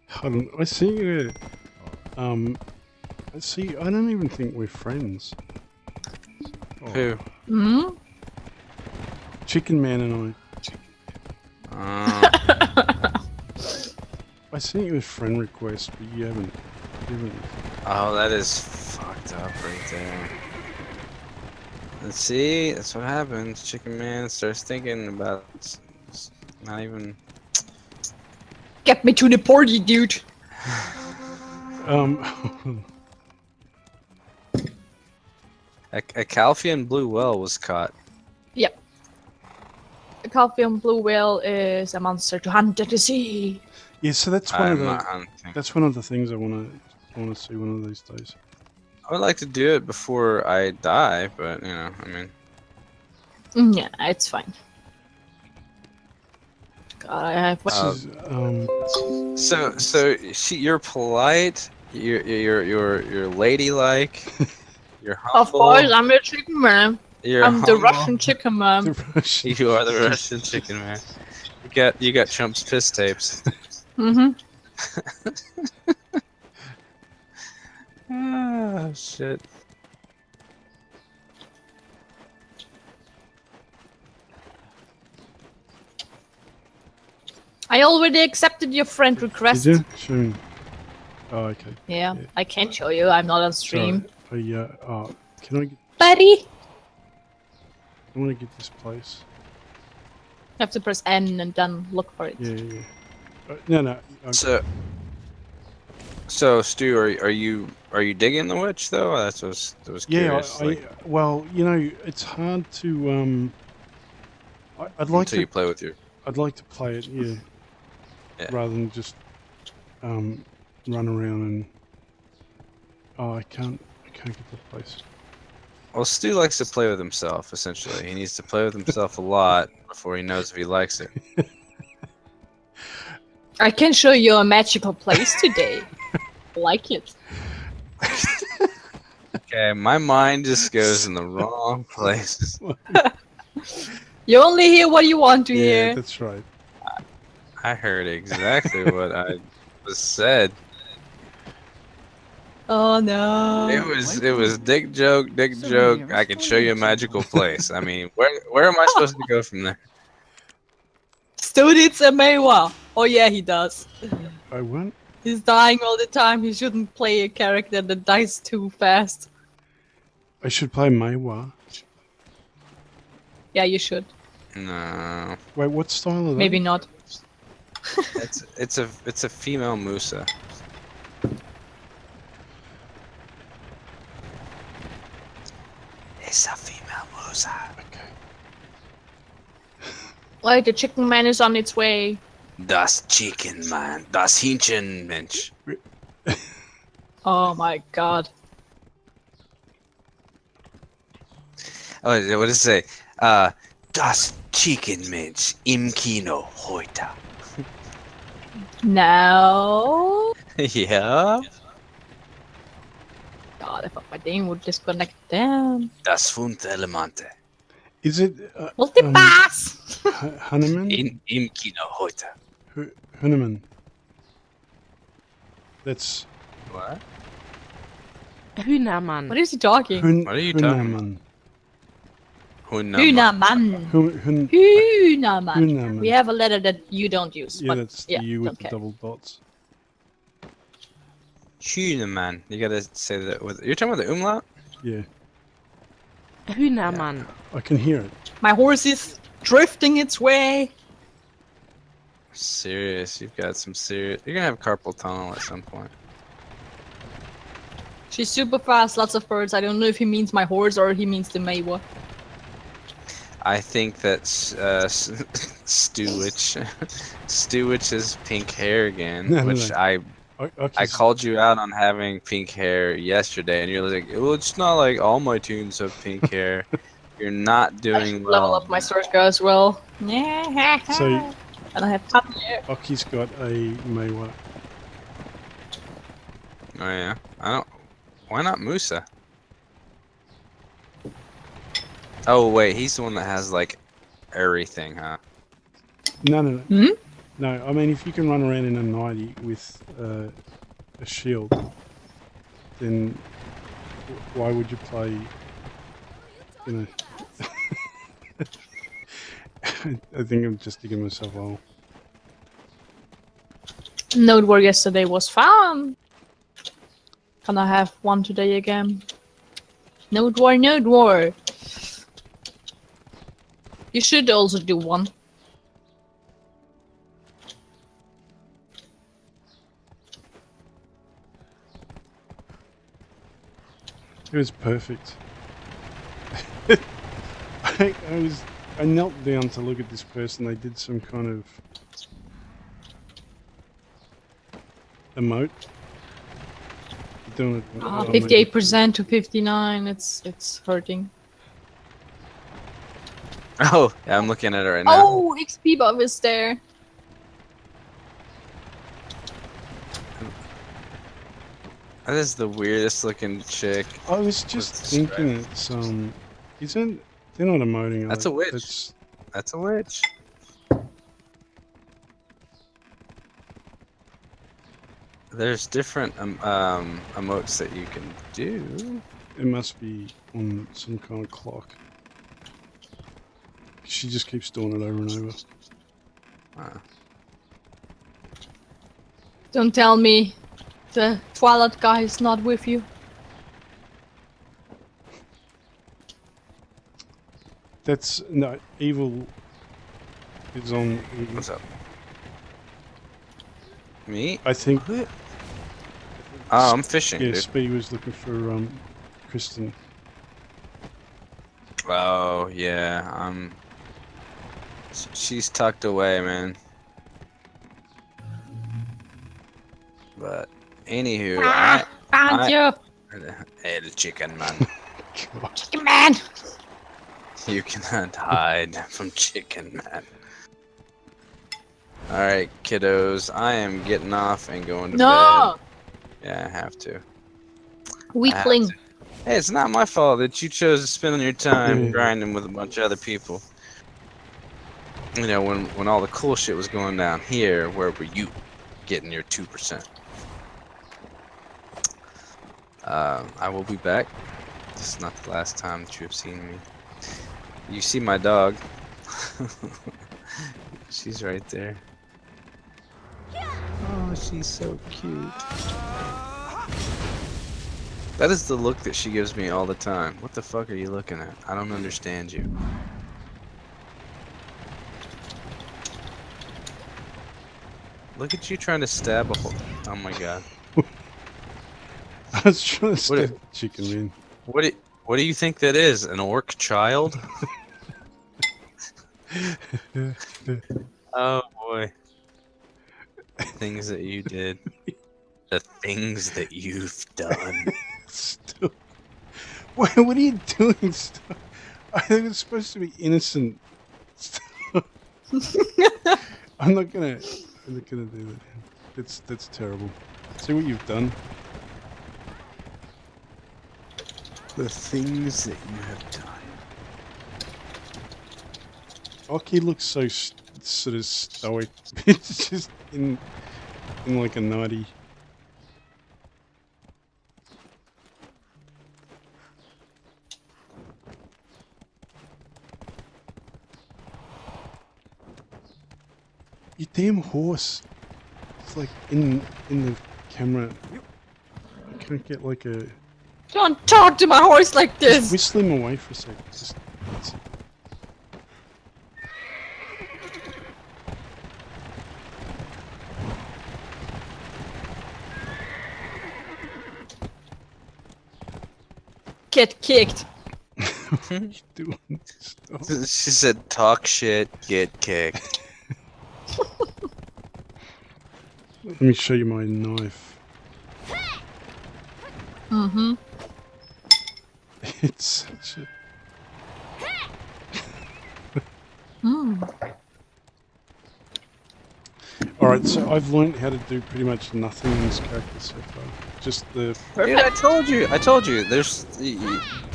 Hold on. I see you. I see. I don't even think we're friends. Oh, Who? Hmm? Chicken Man and Uh, I sent you a friend request, but you haven't. oh, that is fucked up right there. Let's see. That's what happens. Chicken Man starts thinking about not even. Get me to the party, dude. A Calfian blue whale was caught. Yep. The Calfian blue whale is a monster to hunt at the sea. Yeah, so that's one of I'm the. not hunting. That's one of the things I want to see one of these days. I would like to do it before I die, but you know, I mean. Yeah, it's fine. God, I have. This is, You're polite. You're ladylike. You're humble. Of course, I'm a chicken man. You're I'm the humble. Russian chicken man. the Russian. You are the Russian chicken man. You got Trump's piss tapes. Mm-hmm. Ah, shit. I already accepted your friend request. Did you? Show me. Oh, okay. Yeah, Yeah. I can't show you. I'm not on stream. Sorry. Can I? Buddy! I want to get this place. You have to press N and then look for it. Yeah. No. So Stu, are you digging the witch though? That was Yeah, curious. well, it's hard to. I'd like until to. you play with your. I'd like to play it. Yeah. rather than just run around and. Oh, I can't get the place. Well, Stu likes to play with himself. Essentially, he needs to play with himself a lot before he knows if he likes it. I can show you a magical place today. Like it. Okay, my mind just goes in the wrong place. You only hear what you want to Yeah, hear. that's right. I heard exactly what I was said. Oh no. It was dick joke. I can show you a magical place. I mean, where am I supposed to go from there? Stu needs a Meiwa. Oh yeah, he does. I won't. He's dying all the time. He shouldn't play a character that dies too fast. I should play Meiwa. Yeah, you should. No, Wait, what style are they? Maybe not. it's a female Musa. It's a female Musa. Okay. Wait, the chicken man is on its way. Das Chicken Man. Das Hähnchen Mensch. Oh my god. Oh, what does it say? Das Chicken Mensch im Kino heute. No. Yeah. God, I thought my thing would disconnect them. Das Fundelemente. Is it Multipass! Hanuman? Im Kino heute. Hanuman. That's What? Hühnermann. What is he talking? What are you talking Hunaman. Hühnermann. Hunaman. Hühnermann. We have a letter that you don't use. Yeah, but that's the U with don't the care. double dots. Hühnermann. You gotta say that with. You're talking about the umlaut? Yeah, Hühnermann. I can hear it. My horse is drifting its way. Serious. You've got some serious. You're gonna have carpal tunnel at some point. She's super fast, lots of birds. I don't know if he means my horse or he means the Meiwa. I think that StuWitch, StuWitch's pink hair again, No, no, which no. I can called you out on having pink hair yesterday, and you're like, well, it's not like all my tunes have pink hair. You're not I doing should well. level up my Sorka as well. Yeah. So And I have top hair. Ocih's got a Meiwa. Oh yeah, I don't. Why not Musa? Oh wait, he's the one that has like everything, huh? No. Hmm? No, I mean if you can run around in a 90 with a shield, then why would you play? You know. I think I'm just digging myself a hole. Node War yesterday was fun. Can I have one today again? Node War, Node War. You should also do one. It was perfect. I knelt down to look at this person. They did some kind of emote. Doing it. 58% to 59. It's hurting. Oh, yeah, I'm looking at it right now. Oh, XP buff is there. That is the weirdest looking chick. I was just with thinking it's isn't they're not emoting. That's are a they? witch. That's a witch. There's different emotes that you can do. It must be on some kind of clock. She just keeps doing it over and over. Don't tell me the Twilight guy is not with you. That's no evil. Is on. What's up? Me? I think. Oh, I'm fishing, Yeah, dude. Speedy was looking for Kristen. Oh yeah, she's tucked away, man. But anywho, Found you! El chicken man. God. Chicken man! You cannot hide from chicken man. Alright, kiddos. I am getting off and going to No! bed. Yeah, I have to. Weakling. Hey, it's not my fault that you chose to spend your time Yeah. grinding with a bunch of other people. You know, when all the cool shit was going down here, where were you getting your 2%? I will be back. This is not the last time that you have seen me. You see my dog. She's right there. Oh, she's so cute. That is the look that she gives me all the time. What the fuck are you looking at? I don't understand you. Look at you trying to stab a hole. Oh my god. I was trying to What stab the chicken, man. What do you think that is? An orc child? Oh boy. Things that you did. The things that you've done. Still. What are you doing? Stop. I think it's supposed to be innocent. Stop. I'm not gonna do that. That's terrible. See what you've done. The things that you have done. Ocih looks so sort of stoic. It's just in like a 90. You damn horse. It's like in the camera. I can't get like a... Don't talk to my horse like Just this! whistle him away for a sec. Just... Get kicked. What are you doing? Stop. She said, talk shit, get kicked. Let me show you my knife. Mm-hmm. It's such a... Alright, so I've learned how to do pretty much nothing in this character so far. Just the... Dude, I told you. There's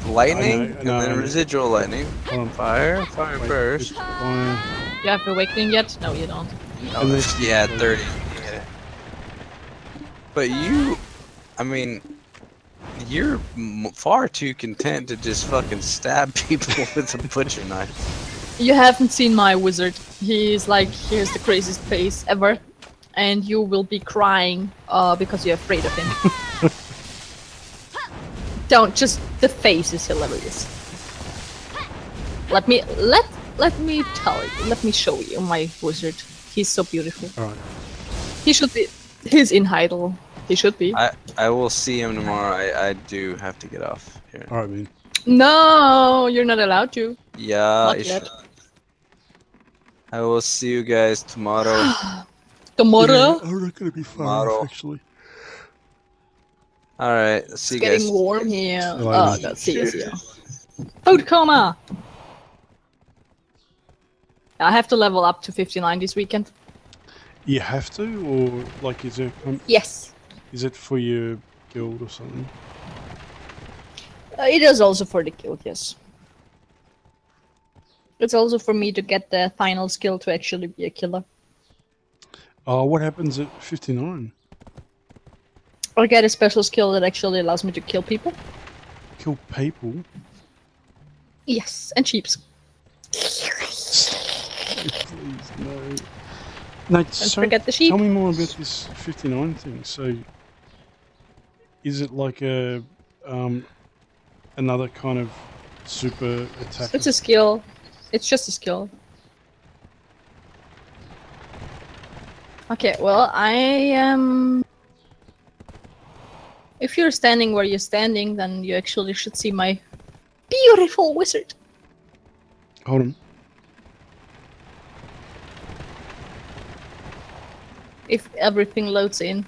lightning I know, and then residual lightning. Hold on. Fire Wait, burst. it's fire. You have awakening yet? No, you don't. And then- Yeah, 30. Yeah. But you, I mean, you're far too content to just fucking stab people with a butcher knife. You haven't seen my wizard. He's like, here's the craziest face ever. And you will be crying because you're afraid of him. Don't, just the face is hilarious. Let me tell you, let me show you my wizard. He's so beautiful. Alright. He's in Heidel. He should be. I will see him tomorrow. I do have to get off here. Alright, man. No, you're not allowed to. Yeah, Not I yet. should. I will see you guys tomorrow. Tomorrow? I'm not gonna be far Tomorrow. off, actually. Alright, see It's you guys. getting warm here. Hello. Oh god, see you. Food coma! I have to level up to 59 this weekend. You have to, or like is Yes. it for your guild or something? It is also for the guild, yes. It's also for me to get the final skill to actually be a killer. What happens at 59? Or get a special skill that actually allows me to kill people. Kill people? Yes, and sheeps. Please, no. No, so forget the sheep. Tell me more about this 59 thing. So, is it like a another kind of super attack? It's a skill. It's just a skill. Okay, well, I am... If you're standing where you're standing, then you actually should see my beautiful wizard. Hold on. If everything loads in.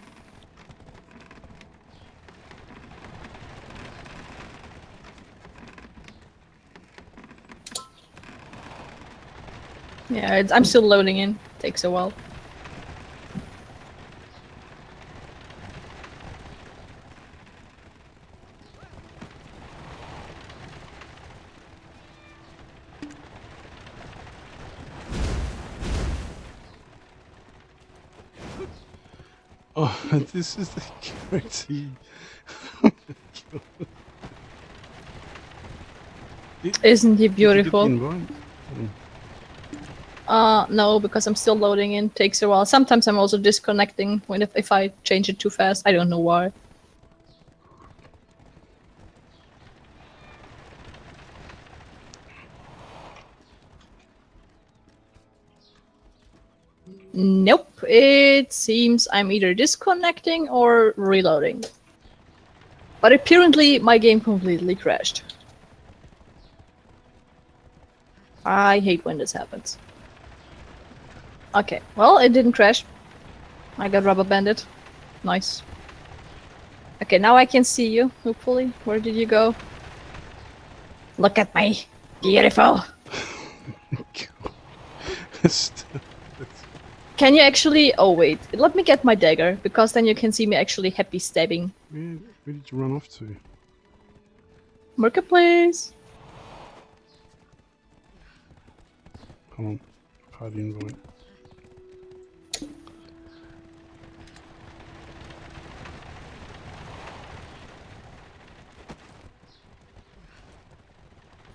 Yeah, I'm still loading in. Takes a while. Oh, this is the character. Isn't he Did you get the beautiful? invite? No, because I'm still loading in. Takes a while. Sometimes I'm also disconnecting when if I change it too fast. I don't know why. Nope. It seems I'm either disconnecting or reloading. But apparently my game completely crashed. I hate when this happens. Okay, well, it didn't crash. I got rubber banded. Nice. Okay, now I can see you, hopefully. Where did you go? Look at me. Beautiful. Can you actually... Oh, wait. Let me get my dagger, because then you can see me actually happy stabbing. Where did you run off to? Marketplace. Hold on. Party invite.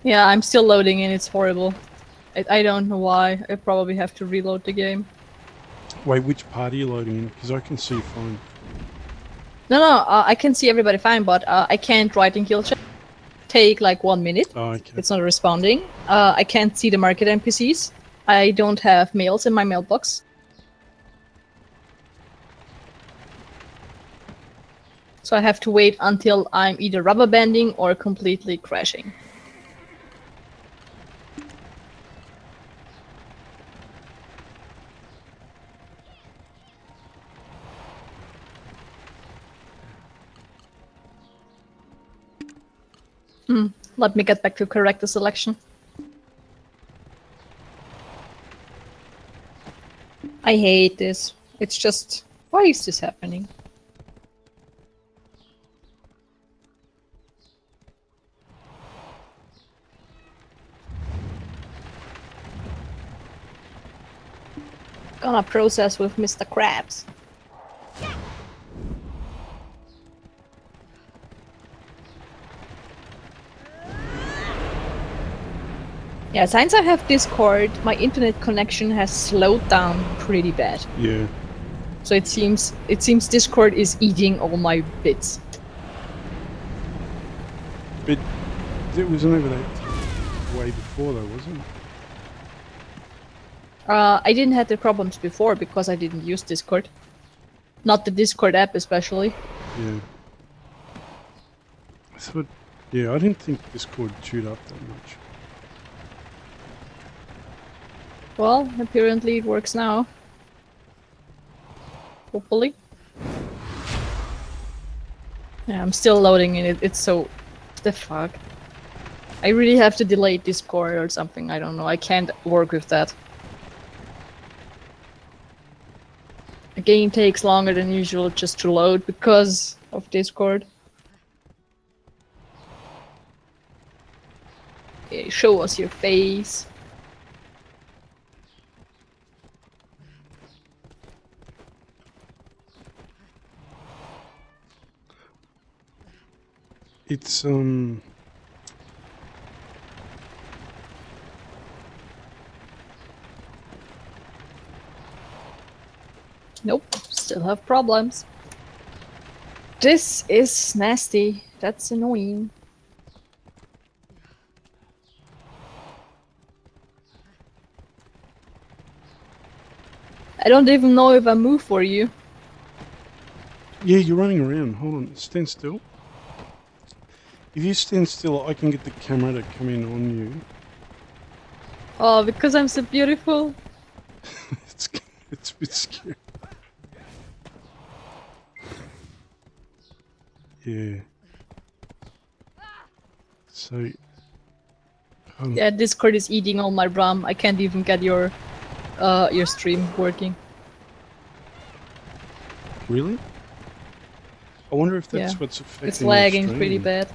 Yeah, I'm still loading in. It's horrible. I don't know why. I probably have to reload the game. Wait, which party are you loading in? Because I can see fine. No, I can see everybody fine, but I can't write in kill chat. Take like 1 minute. Oh, okay. It's not responding. I can't see the market NPCs. I don't have mails in my mailbox. So I have to wait until I'm either rubber banding or completely crashing. Let me get back to character selection. I hate this. It's just... Why is this happening? Gonna process with Mr. Krabs. Yeah, since I have Discord, my internet connection has slowed down pretty bad. Yeah. So it seems Discord is eating all my bits. But it wasn't over that way before though, wasn't it? I didn't have the problems before because I didn't use Discord. Not the Discord app especially. Yeah. I thought... Yeah, I didn't think Discord chewed up that much. Well, apparently it works now. Hopefully. Yeah, I'm still loading in it. It's so... The fuck? I really have to delay Discord or something. I don't know. I can't work with that. The game takes longer than usual just to load because of Discord. Okay, show us your face. It's Nope, still have problems. This is nasty. That's annoying. I don't even know if I move for you. Yeah, you're running around. Hold on, stand still. If you stand still, I can get the camera to come in on you. Oh, because I'm so beautiful. it's a bit scary. Yeah. So, Yeah, Discord is eating all my RAM. I can't even get your stream working. Really? I wonder if that's Yeah. what's affecting It's your lagging pretty stream. bad.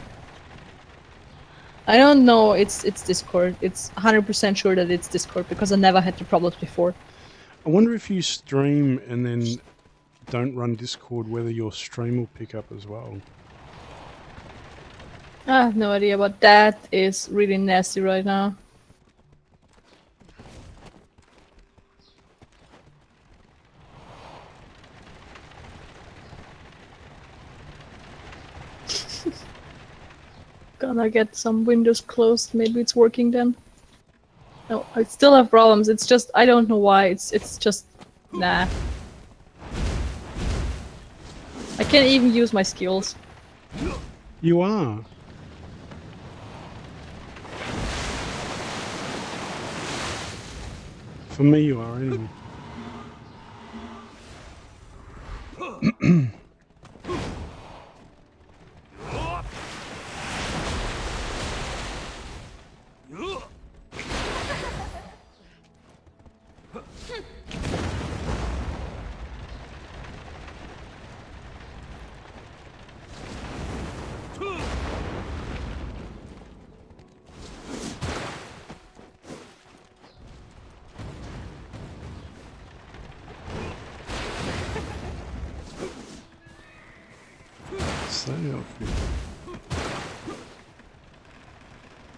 I don't know. It's Discord. It's 100% sure that it's Discord because I never had the problems before. I wonder if you stream and then don't run Discord, whether your stream will pick up as well. I have no idea, but that is really nasty right now. Gonna get some windows closed. Maybe it's working then. No, I still have problems. It's just I don't know why. It's just nah. I can't even use my skills. You are. For me, you are anyway.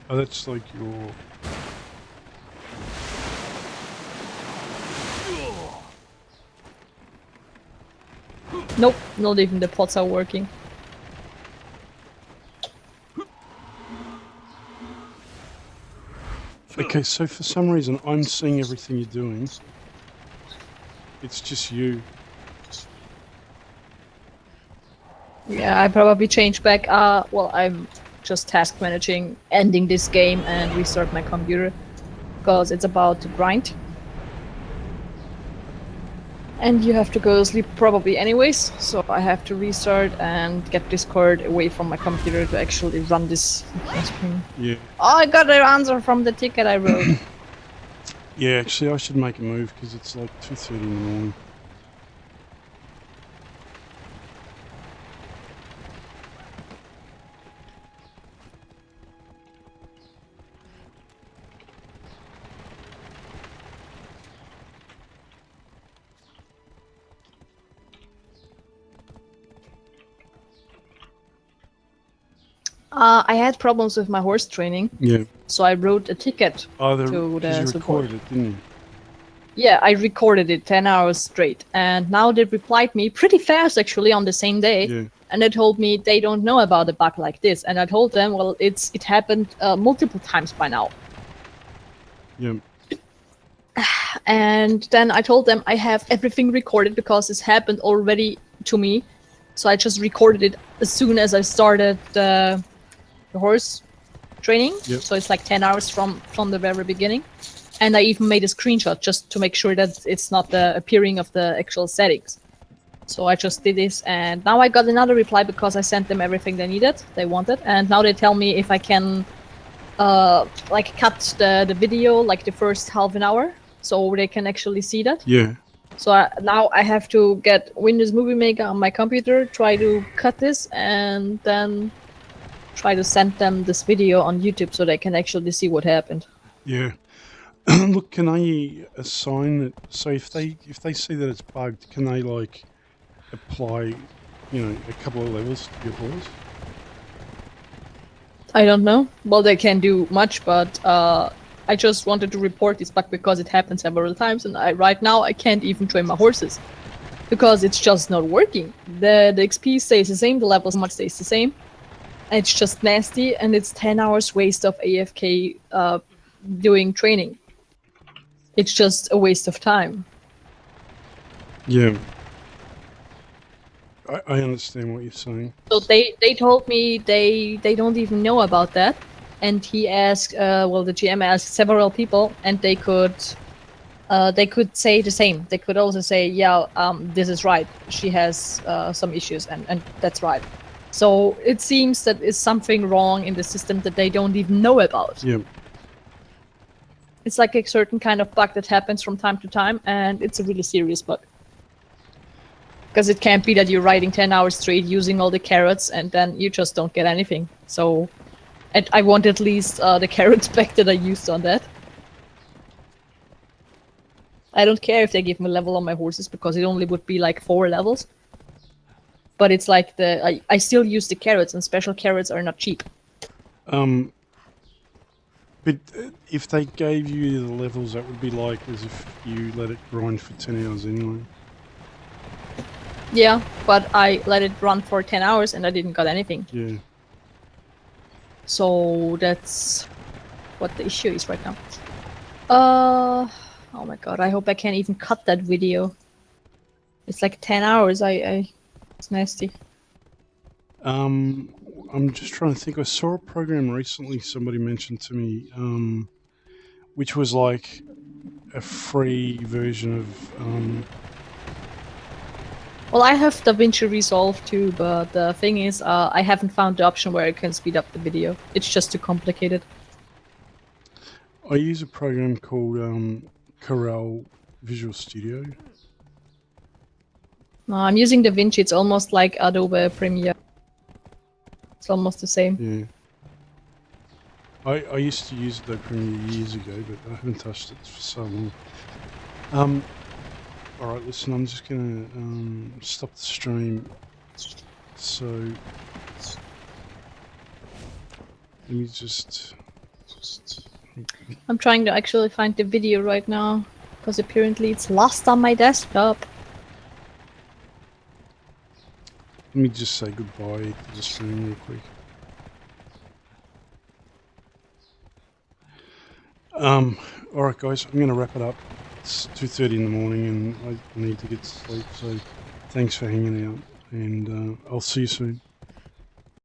Oh, that's like your... Nope, not even the pots are working. Okay, so for some reason I'm seeing everything you're doing. It's just you. Yeah, I probably changed back. Well, I'm just task managing, ending this game and restart my computer because it's about to grind. And you have to go to sleep probably anyways, so I have to restart and get Discord away from my computer to actually run this screen. Yeah. Oh, I got an answer from the ticket I wrote. Yeah, actually I should make a move because it's like 2:30 in the morning. I had problems with my horse training, Yeah. so I wrote a ticket Oh, to the because you support. recorded it, didn't you? Yeah, I recorded it 10 hours straight, and now they replied me pretty fast actually on the same day, Yeah. and they told me they don't know about a bug like this, and I told them, well, it happened multiple times by now. Yeah. And then I told them I have everything recorded because this happened already to me, so I just recorded it as soon as I started the horse training. Yep. So it's like 10 hours from the very beginning. And I even made a screenshot just to make sure that it's not the appearing of the actual settings. So I just did this, and now I got another reply because I sent them everything they wanted, and now they tell me if I can like cut the video like the first half an hour so they can actually see that. Yeah. So now I have to get Windows Movie Maker on my computer, try to cut this, and then try to send them this video on YouTube so they can actually see what happened. Yeah. Look, can I assign it? So if they see that it's bugged, can they like apply, you know, a couple of levels to your horse? I don't know. Well, they can't do much, but I just wanted to report this bug because it happened several times, and right now I can't even train my horses because it's just not working. The XP stays the same, the level much stays the same. And it's just nasty, and it's 10 hours waste of AFK doing training. It's just a waste of time. Yeah. I understand what you're saying. So they told me they don't even know about that, and he asked, well, the GM asked several people, and they could say the same. They could also say, yeah, this is right. She has some issues, and that's right. So it seems that is something wrong in the system that they don't even know about. Yeah. It's like a certain kind of bug that happens from time to time, and it's a really serious bug. Because it can't be that you're riding 10 hours straight using all the carrots and then you just don't get anything. So, and I want at least the carrots back that I used on that. I don't care if they give me a level on my horses because it only would be like 4 levels. But it's like I still use the carrots, and special carrots are not cheap. But if they gave you the levels, that would be like as if you let it grind for 10 hours anyway. Yeah, but I let it run for 10 hours and I didn't got anything. Yeah. So that's what the issue is right now. Oh my god, I hope I can even cut that video. It's like 10 hours, it's nasty. I'm just trying to think. I saw a program recently somebody mentioned to me, which was like a free version of... Well, I have DaVinci Resolve too, but the thing is, I haven't found the option where I can speed up the video. It's just too complicated. I use a program called Corel Visual Studio. No, I'm using DaVinci. It's almost like Adobe Premiere. It's almost the same. Yeah. I used to use Adobe Premiere years ago, but I haven't touched it for so long. Alright, listen, I'm just gonna stop the stream. So let me just... I'm trying to actually find the video right now, because apparently it's lost on my desktop. Let me just say goodbye to the stream real quick. Alright guys, I'm gonna wrap it up. It's 2:30 in the morning and I need to get to sleep, so thanks for hanging out, and I'll see you soon.